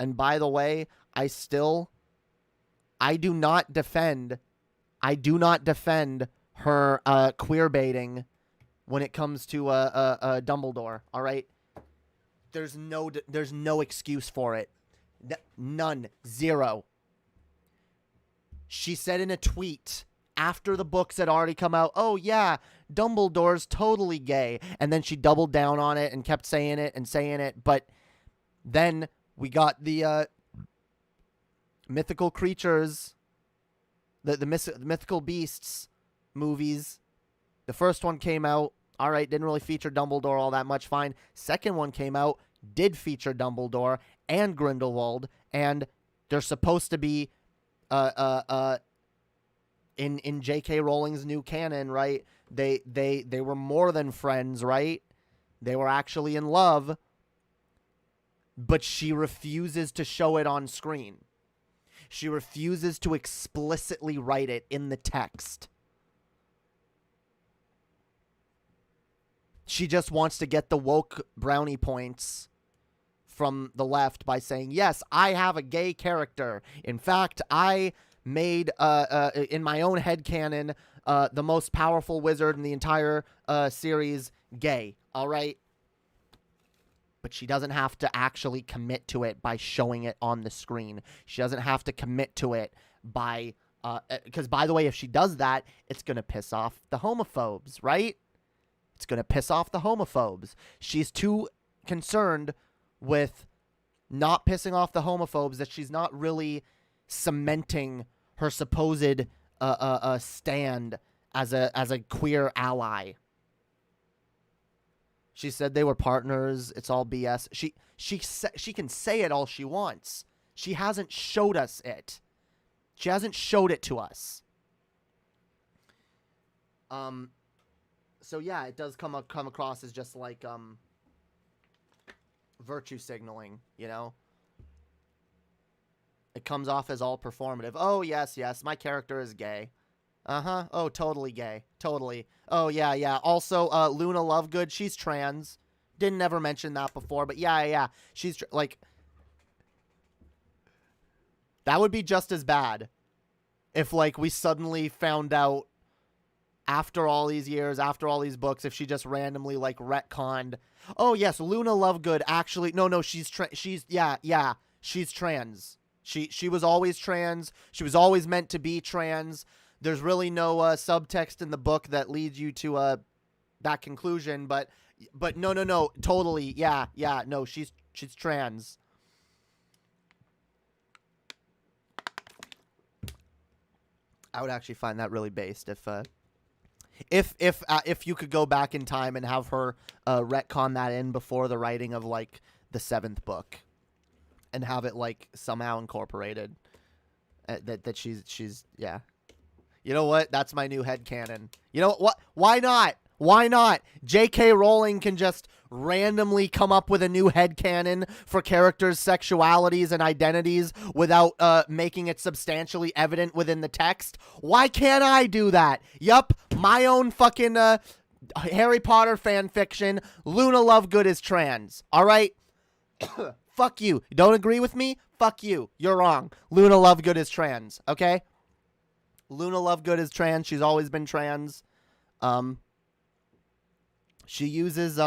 And by the way, I do not defend her queer baiting when it comes to Dumbledore, all right? There's no excuse for it. None. Zero. She said in a tweet after the books had already come out, oh yeah, Dumbledore's totally gay. And then she doubled down on it and kept saying it. But then we got the mythical creatures, the mythical beasts movies. The first one came out. All right, didn't really feature Dumbledore all that much. Fine. Second one came out, did feature Dumbledore and Grindelwald, and they're supposed to be in J.K. Rowling's new canon, right? They were more than friends, right? They were actually in love, but she refuses to show it on screen. She refuses to explicitly write it in the text. She just wants to get the woke brownie points from the left by saying, yes, I have a gay character. In fact, I made, in my own headcanon, the most powerful wizard in the entire series gay. All right? But she doesn't have to actually commit to it by showing it on the screen. She doesn't have to commit to it by... because, by the way, if she does that, it's going to piss off the homophobes, right? It's going to piss off the homophobes. She's too concerned with not pissing off the homophobes that she's not really cementing her supposed stand as a queer ally. She said they were partners. It's all BS. She can say it all she wants. She hasn't showed us it. She hasn't showed it to us. So yeah, it does come across as just like virtue signaling, you know? It comes off as all performative. Oh, yes, my character is gay. Uh-huh. Oh, totally gay. Totally. Oh, yeah. Also, Luna Lovegood, she's trans. Didn't ever mention that before, but yeah. She's, like... That would be just as bad if, like, we suddenly found out after all these years, after all these books, if she just randomly, like, retconned. Oh, yes, Luna Lovegood actually... No, she's trans. She was always trans. She was always meant to be trans. There's really no subtext in the book that leads you to that conclusion, but no, totally, yeah, no, she's trans. I would actually find that really based if you could go back in time and have her retcon that in before the writing of, like, the 7th book, and have it, like, somehow incorporated that she's yeah. You know what? That's my new headcanon. You know what? Why not? Why not? J.K. Rowling can just randomly come up with a new headcanon for characters' sexualities and identities without making it substantially evident within the text. Why can't I do that? Yup, my own fucking Harry Potter fan fiction. Luna Lovegood is trans. All right? Fuck you. Don't agree with me? Fuck you. You're wrong. Luna Lovegood is trans. Okay? Luna Lovegood is trans. She's always been trans. She uses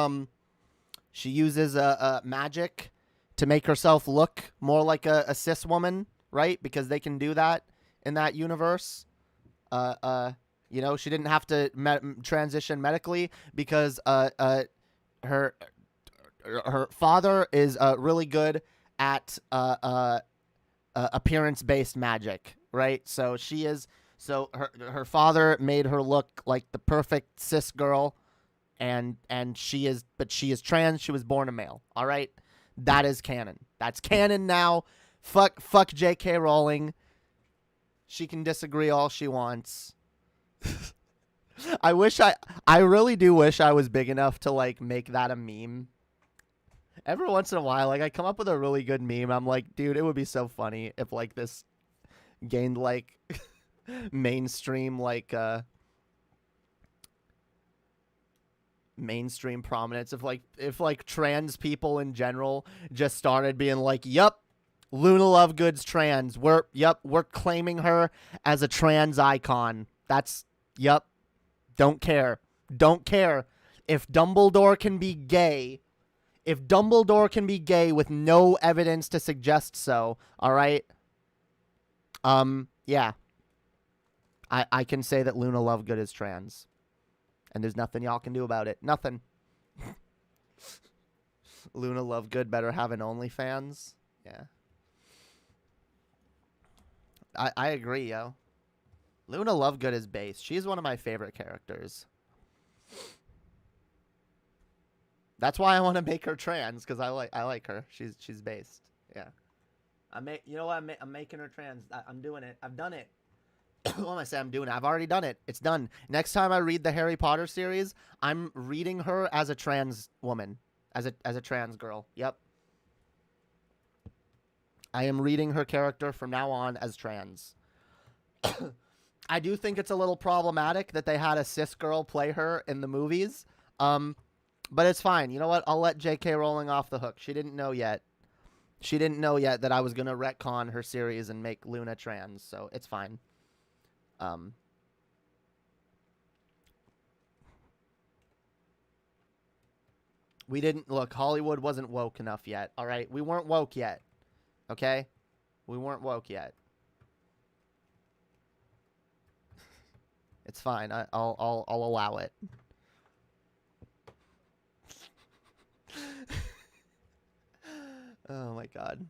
magic to make herself look more like a cis woman, right? Because they can do that in that universe. You know, she didn't have to transition medically because her father is really good at appearance-based magic, right? So her father made her look like the perfect cis girl, and she is trans. She was born a male. All right, that is canon. That's canon now. Fuck J.K. Rowling. She can disagree all she wants. I really do wish I was big enough to, like, make that a meme. Every once in a while, like, I come up with a really good meme. I'm like, dude, it would be so funny if, like, this gained, like, mainstream, like, mainstream prominence. If trans people in general just started being like, yup, Luna Lovegood's trans. We're claiming her as a trans icon. That's, yup. Don't care. If Dumbledore can be gay... If Dumbledore can be gay with no evidence to suggest so, all right? Yeah. I can say that Luna Lovegood is trans. And there's nothing y'all can do about it. Nothing. Luna Lovegood better have an OnlyFans. Yeah. I agree, yo. Luna Lovegood is based. She's one of my favorite characters. That's why I want to make her trans, because I like her. She's based. Yeah. You know what? I'm making her trans. I'm doing it. I've done it. What am I saying? I'm doing it. I've already done it. It's done. Next time I read the Harry Potter series, I'm reading her as a trans woman, as a trans girl. Yep. I am reading her character from now on as trans. I do think it's a little problematic that they had a cis girl play her in the movies. But it's fine. You know what? I'll let J.K. Rowling off the hook. She didn't know yet. She didn't know yet that I was going to retcon her series and make Luna trans, so it's fine. We didn't... Look, Hollywood wasn't woke enough yet, all right? We weren't woke yet, okay? We weren't woke yet. It's fine. I'll allow it. Oh my god.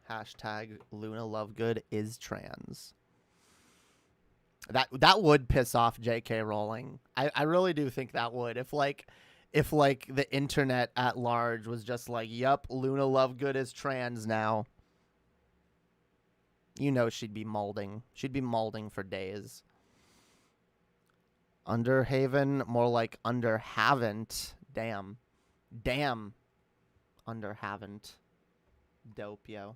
Hashtag Luna Lovegood is trans. That would piss off J.K. Rowling. I really do think that would. If the internet at large was just like, yup, Luna Lovegood is trans now. You know she'd be molding. She'd be molding for days. Underhaven, more like Underhavent. Damn. under haven't. Dope, yo.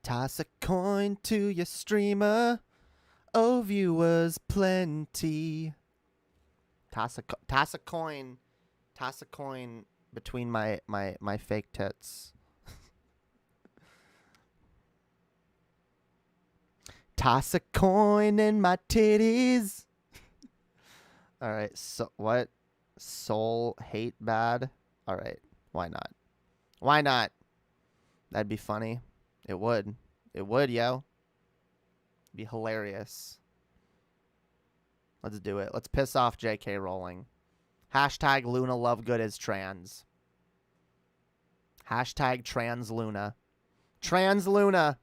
Toss a coin to your streamer. Oh, viewers plenty. Toss a coin. Toss a coin between my fake tits. Toss a coin in my titties. All right. So what? Soul hate bad. All right. Why not? Why not? That'd be funny. It would. It would, yo. Be hilarious. Let's do it. Let's piss off J.K. Rowling. Hashtag Luna Lovegood is trans. Hashtag trans Luna. Trans Luna.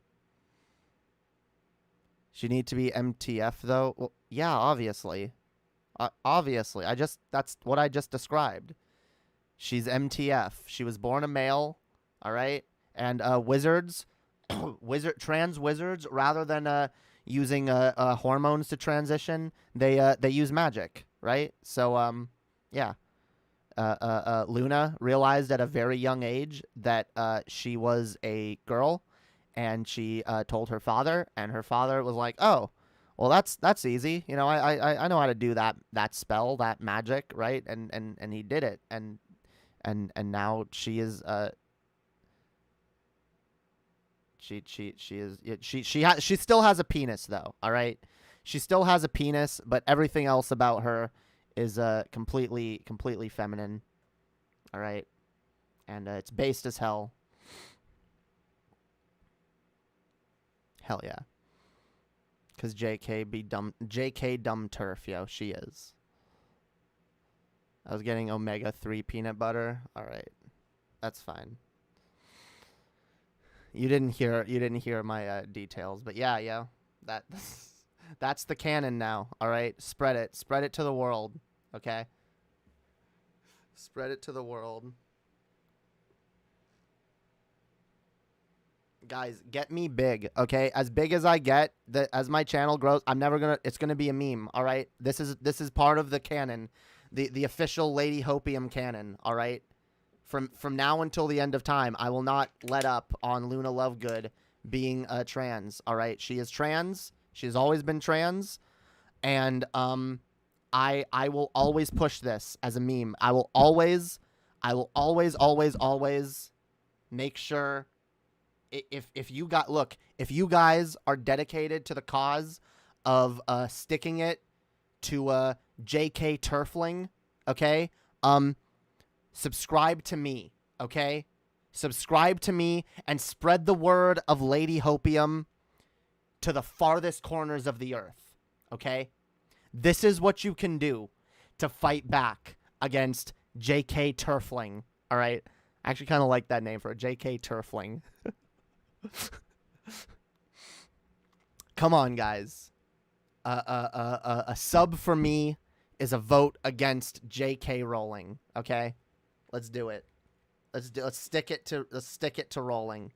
She need to be MTF though. Well, yeah, obviously. Obviously. That's what I just described. She's MTF. She was born a male. All right. And wizards, trans wizards, rather than using hormones to transition, they use magic, right? So yeah. Luna realized at a very young age that she was a girl, and she told her father, and her father was like, "Oh, well, that's easy. You know, I know how to do that spell, that magic, right?" And he did it, and now she is she still has a penis though. All right, she still has a penis, but everything else about her is completely feminine. All right, and it's based as hell. Hell yeah. Cause JK dumb turf, yo, she is. I was getting omega-3 peanut butter. All right, that's fine. You didn't hear my details, but yeah, yo, that's the canon now. All right, spread it to the world. Okay, spread it to the world. Guys, get me big, okay? As big as I get, as my channel grows, it's gonna be a meme, all right? This is part of the canon, the official Lady Hopium canon, all right? From now until the end of time, I will not let up on Luna Lovegood being trans, all right? She is trans. She has always been trans, and I will always push this as a meme. I will always make sure. If you guys are dedicated to the cause of sticking it to JK Turfling, okay? Subscribe to me, okay? Subscribe to me and spread the word of Lady Hopium to the farthest corners of the earth, okay? This is what you can do to fight back against JK Turfling, all right? I actually kind of like that name for a JK Turfling. Come on, guys. A sub for me is a vote against J.K. Rowling. Okay, let's do it. Let's stick it to Rowling.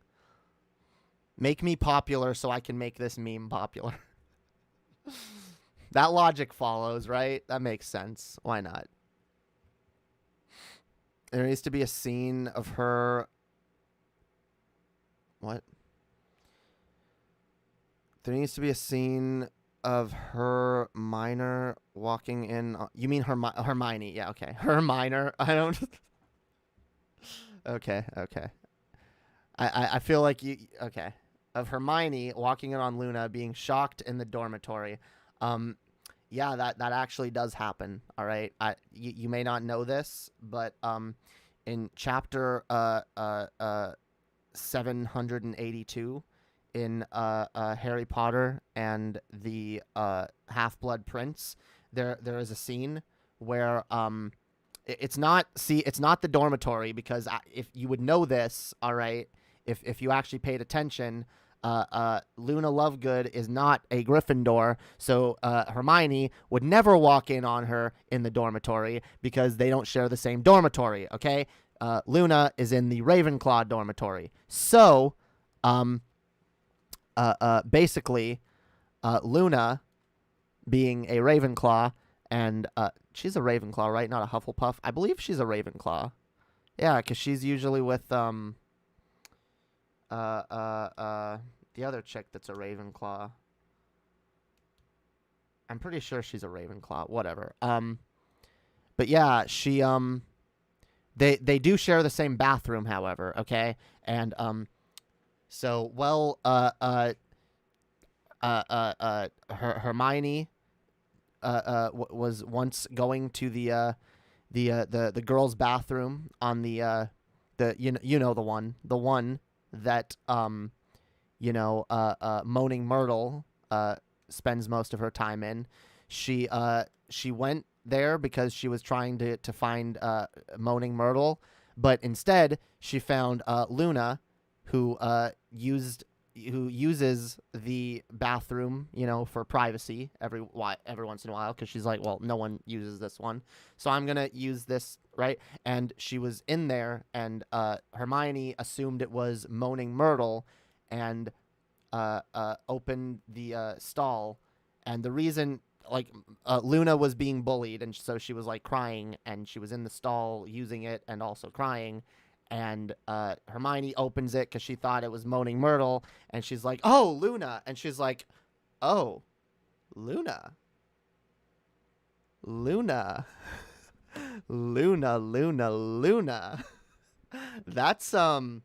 Make me popular so I can make this meme popular. That logic follows, right? That makes sense. Why not? There needs to be a scene of her. What? There needs to be a scene of her minor walking in. You mean Hermione? Yeah, okay. Her minor. I don't. Okay. I feel like you. Okay. Of Hermione walking in on Luna being shocked in the dormitory. Yeah, that actually does happen. All right. You may not know this, but in chapter 782 in Harry Potter and the Half-Blood Prince, there is a scene where it's not the dormitory, because if you would know this, all right, if you actually paid attention, Luna Lovegood is not a Gryffindor, so Hermione would never walk in on her in the dormitory because they don't share the same dormitory, okay? Luna is in the Ravenclaw dormitory. So, basically, Luna, being a Ravenclaw, and she's a Ravenclaw, right? Not a Hufflepuff. I believe she's a Ravenclaw. Yeah, because she's usually with the other chick that's a Ravenclaw. I'm pretty sure she's a Ravenclaw. Whatever. But yeah, she they do share the same bathroom, however. Okay, and so Hermione was once going to the girls' bathroom on the the one that Moaning Myrtle spends most of her time in. She went there because she was trying to find Moaning Myrtle, but instead she found Luna, who uses the bathroom, for privacy every once in a while, because she's like, well, no one uses this one, so I'm gonna use this, right? And she was in there, and Hermione assumed it was Moaning Myrtle, and opened the stall, and the reason, Luna was being bullied, and so she was crying, and she was in the stall using it and also crying. And Hermione opens it because she thought it was Moaning Myrtle, and she's like, "Oh, Luna!" And she's like, "Oh, Luna, Luna, Luna, Luna, Luna." That's some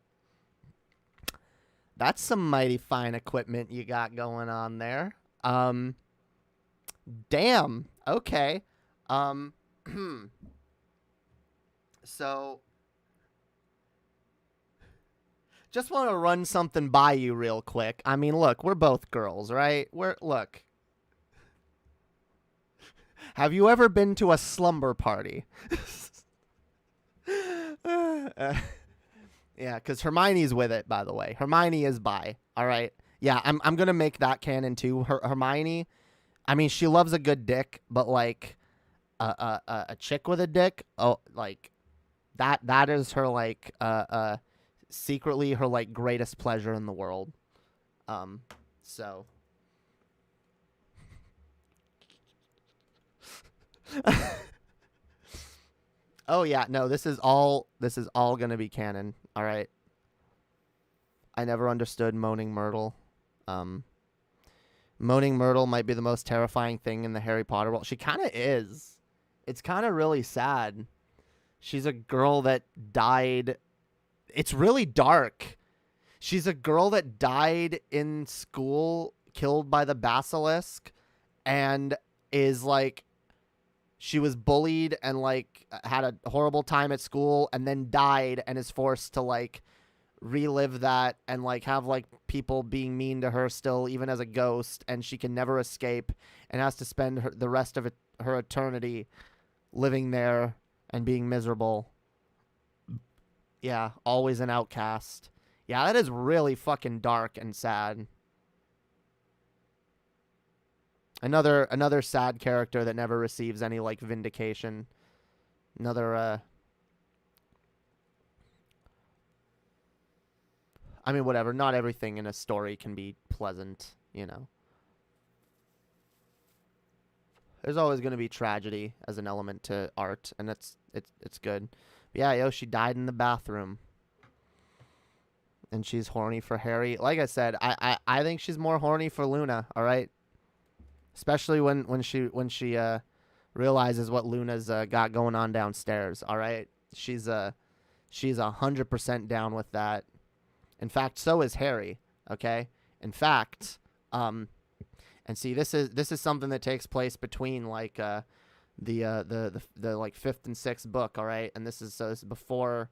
mighty fine equipment you got going on there. Damn. Okay. So. Just want to run something by you real quick. I mean, look, we're both girls, right? Look. Have you ever been to a slumber party? Yeah, because Hermione's with it, by the way. Hermione is bi, all right? Yeah, I'm going to make that canon, too. Hermione, I mean, she loves a good dick, but, a chick with a dick, that is her, secretly her greatest pleasure in the world. So oh yeah, no, this is all gonna be canon. All right. I never understood Moaning Myrtle. Moaning Myrtle might be the most terrifying thing in the Harry Potter world. She kind of is. It's kind of really sad. She's a girl that died. It's really dark. She's a girl that died in school, killed by the basilisk, and is she was bullied and had a horrible time at school, and then died, and is forced to relive that and have people being mean to her still, even as a ghost, and she can never escape and has to spend the rest of her eternity living there and being miserable. Yeah, always an outcast. Yeah, that is really fucking dark and sad. Another sad character that never receives any vindication. Another I mean, whatever. Not everything in a story can be pleasant, There's always going to be tragedy as an element to art, and it's good. Yeah, she died in the bathroom. And she's horny for Harry. Like I said, I think she's more horny for Luna, all right? Especially when she realizes what Luna's got going on downstairs, all right? She's 100% down with that. In fact, so is Harry, okay? In fact, and see, this is something that takes place between the fifth and sixth book, all right? And this is before,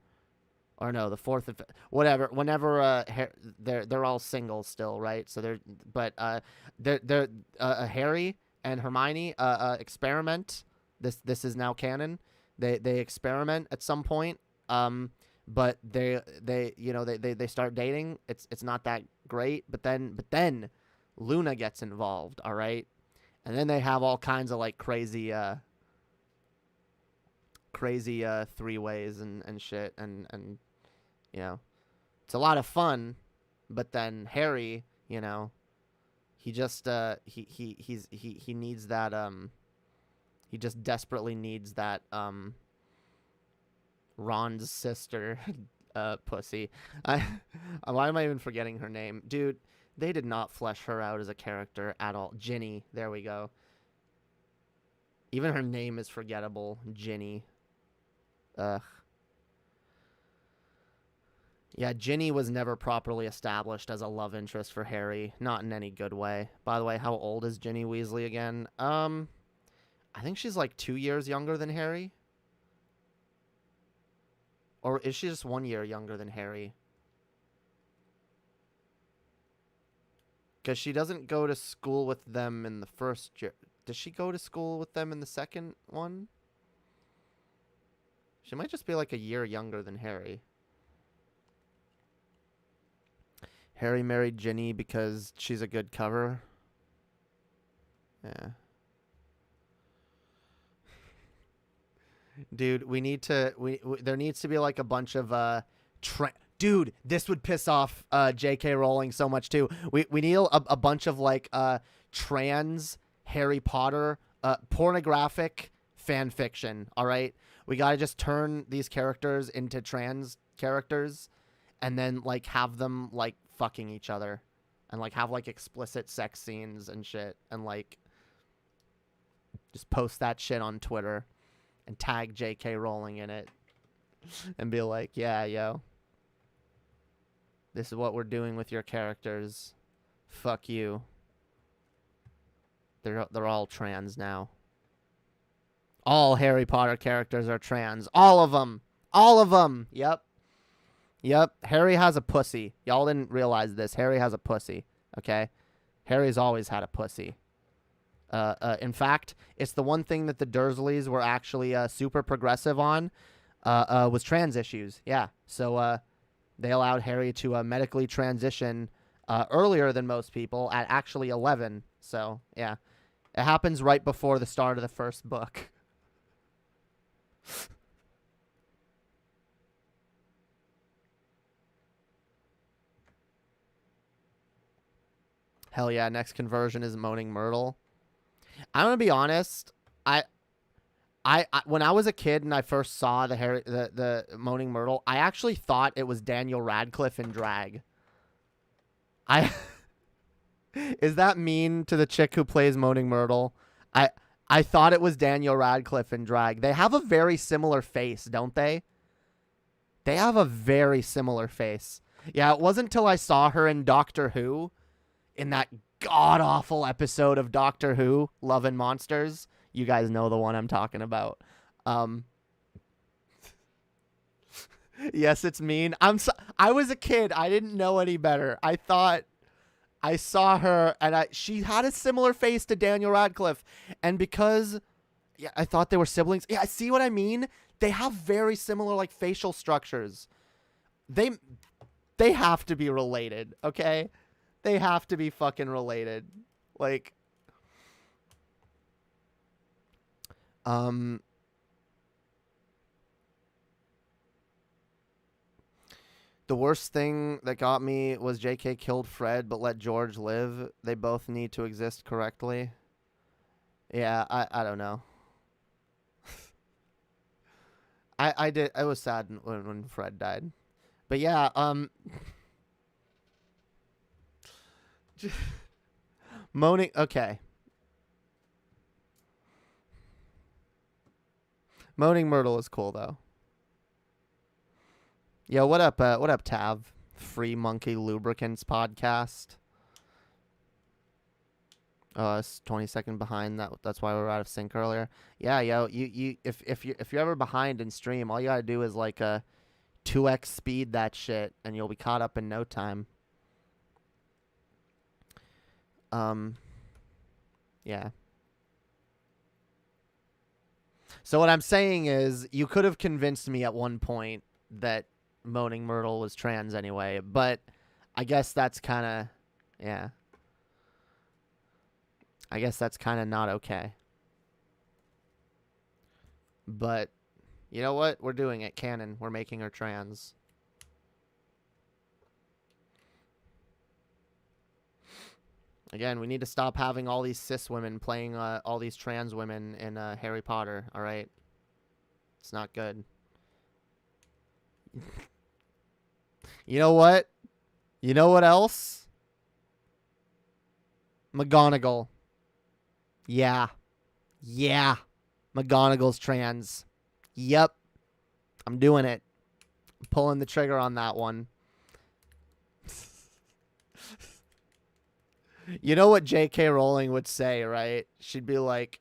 or no, the fourth and whatever. Whenever they're all single still, right? So they're Harry and Hermione experiment. This is now canon. They experiment at some point. But they start dating. It's not that great. But then Luna gets involved, all right? And then they have all kinds of crazy three-ways and shit, and it's a lot of fun. But then Harry, he just he needs that He just desperately needs that Ron's sister pussy. Why am I even forgetting her name? Dude, they did not flesh her out as a character at all. Ginny, there we go. Even her name is forgettable. Ginny. Ugh. Yeah, Ginny was never properly established as a love interest for Harry. Not in any good way. By the way, how old is Ginny Weasley again? I think she's like 2 years younger than Harry. Or is she just 1 year younger than Harry? Because she doesn't go to school with them in the first year. Does she go to school with them in the second one? She might just be like a year younger than Harry. Harry married Ginny because she's a good cover. Yeah. Dude, we need to... there needs to be like a bunch of... Dude, this would piss off J.K. Rowling so much too. We need a bunch of like trans Harry Potter pornographic fan fiction, all right? We got to just turn these characters into trans characters and then like have them like fucking each other and like have like explicit sex scenes and shit and like just post that shit on Twitter and tag J.K. Rowling in it and be like, yeah, yo, this is what we're doing with your characters. Fuck you. They're all trans now. All Harry Potter characters are trans. All of them. All of them. Yep. Yep. Harry has a pussy. Y'all didn't realize this. Harry has a pussy. Okay? Harry's always had a pussy. In fact, it's the one thing that the Dursleys were actually super progressive on was trans issues. Yeah. So they allowed Harry to medically transition earlier than most people at actually 11. So, yeah. It happens right before the start of the first book. Hell yeah, next conversion is Moaning Myrtle. I'm gonna be honest. I when I was a kid and I first saw the Moaning Myrtle, I actually thought it was Daniel Radcliffe in drag. Is that mean to the chick who plays Moaning Myrtle? I thought it was Daniel Radcliffe in drag. They have a very similar face, don't they? They have a very similar face. Yeah, it wasn't until I saw her in Doctor Who, in that god-awful episode of Doctor Who, Love and Monsters. You guys know the one I'm talking about. Yes, it's mean. I was a kid. I didn't know any better. I thought I saw her, and she had a similar face to Daniel Radcliffe. And because I thought they were siblings. Yeah, see what I mean? They have very similar, like, facial structures. They have to be related, okay? They have to be fucking related. Like, the worst thing that got me was JK killed Fred but let George live. They both need to exist correctly. Yeah, I don't know. I did. I was sad when Fred died. But yeah, Moaning. Okay. Moaning Myrtle is cool though. Yo, what up? What up, Tav? Free Monkey Lubricants podcast. Oh, it's 20 seconds behind. That's why we were out of sync earlier. Yeah, yo, if you're ever behind in stream, all you gotta do is like 2x speed that shit, and you'll be caught up in no time. Yeah. So what I'm saying is, you could have convinced me at one point that Moaning Myrtle was trans anyway, but I guess that's kind of, yeah. I guess that's kind of not okay. But, you know what? We're doing it. Canon. We're making her trans. Again, we need to stop having all these cis women playing all these trans women in Harry Potter, all right? It's not good. You know what? You know what else? McGonagall. Yeah. Yeah. McGonagall's trans. Yep. I'm doing it. I'm pulling the trigger on that one. You know what J.K. Rowling would say, right? She'd be like,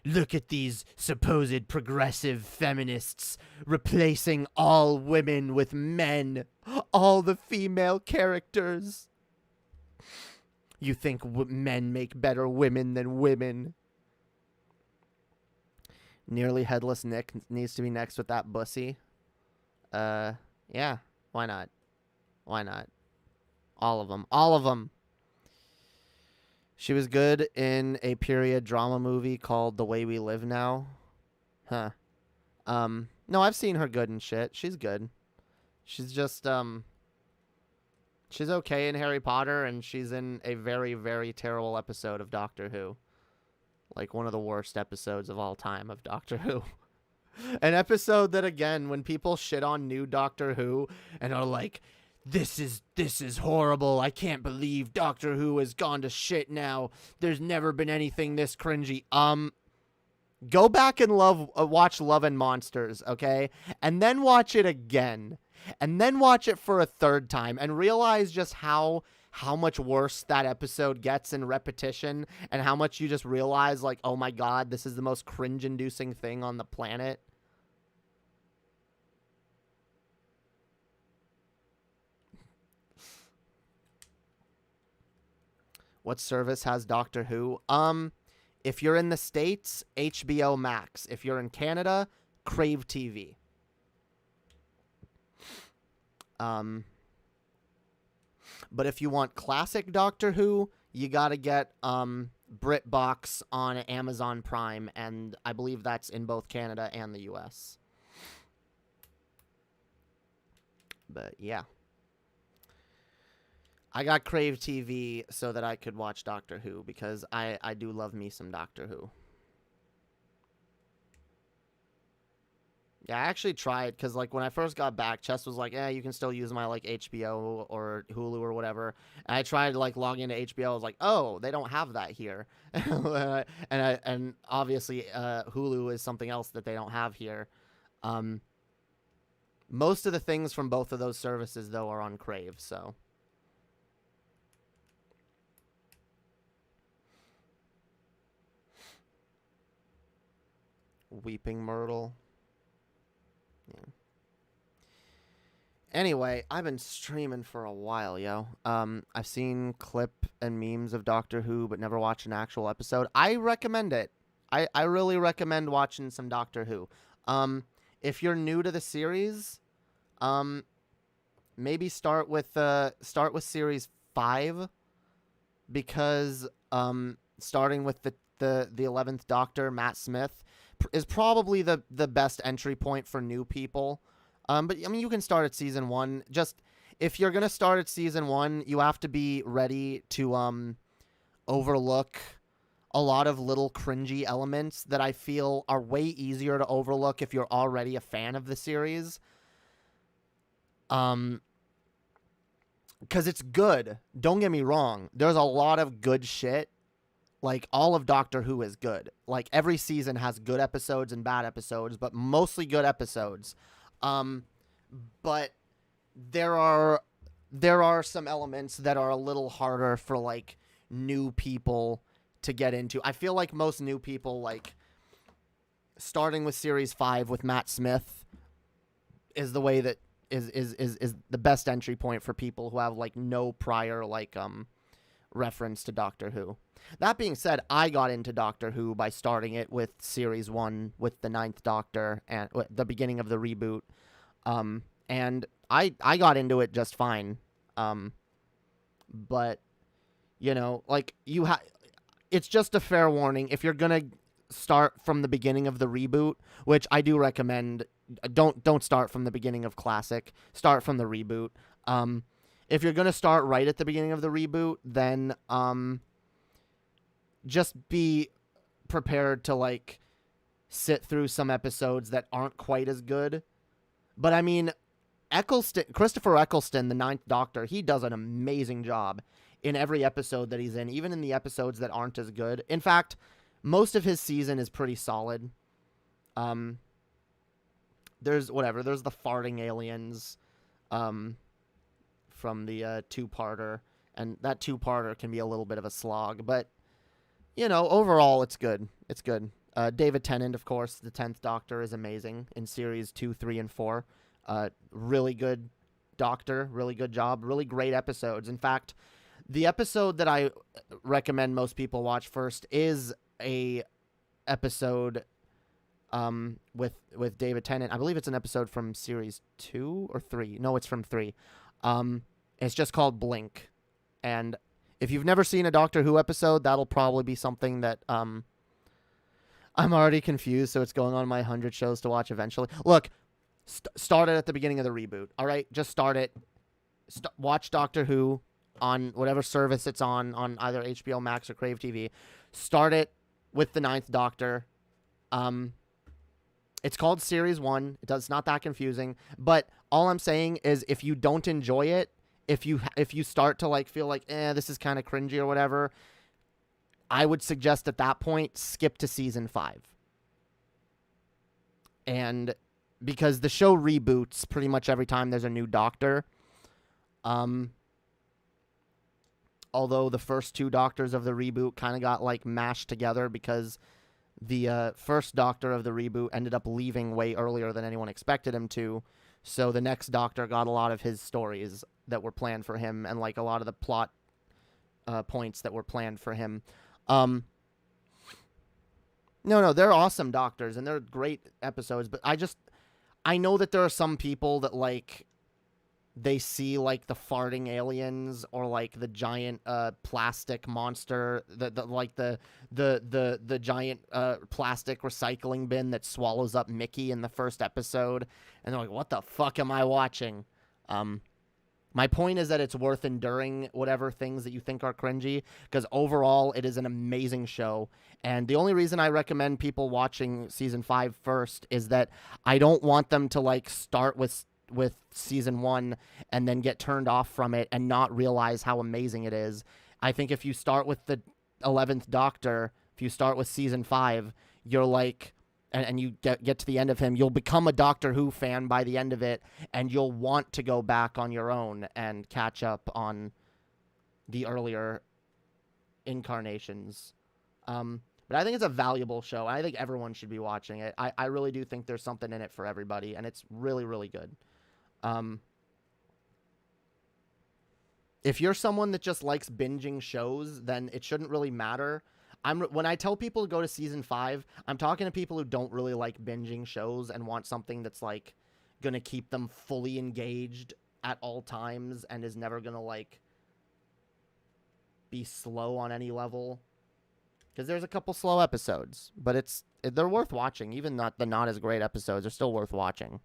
look at these supposed progressive feminists replacing all women with men. All the female characters. You think men make better women than women. Nearly Headless Nick needs to be next with that bussy. Yeah. Why not? Why not? All of them. All of them. She was good in a period drama movie called The Way We Live Now. Huh. No, I've seen her good and shit. She's good. She's just, she's okay in Harry Potter, and she's in a very, very terrible episode of Doctor Who. Like, one of the worst episodes of all time of Doctor Who. An episode that, again, when people shit on new Doctor Who and are like, This is horrible. I can't believe Doctor Who has gone to shit now. There's never been anything this cringy. Go back and watch Love and Monsters, okay? And then watch it again. And then watch it for a third time and realize just how much worse that episode gets in repetition, and how much you just realize, like, oh my god, this is the most cringe-inducing thing on the planet. What service has Doctor Who? If you're in the States, HBO Max. If you're in Canada, Crave TV. But if you want classic Doctor Who, you gotta get BritBox on Amazon Prime, and I believe that's in both Canada and the US. But yeah. I got Crave TV so that I could watch Doctor Who, because I do love me some Doctor Who. Yeah, I actually tried, because, like, when I first got back, Chess was like, you can still use my, like, HBO or Hulu or whatever. And I tried to, like, log into HBO. I was like, oh, they don't have that here. and obviously, Hulu is something else that they don't have here. Most of the things from both of those services, though, are on Crave, so... Weeping Myrtle. Yeah. Anyway, I've been streaming for a while, yo. I've seen clip and memes of Doctor Who, but never watched an actual episode. I recommend it. I really recommend watching some Doctor Who. If you're new to the series, maybe start with series 5, because starting with the 11th Doctor, Matt Smith, is probably the best entry point for new people. But I mean, you can start at season 1. Just, if you're gonna start at season 1, you have to be ready to overlook a lot of little cringy elements that I feel are way easier to overlook if you're already a fan of the series. Because it's good. Don't get me wrong. There's a lot of good shit. Like, all of Doctor Who is good. Like, every season has good episodes and bad episodes, but mostly good episodes. But there are some elements that are a little harder for, like, new people to get into. I feel like most new people, like, starting with series 5 with Matt Smith is the way that is the best entry point for people who have, like, no prior, like, reference to Doctor Who. That being said, I got into Doctor Who by starting it with series 1 with the 9th Doctor and the beginning of the reboot. And I got into it just fine. But, you know, like, it's just a fair warning. If you're gonna start from the beginning of the reboot, which I do recommend, don't start from the beginning of Classic. Start from the reboot. if you're gonna start right at the beginning of the reboot, then just be prepared to like sit through some episodes that aren't quite as good. But I mean, Christopher Eccleston, the Ninth Doctor, he does an amazing job in every episode that he's in, even in the episodes that aren't as good. In fact, most of his season is pretty solid. There's the farting aliens from the two-parter, and that two-parter can be a little bit of a slog, but you know, overall it's good. It's good. David Tennant, of course, the 10th Doctor, is amazing in series 2, 3, and 4. Really good Doctor, really good job, really great episodes. In fact, the episode that I recommend most people watch first is a episode with David Tennant. I believe it's an episode from series 2 or 3. No, it's from 3. It's just called Blink. And if you've never seen a Doctor Who episode, that'll probably be something that I'm already confused, so it's going on my 100 shows to watch eventually. Look, start it at the beginning of the reboot, all right? Just start it. Watch Doctor Who on whatever service it's on either HBO Max or Crave TV. Start it with the 9th Doctor. It's called Series 1. It's not that confusing. But all I'm saying is if you don't enjoy it, if you start to like feel like, this is kind of cringy or whatever, I would suggest at that point, skip to season 5. And because the show reboots pretty much every time there's a new Doctor. Although the first 2 Doctors of the reboot kind of got like mashed together because the first Doctor of the reboot ended up leaving way earlier than anyone expected him to. So the next Doctor got a lot of his stories that were planned for him and like a lot of the plot points that were planned for him. No, they're awesome Doctors and they're great episodes, but I know that there are some people that like they see like the farting aliens or like the giant plastic monster, the giant plastic recycling bin that swallows up Mickey in the first episode, and they're like, what the fuck am I watching? My point is that it's worth enduring whatever things that you think are cringy, because overall it is an amazing show. And the only reason I recommend people watching season 5 first is that I don't want them to like start with season 1 and then get turned off from it and not realize how amazing it is. I think if you start with the 11th Doctor, if you start with season 5, you're like, and you get to the end of him, you'll become a Doctor Who fan by the end of it, and you'll want to go back on your own and catch up on the earlier incarnations. But I think it's a valuable show. I think everyone should be watching it. I really do think there's something in it for everybody, and it's really, really good. If you're someone that just likes binging shows, then it shouldn't really matter. When I tell people to go to season 5, I'm talking to people who don't really like binging shows and want something that's like gonna keep them fully engaged at all times and is never gonna like be slow on any level. Because there's a couple slow episodes, but they're worth watching. Even the not as great episodes are still worth watching.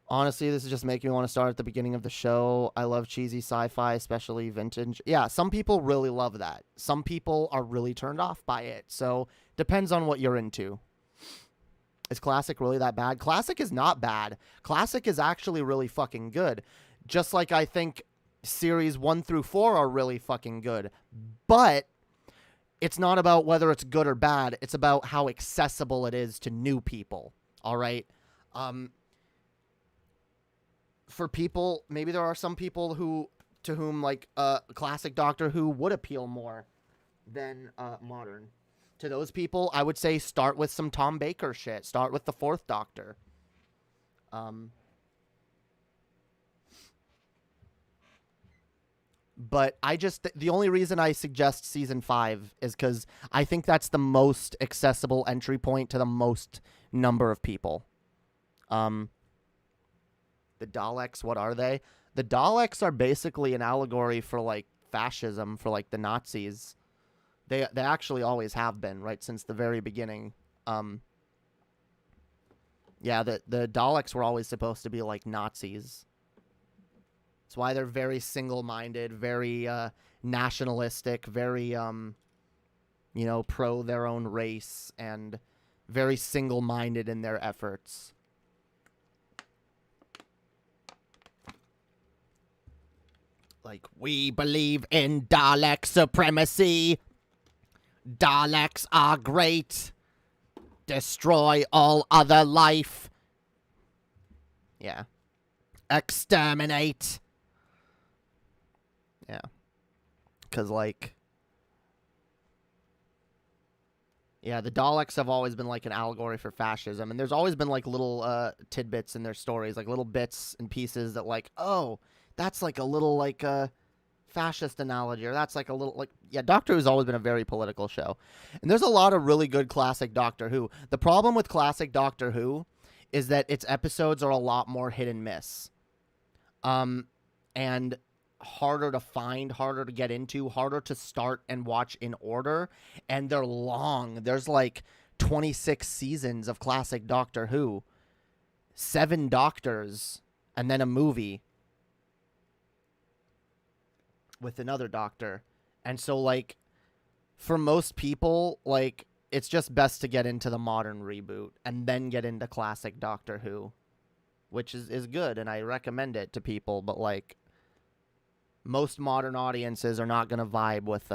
Honestly, this is just making me want to start at the beginning of the show. I love cheesy sci-fi, especially vintage. Yeah, some people really love that. Some people are really turned off by it. So, depends on what you're into. Is classic really that bad? Classic is not bad. Classic is actually really fucking good. Just like I think series 1 through 4 are really fucking good. But it's not about whether it's good or bad. It's about how accessible it is to new people. All right? For people, maybe there are some people to whom like classic Doctor Who would appeal more than modern. To those people, I would say start with some Tom Baker shit. Start with the 4th Doctor. But the only reason I suggest season 5 is because I think that's the most accessible entry point to the most number of people. The Daleks, what are they? The Daleks are basically an allegory for like fascism, for like the Nazis. They actually always have been, right, since the very beginning. Yeah, the Daleks were always supposed to be like Nazis. It's why they're very single-minded, very nationalistic, very pro their own race, and very single-minded in their efforts. Like, we believe in Dalek supremacy. Daleks are great. Destroy all other life. Yeah. Exterminate. Yeah. Because, like... Yeah, the Daleks have always been, like, an allegory for fascism. And there's always been, like, little tidbits in their stories. Like, little bits and pieces that, like, oh, that's, like, a little, like, fascist analogy. Or that's, like, a little, like... Yeah, Doctor Who's always been a very political show. And there's a lot of really good classic Doctor Who. The problem with classic Doctor Who is that its episodes are a lot more hit and miss. And harder to find, harder to get into, harder to start and watch in order, and they're long. There's like 26 seasons of classic Doctor Who, 7 Doctors, and then a movie with another Doctor. And so, like, for most people, like, it's just best to get into the modern reboot and then get into classic Doctor Who, which is good, and I recommend it to people, but, like, most modern audiences are not going to vibe with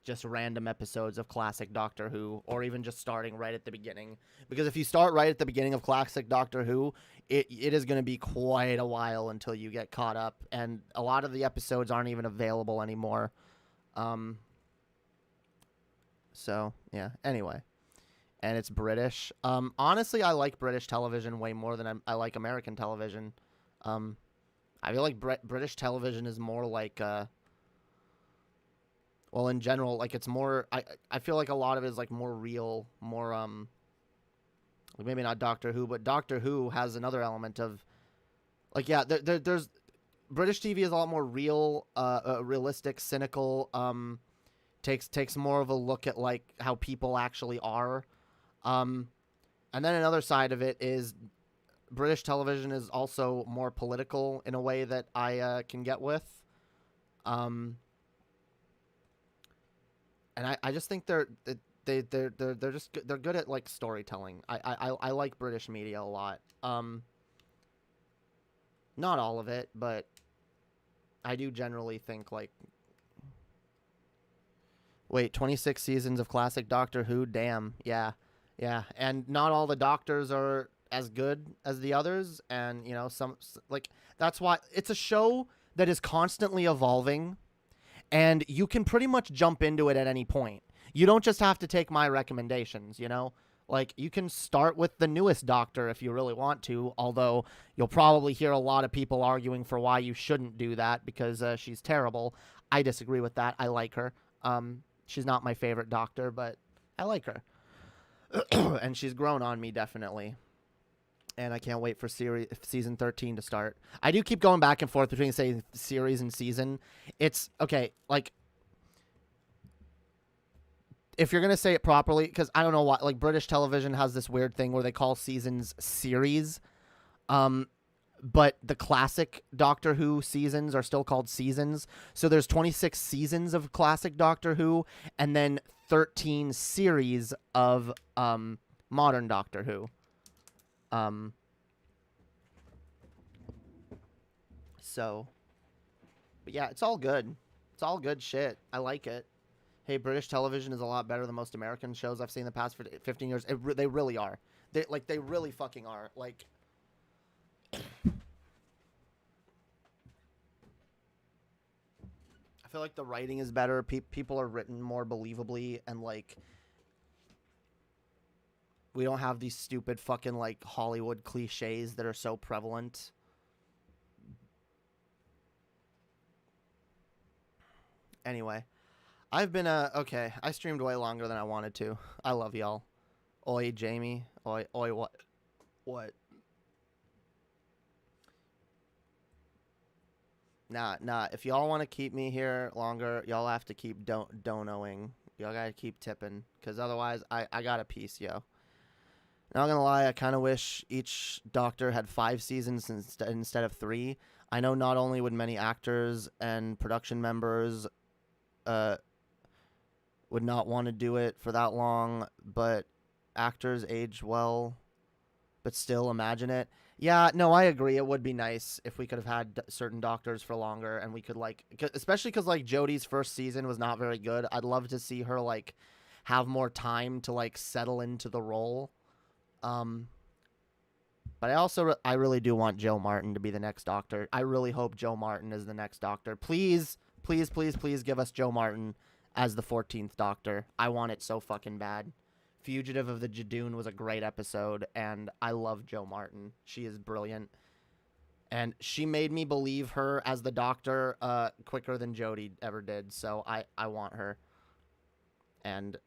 just random episodes of classic Doctor Who, or even just starting right at the beginning. Because if you start right at the beginning of classic Doctor Who, it is going to be quite a while until you get caught up, and a lot of the episodes aren't even available anymore. So, yeah, anyway. And it's British. Honestly, I like British television way more than I like American television. I feel like British television is more like, well, in general, like, it's more, I feel like a lot of it is, like, more real, more, maybe not Doctor Who, but Doctor Who has another element of, like, yeah, there's, British TV is a lot more real, realistic, cynical, takes more of a look at, like, how people actually are, and then another side of it is British television is also more political in a way that I can get with. And I just think they're good at, like, storytelling. I like British media a lot. Not all of it, but I do generally think, like, wait, 26 seasons of classic Doctor Who? Damn. Yeah. And not all the doctors are as good as the others, and, you know, some, like, that's why it's a show that is constantly evolving, and you can pretty much jump into it at any point. You don't just have to take my recommendations, you know? Like, you can start with the newest Doctor if you really want to, although you'll probably hear a lot of people arguing for why you shouldn't do that, because she's terrible. I disagree with that. I like her. She's not my favorite Doctor, but I like her. And she's grown on me, definitely. And I can't wait for season 13 to start. I do keep going back and forth between, say, series and season. It's, okay, like, if you're going to say it properly, because I don't know why, like, British television has this weird thing where they call seasons series. But the classic Doctor Who seasons are still called seasons. So there's 26 seasons of classic Doctor Who, and then 13 series of modern Doctor Who. So, but yeah, it's all good. It's all good shit. I like it. Hey, British television is a lot better than most American shows I've seen in the past 15 years. They really are. They really fucking are. Like, I feel like the writing is better. People are written more believably, and, like, we don't have these stupid fucking, like, Hollywood cliches that are so prevalent. Anyway, I've been, okay, I streamed way longer than I wanted to. I love y'all. Oi, Jamie. Oi, what? What? Nah, if y'all want to keep me here longer, y'all have to keep donoing. Y'all gotta keep tipping, because otherwise I got a piece, yo. Not gonna lie, I kind of wish each Doctor had 5 seasons instead of 3. I know not only would many actors and production members would not want to do it for that long, but actors age well, but still imagine it. Yeah, no, I agree. It would be nice if we could have had certain Doctors for longer, and we could especially because like Jodie's first season was not very good. I'd love to see her like have more time to like settle into the role. But I really do want Joe Martin to be the next Doctor. I really hope Joe Martin is the next Doctor. Please, please, please, please give us Joe Martin as the 14th Doctor. I want it so fucking bad. Fugitive of the Jadoon was a great episode, and I love Joe Martin. She is brilliant. And she made me believe her as the Doctor quicker than Jodie ever did, so I want her. And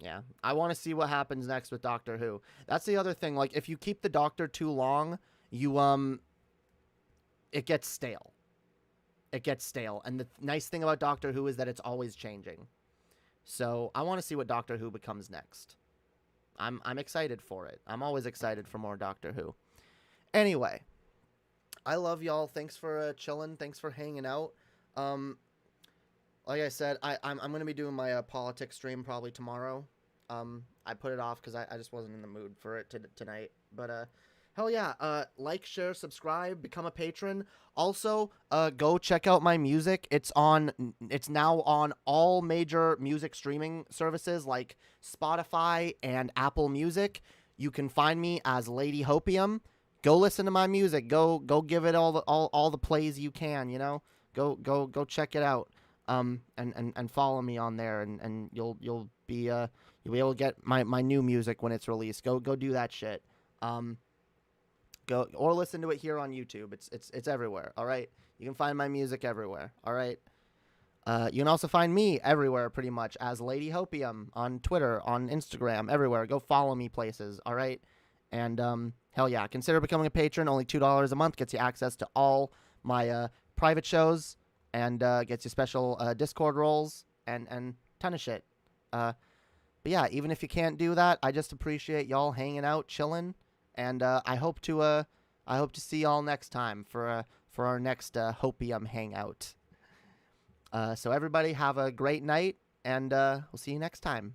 yeah, I want to see what happens next with Doctor Who. That's the other thing. Like, if you keep the Doctor too long, it gets stale. It gets stale. And the nice thing about Doctor Who is that it's always changing. So I want to see what Doctor Who becomes next. I'm excited for it. I'm always excited for more Doctor Who. Anyway, I love y'all. Thanks for chilling. Thanks for hanging out. Like I said, I'm going to be doing my politics stream probably tomorrow. I put it off because I just wasn't in the mood for it tonight. But hell yeah, like, share, subscribe, become a patron. Also, go check out my music. It's now on all major music streaming services like Spotify and Apple Music. You can find me as Lady Hopium. Go listen to my music. Go give it all the plays you can. You know, go check it out. And follow me on there, and you'll be able to get my new music when it's released. Go do that shit. Go or listen to it here on YouTube. It's everywhere. All right. You can find my music everywhere. All right. You can also find me everywhere pretty much as Lady Hopium on Twitter, on Instagram, everywhere. Go follow me places. All right. And hell yeah, consider becoming a patron. Only $2 a month gets you access to all my private shows and gets you special Discord roles and ton of shit. But yeah, even if you can't do that, I just appreciate y'all hanging out, chilling. And I hope to see y'all next time for our next Hopium hangout. So everybody have a great night, and we'll see you next time.